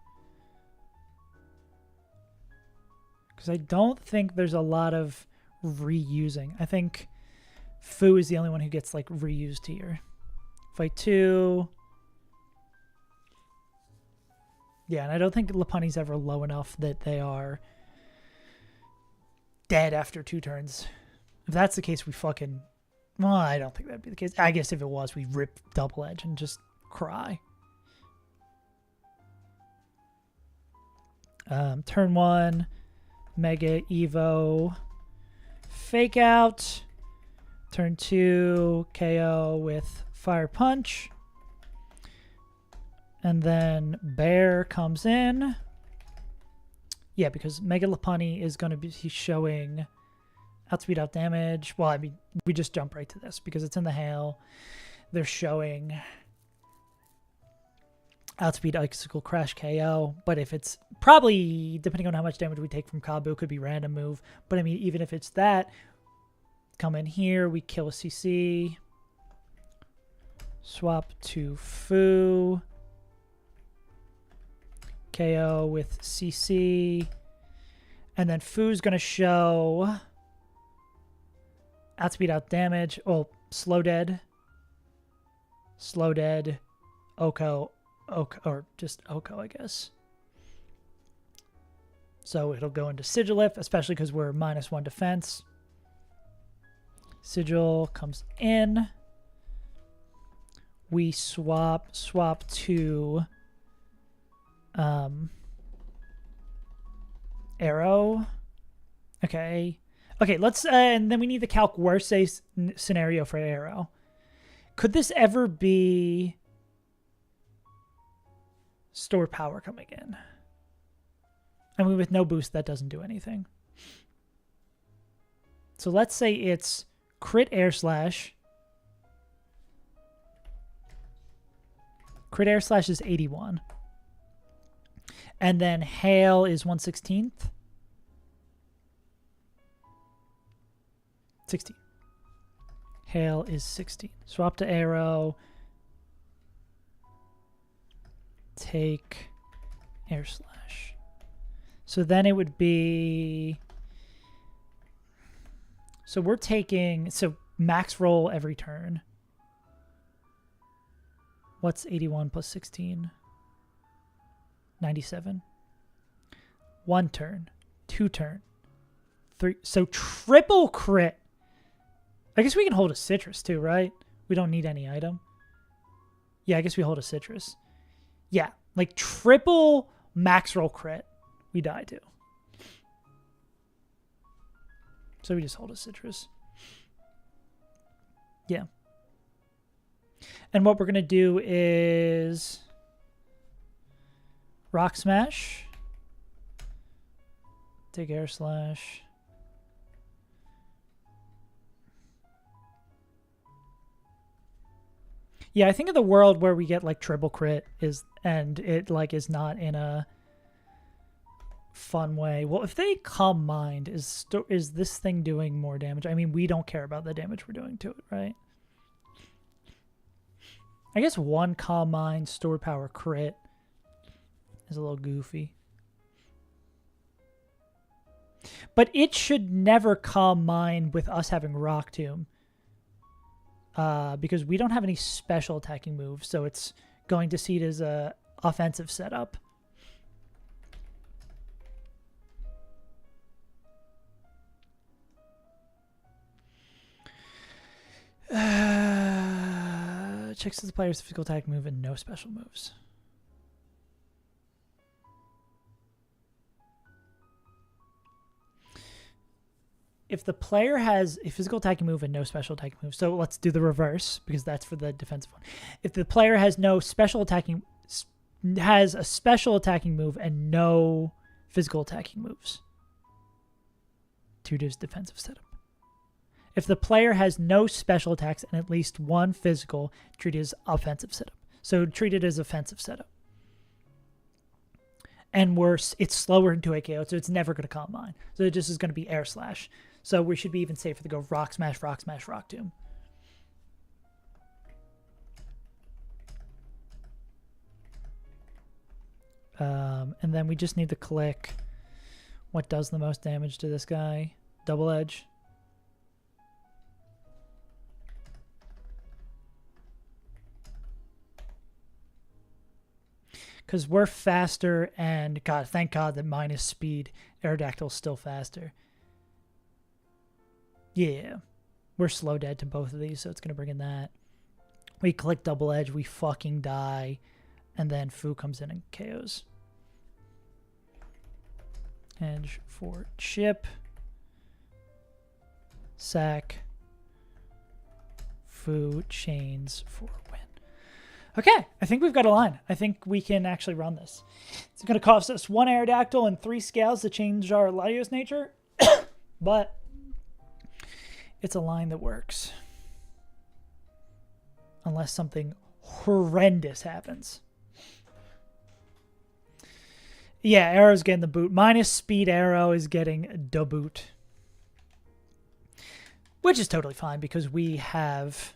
Because I don't think there's a lot of reusing. I think Fu is the only one who gets like reused here. Fight 2. Yeah, and I don't think Lopunny's ever low enough that they are dead after 2 turns. If that's the case, we fucking... Well, I don't think that'd be the case. I guess if it was, we'd rip double edge and just cry. Turn 1, Mega Evo, Fake Out. Turn 2, KO with Fire Punch. And then Bear comes in. Yeah, because Mega Lopunny is going to be showing outspeed, out damage. Well, I mean, we just jump right to this because it's in the hail. They're showing outspeed, Icicle Crash, KO. But if it's probably, depending on how much damage we take from Kabu, it could be random move. But I mean, even if it's that, come in here, we kill a CC. Swap to Fu. KO with CC. And then Fu's going to show outspeed, out damage. Oh, slow dead. Slow dead. Oko, or just Oko, I guess. So it'll go into Sigilif, especially because we're -1 defense. Sigil comes in. We swap to Arrow. Okay, let's and then we need the calc worst case scenario for Arrow. Could this ever be store power coming in? I mean, with no boost, that doesn't do anything. So let's say it's crit air slash. Crit air slash is 81. And then hail is 1/16. 16. Hail is 16. Swap to arrow. Take air slash. So then it would be... So we're taking... So max roll every turn. What's 81 plus 16? 97. 1 turn. 2 turn. 3. So triple crit. I guess we can hold a citrus too, right? We don't need any item. Yeah, I guess we hold a citrus. Yeah, like triple max roll crit. We die too. So we just hold a citrus. Yeah. And what we're going to do is Rock Smash. Take air slash. Yeah, I think of the world where we get like triple crit and it like is not in a fun way. Well, if they Calm Mind, is this thing doing more damage? I mean, we don't care about the damage we're doing to it, right? I guess 1 Calm Mind store power crit is a little goofy. But it should never Calm Mind with us having Rock Tomb. Because we don't have any special attacking moves, so it's going to see it as a offensive setup. Checks the player's physical attack move and no special moves. If the player has a physical attacking move and no special attacking move, so let's do the reverse because that's for the defensive one. If the player has a special attacking move and no physical attacking moves, treated as defensive setup. If the player has no special attacks and at least 1 physical, treated as offensive setup. So treated as offensive setup. And it's slower into AKO, so it's never going to Calm Mind. So it just is going to be air slash. So we should be even safer to go Rock Smash, Rock Smash, Rock Tomb. And then we just need to click what does the most damage to this guy. Double Edge. Because we're faster, and God, thank God that mine is speed. Aerodactyl's still faster. Yeah. We're slow dead to both of these, so it's going to bring in that. We click double edge, we fucking die, and then Fu comes in and KOs. Edge for chip. Sack. Fu chains for win. Okay, I think we've got a line. I think we can actually run this. It's going to cost us 1 Aerodactyl and 3 scales to change our Latios nature, but it's a line that works. Unless something horrendous happens. Yeah, Arrow's getting the boot. Minus speed Arrow is getting the boot. Which is totally fine because we have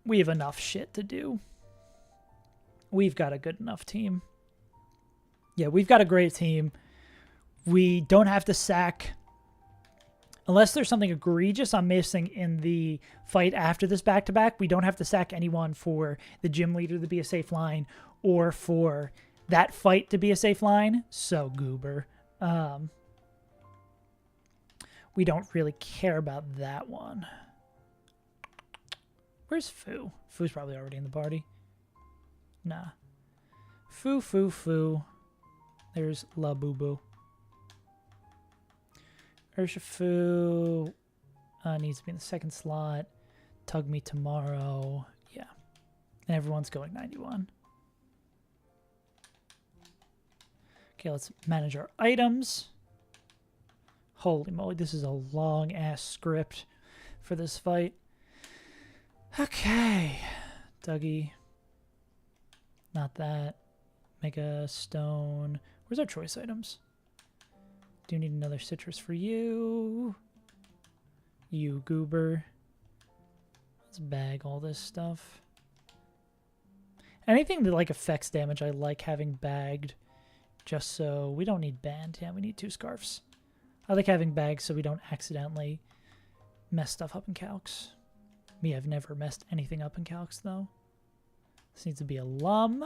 enough shit to do. We've got a good enough team. Yeah, we've got a great team. We don't have to sack. Unless there's something egregious I'm missing in the fight after this back-to-back, we don't have to sack anyone for the gym leader to be a safe line or for that fight to be a safe line. So, Goober. We don't really care about that one. Where's Fu? Fu's probably already in the party. Nah. Fu. There's La Boo Boo. Urshifu needs to be in the second slot. Tug me tomorrow. Yeah. And everyone's going 91. Okay, let's manage our items. Holy moly, this is a long-ass script for this fight. Okay. Dougie. Not that. Mega Stone. Where's our choice items? Do need another citrus for you. You goober. Let's bag all this stuff. Anything that like affects damage I like having bagged. Just so we don't need band. Yeah, we need 2 scarves. I like having bags so we don't accidentally mess stuff up in calcs. Me, I've never messed anything up in calcs though. This needs to be a lum.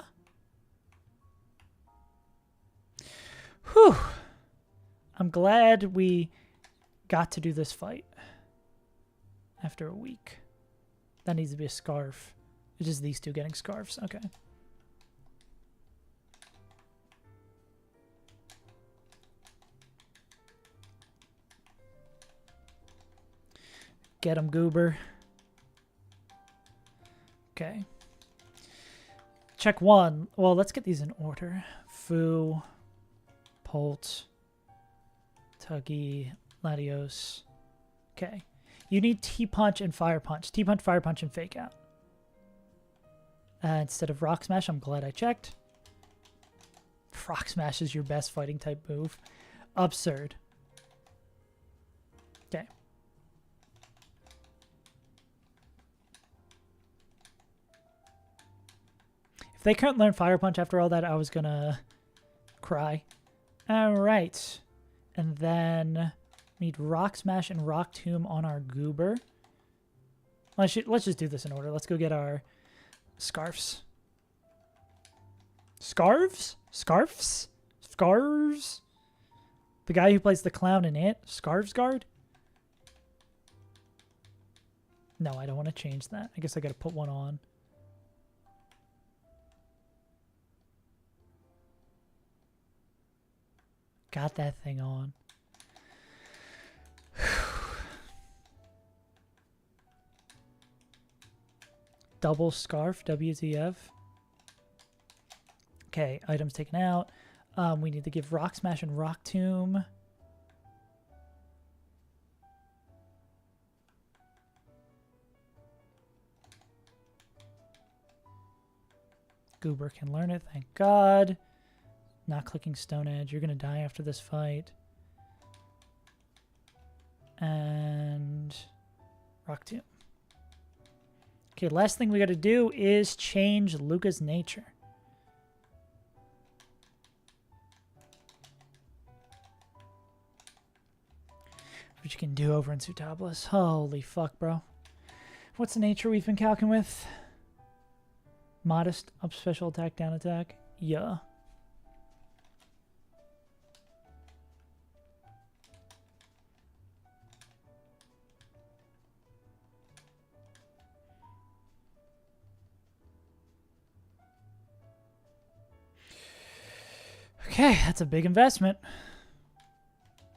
Whew. I'm glad we got to do this fight after a week. That needs to be a scarf. It's just these two getting scarves. Okay. Get him, Goober. Okay. Check 1. Well, let's get these in order. Fu. Polt. Tuggy, Latios. Okay. You need T-Punch and Fire Punch. T-Punch, Fire Punch, and Fake Out. Instead of Rock Smash, I'm glad I checked. Rock Smash is your best fighting type move. Absurd. Okay. If they couldn't learn Fire Punch after all that, I was gonna cry. Alright. And then we need Rock Smash and Rock Tomb on our Goober. Let's just do this in order. Let's go get our scarves. Scarves? Scarves? Scarves? The guy who plays the clown in it? Scarves Guard? No, I don't want to change that. I guess I gotta put one on. Got that thing on. Double scarf, WTF. Okay, items taken out. We need to give Rock Smash and Rock Tomb. Goober can learn it, thank God. Not clicking Stone Edge. You're going to die after this fight. And Rock Tomb. Okay, last thing we got to do is change Luca's nature. Which you can do over in Sutablus. Holy fuck, bro. What's the nature we've been calcing with? Modest, up special attack, down attack. Yeah. Okay, that's a big investment.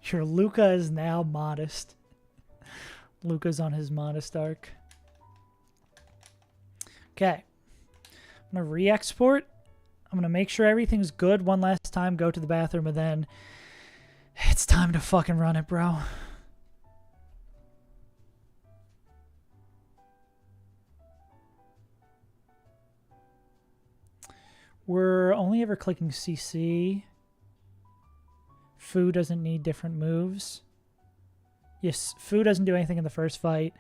Your Luca is now modest. Luca's on his modest arc. Okay. I'm going to re-export. I'm going to make sure everything's good one last time, go to the bathroom, and then it's time to fucking run it, bro. We're only ever clicking CC. Fu doesn't need different moves. Yes, Fu doesn't do anything in the first fight.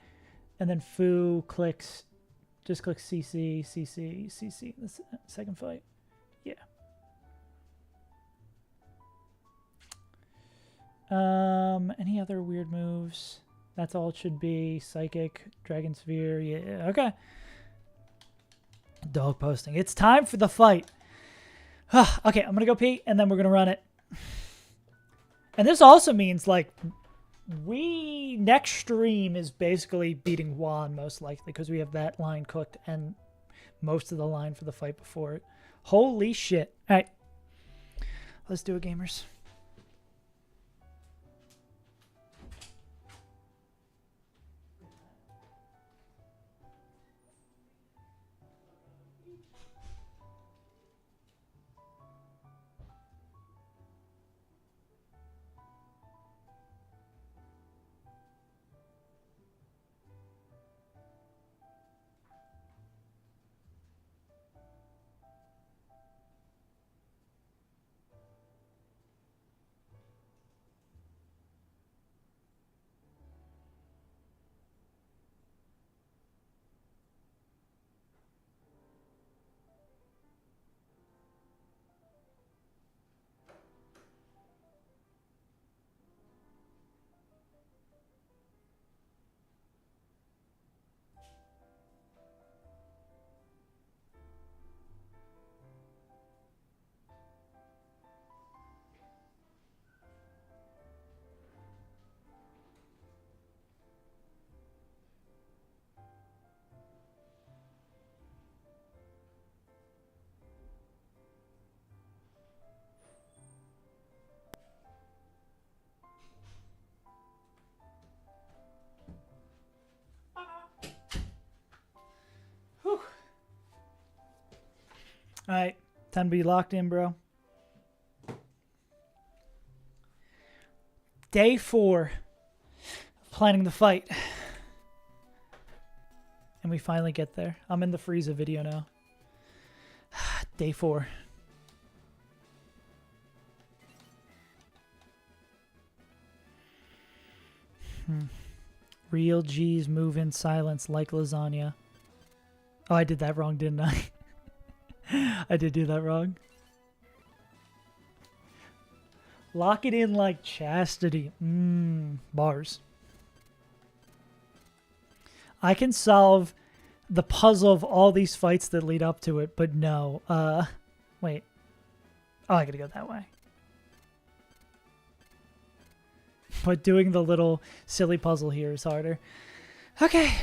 And then Fu clicks, just clicks CC, CC, CC in the second fight. Yeah. Any other weird moves? That's all it should be. Psychic, Dragon Sphere, yeah, okay. Dog posting. It's time for the fight. Okay, I'm gonna go pee, and then we're gonna run it. And this also means, like, next stream is basically beating Juan, most likely, because we have that line cooked and most of the line for the fight before it. Holy shit. All right. Let's do it, gamers. All right, time to be locked in, bro. Day 4 of planning the fight. And we finally get there. I'm in the Frieza video now. Day 4. Real G's move in silence like lasagna. Oh, I did that wrong, didn't I? I did do that wrong. Lock it in like chastity. Bars. I can solve the puzzle of all these fights that lead up to it, but no. Wait. Oh, I gotta go that way. But doing the little silly puzzle here is harder. Okay.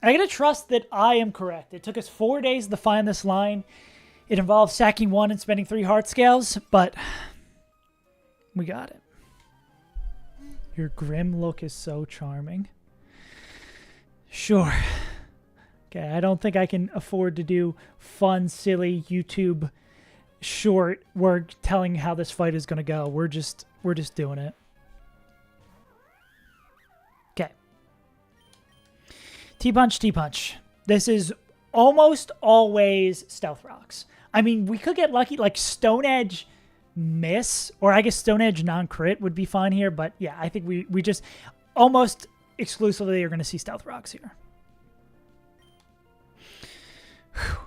I gotta trust that I am correct. It took us 4 days to find this line. It involves sacking 1 and spending 3 heart scales, but we got it. Your grim look is so charming. Sure. Okay, I don't think I can afford to do fun, silly YouTube short work telling how this fight is gonna go. We're just doing it. Okay. T-Punch, T-Punch. This is almost always Stealth Rocks. I mean, we could get lucky, like Stone Edge miss, or I guess Stone Edge non-crit would be fine here, but yeah, I think we just almost exclusively are going to see Stealth Rocks here. Whew.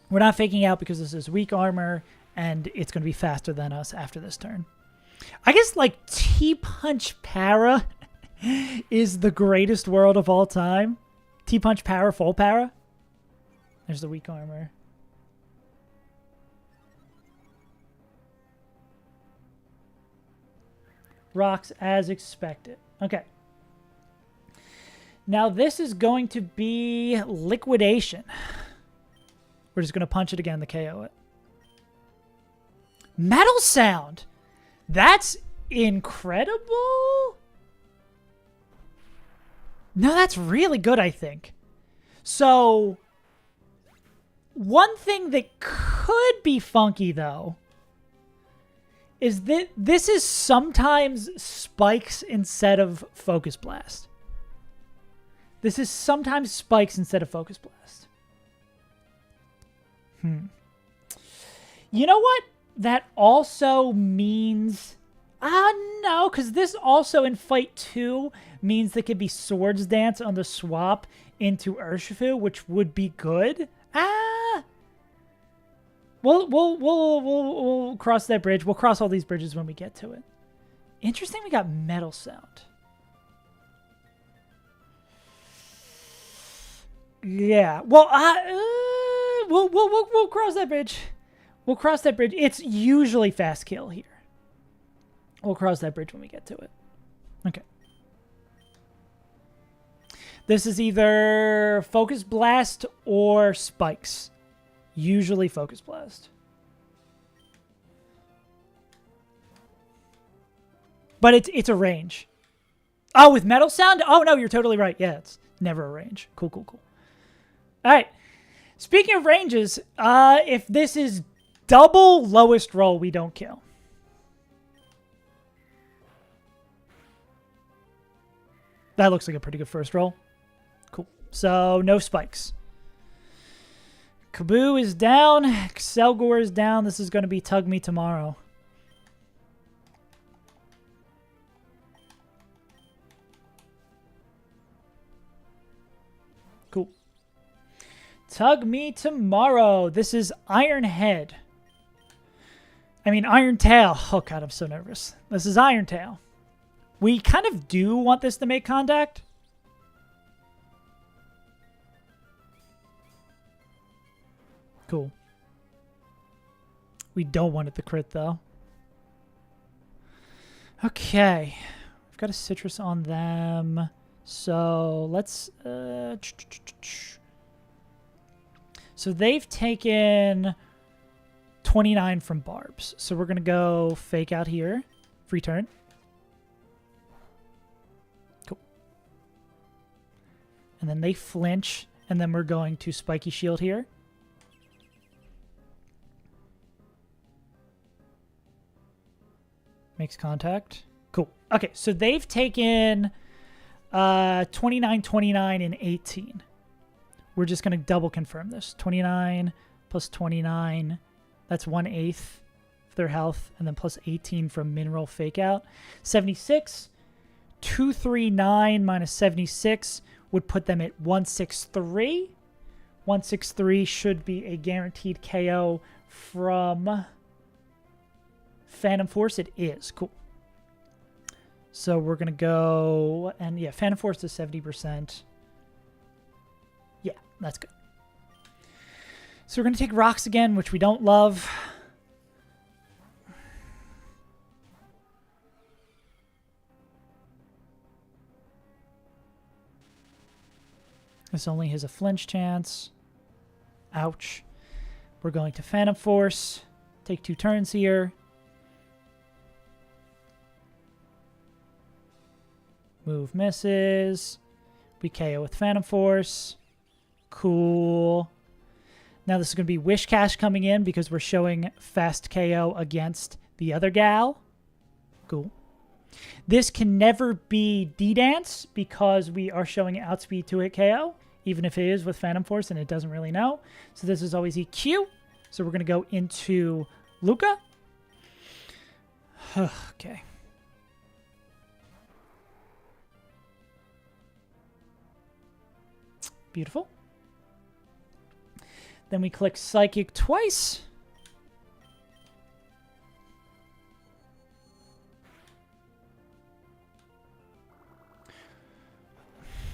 We're not faking out because this is weak armor, and it's going to be faster than us after this turn. I guess, like, T-Punch Para is the greatest world of all time. T-Punch Para, full Para. There's the weak armor. Rocks as expected. Okay. Now this is going to be liquidation. We're just going to punch it again to KO it. Metal Sound. That's incredible. No, that's really good, I think. So, one thing that could be funky, though, is that this is sometimes spikes instead of Focus Blast. This is sometimes spikes instead of Focus Blast. You know what? That also means... no, because this also in Fight 2 means there could be Swords Dance on the swap into Urshifu, which would be good. We'll cross that bridge. We'll cross all these bridges when we get to it. Interesting, we got Metal Sound. Yeah. Well, we'll cross that bridge. We'll cross that bridge. It's usually fast kill here. We'll cross that bridge when we get to it. Okay. This is either Focus Blast or Spikes. Usually Focus Blast. But it's a range. Oh, with Metal Sound? Oh, no, you're totally right. Yeah, it's never a range. Cool, cool, cool. All right. Speaking of ranges, if this is double lowest roll, we don't kill. That looks like a pretty good first roll. Cool. So, no spikes. Kaboo is down. Selgor is down. This is going to be Tug Me tomorrow. Cool. Tug Me tomorrow. This is Iron Head. I mean, Iron Tail. Oh, God, I'm so nervous. This is Iron Tail. We kind of do want this to make contact. Cool. We don't want it to crit, though. Okay. We've got a citrus on them. So let's... So they've taken 29 from Barbs. So we're going to go Fake Out here. Free turn. Cool. And then they flinch. And then we're going to Spiky Shield here. Makes contact. Cool. Okay, so they've taken 29, 29, and 18. We're just going to double confirm this. 29 plus 29. That's 1/8 of their health. And then plus 18 from Mineral Fake Out. 76. 239 minus 76 would put them at 163. 163 should be a guaranteed KO from... Phantom Force, it is. Cool. So we're going to go... And yeah, Phantom Force is 70%. Yeah, that's good. So we're going to take rocks again, which we don't love. This only has a flinch chance. Ouch. We're going to Phantom Force. Take 2 turns here. Move misses. We KO with Phantom Force. Cool. Now this is going to be Wish Cash coming in because we're showing fast KO against the other gal. Cool. This can never be D-Dance because we are showing Outspeed 2-hit KO, even if it is with Phantom Force and it doesn't really know. So this is always EQ. So we're going to go into Luca. Okay. Beautiful. Then we click Psychic twice.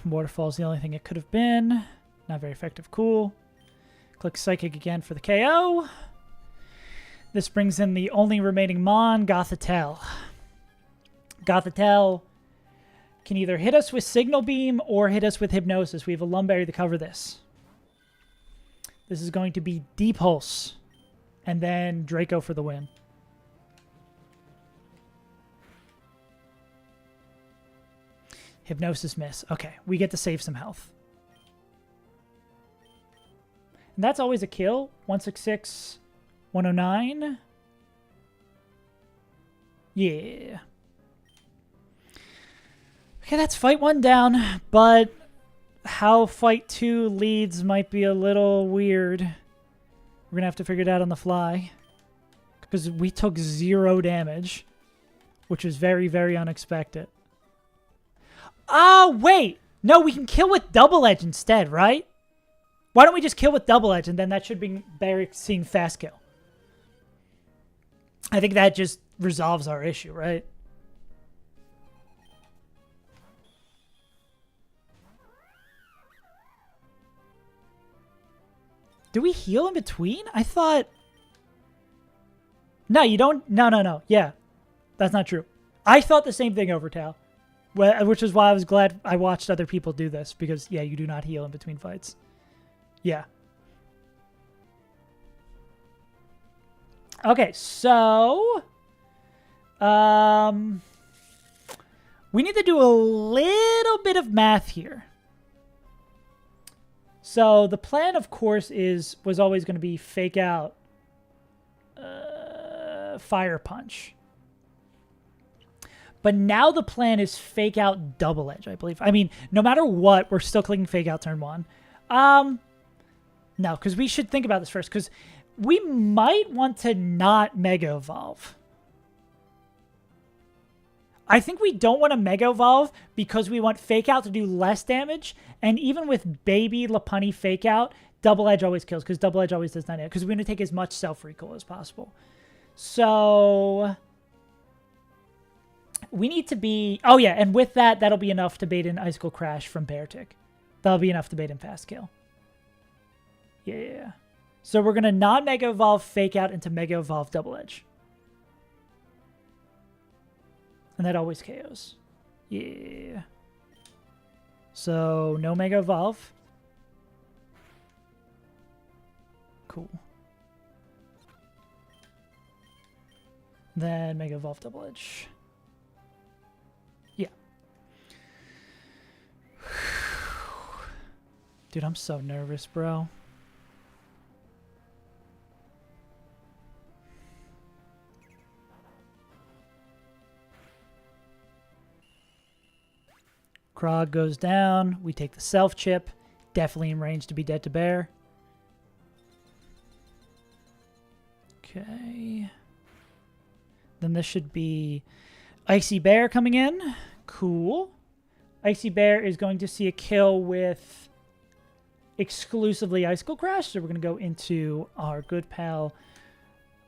Waterfall's the only thing it could have been. Not very effective. Cool. Click Psychic again for the KO. This brings in the only remaining Mon, Gothitelle. Gothitelle can either hit us with Signal Beam or hit us with Hypnosis. We have a Lumberry to cover this. This is going to be Deep Pulse. And then Draco for the win. Hypnosis miss. Okay, we get to save some health. And that's always a kill. 166, 109. Yeah. Okay, that's fight 1 down, but how fight 2 leads might be a little weird. We're going to have to figure it out on the fly. Because we took 0 damage, which is very, very unexpected. Oh, wait! No, we can kill with double edge instead, right? Why don't we just kill with double edge, and then that should be Barrick seeing fast kill. I think that just resolves our issue, right? Do we heal in between? I thought... No, you don't... No. Yeah. That's not true. I thought the same thing, Overtal. Which is why I was glad I watched other people do this. Because, yeah, you do not heal in between fights. Yeah. Okay, so... we need to do a little bit of math here. So the plan, of course, was always going to be fake out Fire Punch. But now the plan is fake out Double Edge, I believe. I mean, no matter what, we're still clicking fake out turn 1. No, because we should think about this first, because we might want to not Mega Evolve. I think we don't want to Mega Evolve because we want Fake Out to do less damage. And even with Baby Lopunny Fake Out, Double Edge always kills because Double Edge always does 9 damage. Because we're going to take as much self-recall as possible. So... we need to be... oh, yeah. And with that, that'll be enough to bait in Icicle Crash from Beartic. That'll be enough to bait in Fast Kill. Yeah. So we're going to not Mega Evolve Fake Out into Mega Evolve Double Edge. And that always KOs. Yeah. So, no Mega Evolve. Cool. Then Mega Evolve Double Edge. Yeah. Dude, I'm so nervous, bro. Krog goes down. We take the self chip. Definitely in range to be dead to bear. Okay. Then this should be Icy Bear coming in. Cool. Icy Bear is going to see a kill with exclusively Icicle Crash. So we're going to go into our good pal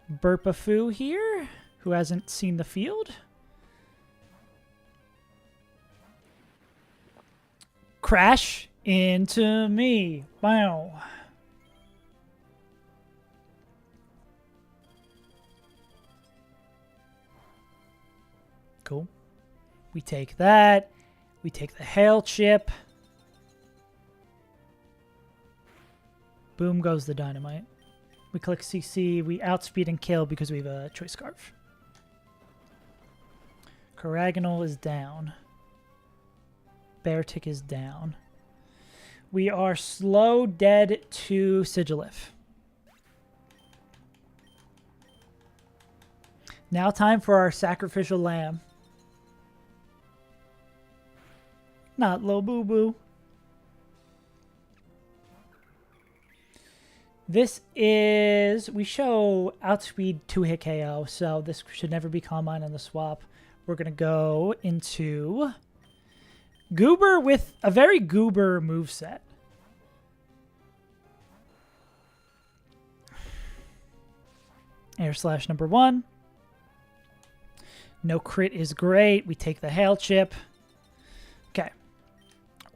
Burpafoo here, who hasn't seen the field. Crash into me. Wow. Cool. We take that. We take the Hail Chip. Boom goes the Dynamite. We click CC. We outspeed and kill because we have a Choice Scarf. Caragonal is down. Beartic is down. We are slow dead to Sigilif. Now time for our sacrificial lamb. Not Lil Boo Boo. This is... we show outspeed 2-hit KO, so this should never be Calm Mind on the swap. We're going to go into... Goober with a very Goober moveset. Air Slash number 1. No crit is great. We take the Hail Chip. Okay.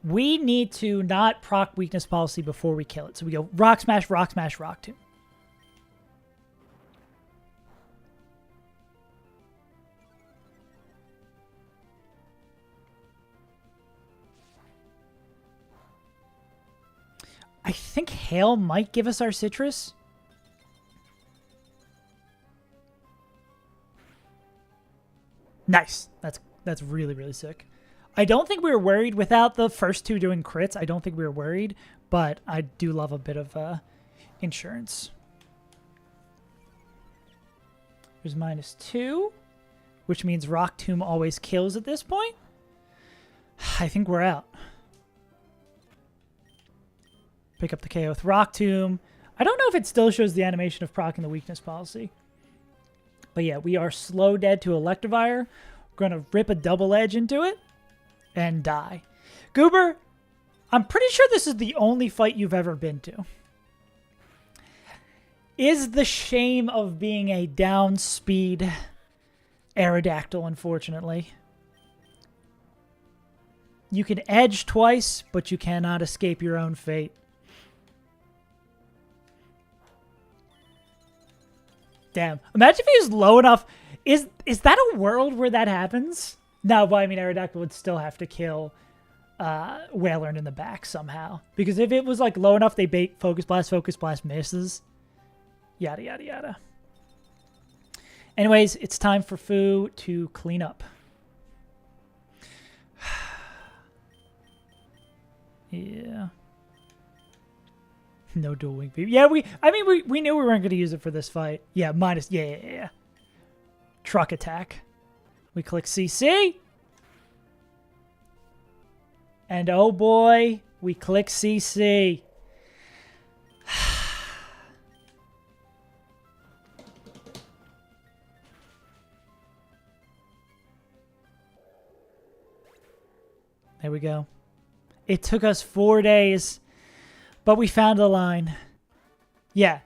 We need to not proc weakness policy before we kill it. So we go Rock Smash, Rock Smash, Rock Tomb. I think Hail might give us our Citrus. Nice. That's really, really sick. I don't think we were worried without the first two doing crits. I don't think we were worried, but I do love a bit of insurance. There's -2, which means Rock Tomb always kills at this point. I think we're out. Pick up the KO with Rock Tomb. I don't know if it still shows the animation of proccing the weakness policy. But yeah, we are slow dead to Electivire. We're going to rip a double edge into it and die. Goober, I'm pretty sure this is the only fight you've ever been to. Is the shame of being a down speed Aerodactyl, unfortunately. You can edge twice, but you cannot escape your own fate. Damn. Imagine if he was low enough. Is that a world where that happens? No, but I mean, Aerodactyl would still have to kill Wailord in the back somehow. Because if it was like low enough, they bait Focus Blast misses. Yada, yada, yada. Anyways, it's time for Fu to clean up. Yeah. No dual wing beam. Yeah, we knew we weren't going to use it for this fight. Yeah, yeah. Truck attack. We click CC. And oh boy, we click CC. There we go. It took us 4 days, but we found a line. Yeah.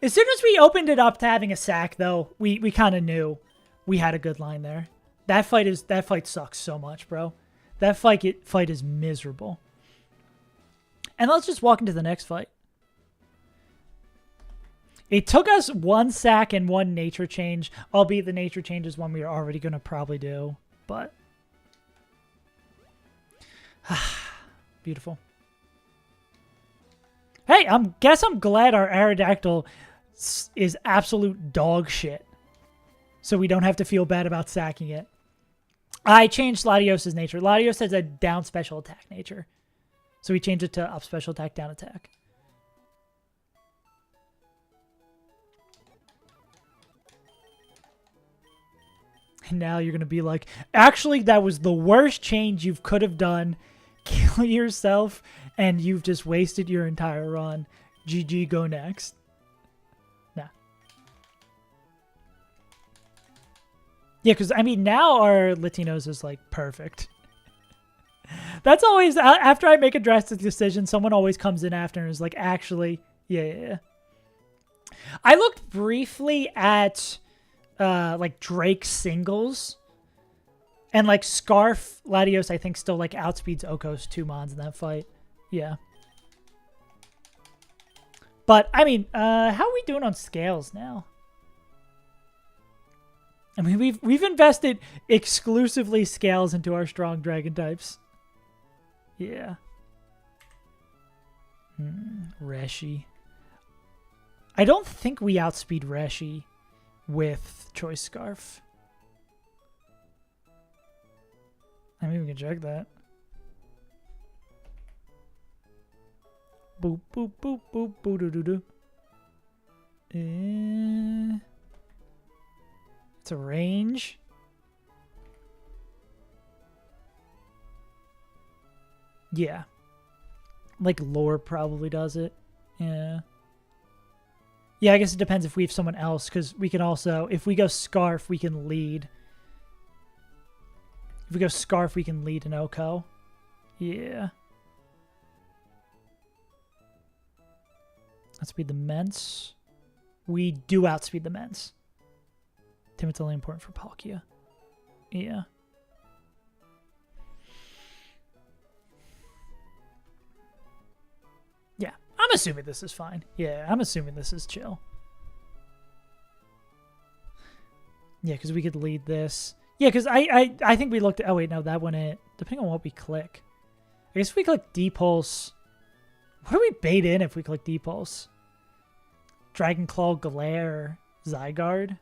As soon as we opened it up to having a sack, though, we kind of knew we had a good line there. That fight sucks so much, bro. That fight is miserable. And let's just walk into the next fight. It took us 1 sack and 1 nature change, albeit the nature change is one we are already going to probably do, but... Beautiful. Hey, guess I'm glad our Aerodactyl is absolute dog shit. So we don't have to feel bad about sacking it. I changed Latios's nature. Latios has a down special attack nature. So we changed it to up special attack, down attack. And now you're going to be like, actually, that was the worst change you could have done. Kill yourself, and you've just wasted your entire run. GG, go next. Nah. Yeah, because, I mean, now our Latinos is, like, perfect. That's always, after I make a drastic decision, someone always comes in after and is like, actually, yeah. I looked briefly at, like, Drake singles. And, like, Scarf, Latios, I think, still, like, outspeeds Oko's 2 mons in that fight. Yeah. But, I mean, how are we doing on scales now? I mean, we've invested exclusively scales into our strong dragon types. Yeah. Reshi. I don't think we outspeed Reshi with Choice Scarf. I mean, we can check that. Boop, boop, boop, boop, boo, doo, doo, doo. It's a range. Yeah. Like, lore probably does it. Yeah. Yeah, I guess it depends if we have someone else, because we can also, if we go Scarf, we can lead. If we go Scarf, we can lead an Oko. Yeah. Outspeed the Mence. We do outspeed the Mence. Timid's only important for Palkia. Yeah. Yeah. I'm assuming this is fine. Yeah, I'm assuming this is chill. Yeah, because we could lead this. Yeah, because I think we looked at... Oh, wait, no, that wouldn't... Depending on what we click. I guess if we click D-Pulse... What do we bait in if we click D-Pulse? Dragon Claw, Glare, Zygarde?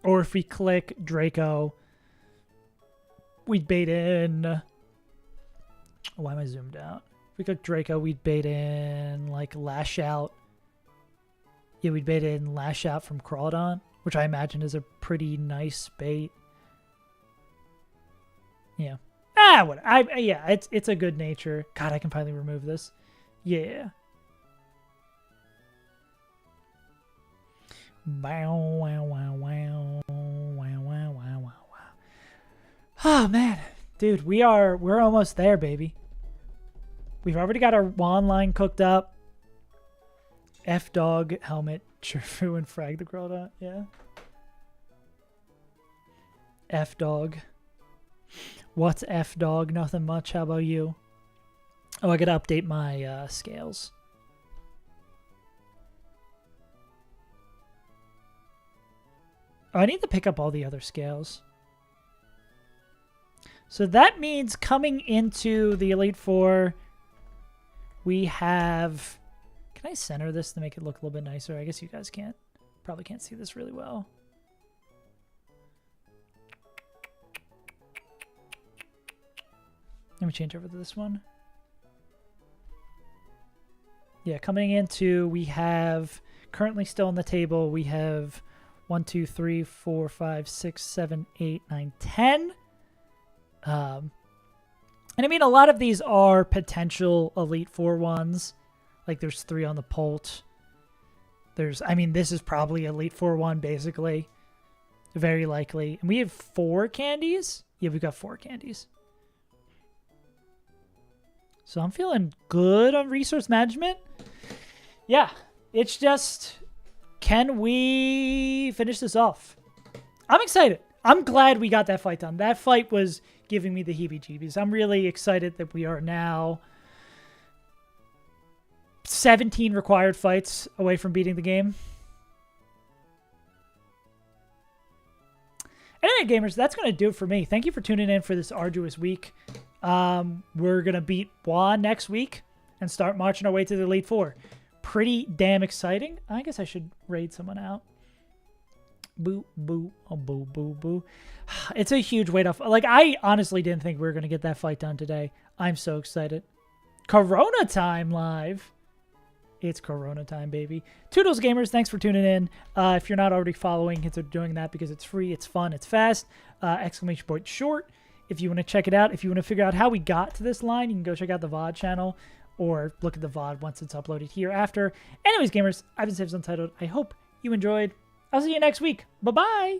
Or if we click Draco, we'd bait in... Why am I zoomed out? If we click Draco, we'd bait in, like, Lash Out. Yeah, we'd bait in Lash Out from Crawdon, which I imagine is a pretty nice bait. Yeah. Yeah, it's a good nature. God, I can finally remove this. Yeah. Wow, wow, wow, wow, wow, wow, wow, wow. Oh man, dude, we're almost there, baby. We've already got our wand line cooked up. F-Dog, Helmet, Churfu, and Frag the Girl. Yeah. F-Dog. What's F-Dog? Nothing much. How about you? Oh, I gotta update my scales. Oh, I need to pick up all the other scales. So that means coming into the Elite Four, we have... Can I center this to make it look a little bit nicer? I guess you guys can't. Probably can't see this really well. Let me change over to this one. Yeah, coming into, we have, currently still on the table, we have 1, 2, 3, 4, 5, 6, 7, 8, 9, 10. And I mean, a lot of these are potential Elite Four ones. Like there's 3 on the Polt. I mean, this is probably Elite Four one, basically. Very likely. And we have 4 candies? Yeah, we've got 4 candies. So I'm feeling good on resource management. Yeah, it's just, can we finish this off? I'm excited. I'm glad we got that fight done. That fight was giving me the heebie-jeebies. I'm really excited that we are now 17 required fights away from beating the game. Anyway, gamers, that's going to do it for me. Thank you for tuning in for this arduous week. We're going to beat Juan next week and start marching our way to the Elite Four. Pretty damn exciting. I guess I should raid someone out. Boo, boo, oh, boo, boo, boo. It's a huge weight off. Like, I honestly didn't think we were going to get that fight done today. I'm so excited. Corona time live. It's Corona time, baby. Toodles, gamers. Thanks for tuning in. If you're not already following, consider doing that because it's free, it's fun, it's fast. Exclamation point short. If you want to check it out, if you want to figure out how we got to this line, you can go check out the VOD channel or look at the VOD once it's uploaded here after. Anyways, gamers, I've been Saves Untitled. I hope you enjoyed. I'll see you next week. Bye-bye.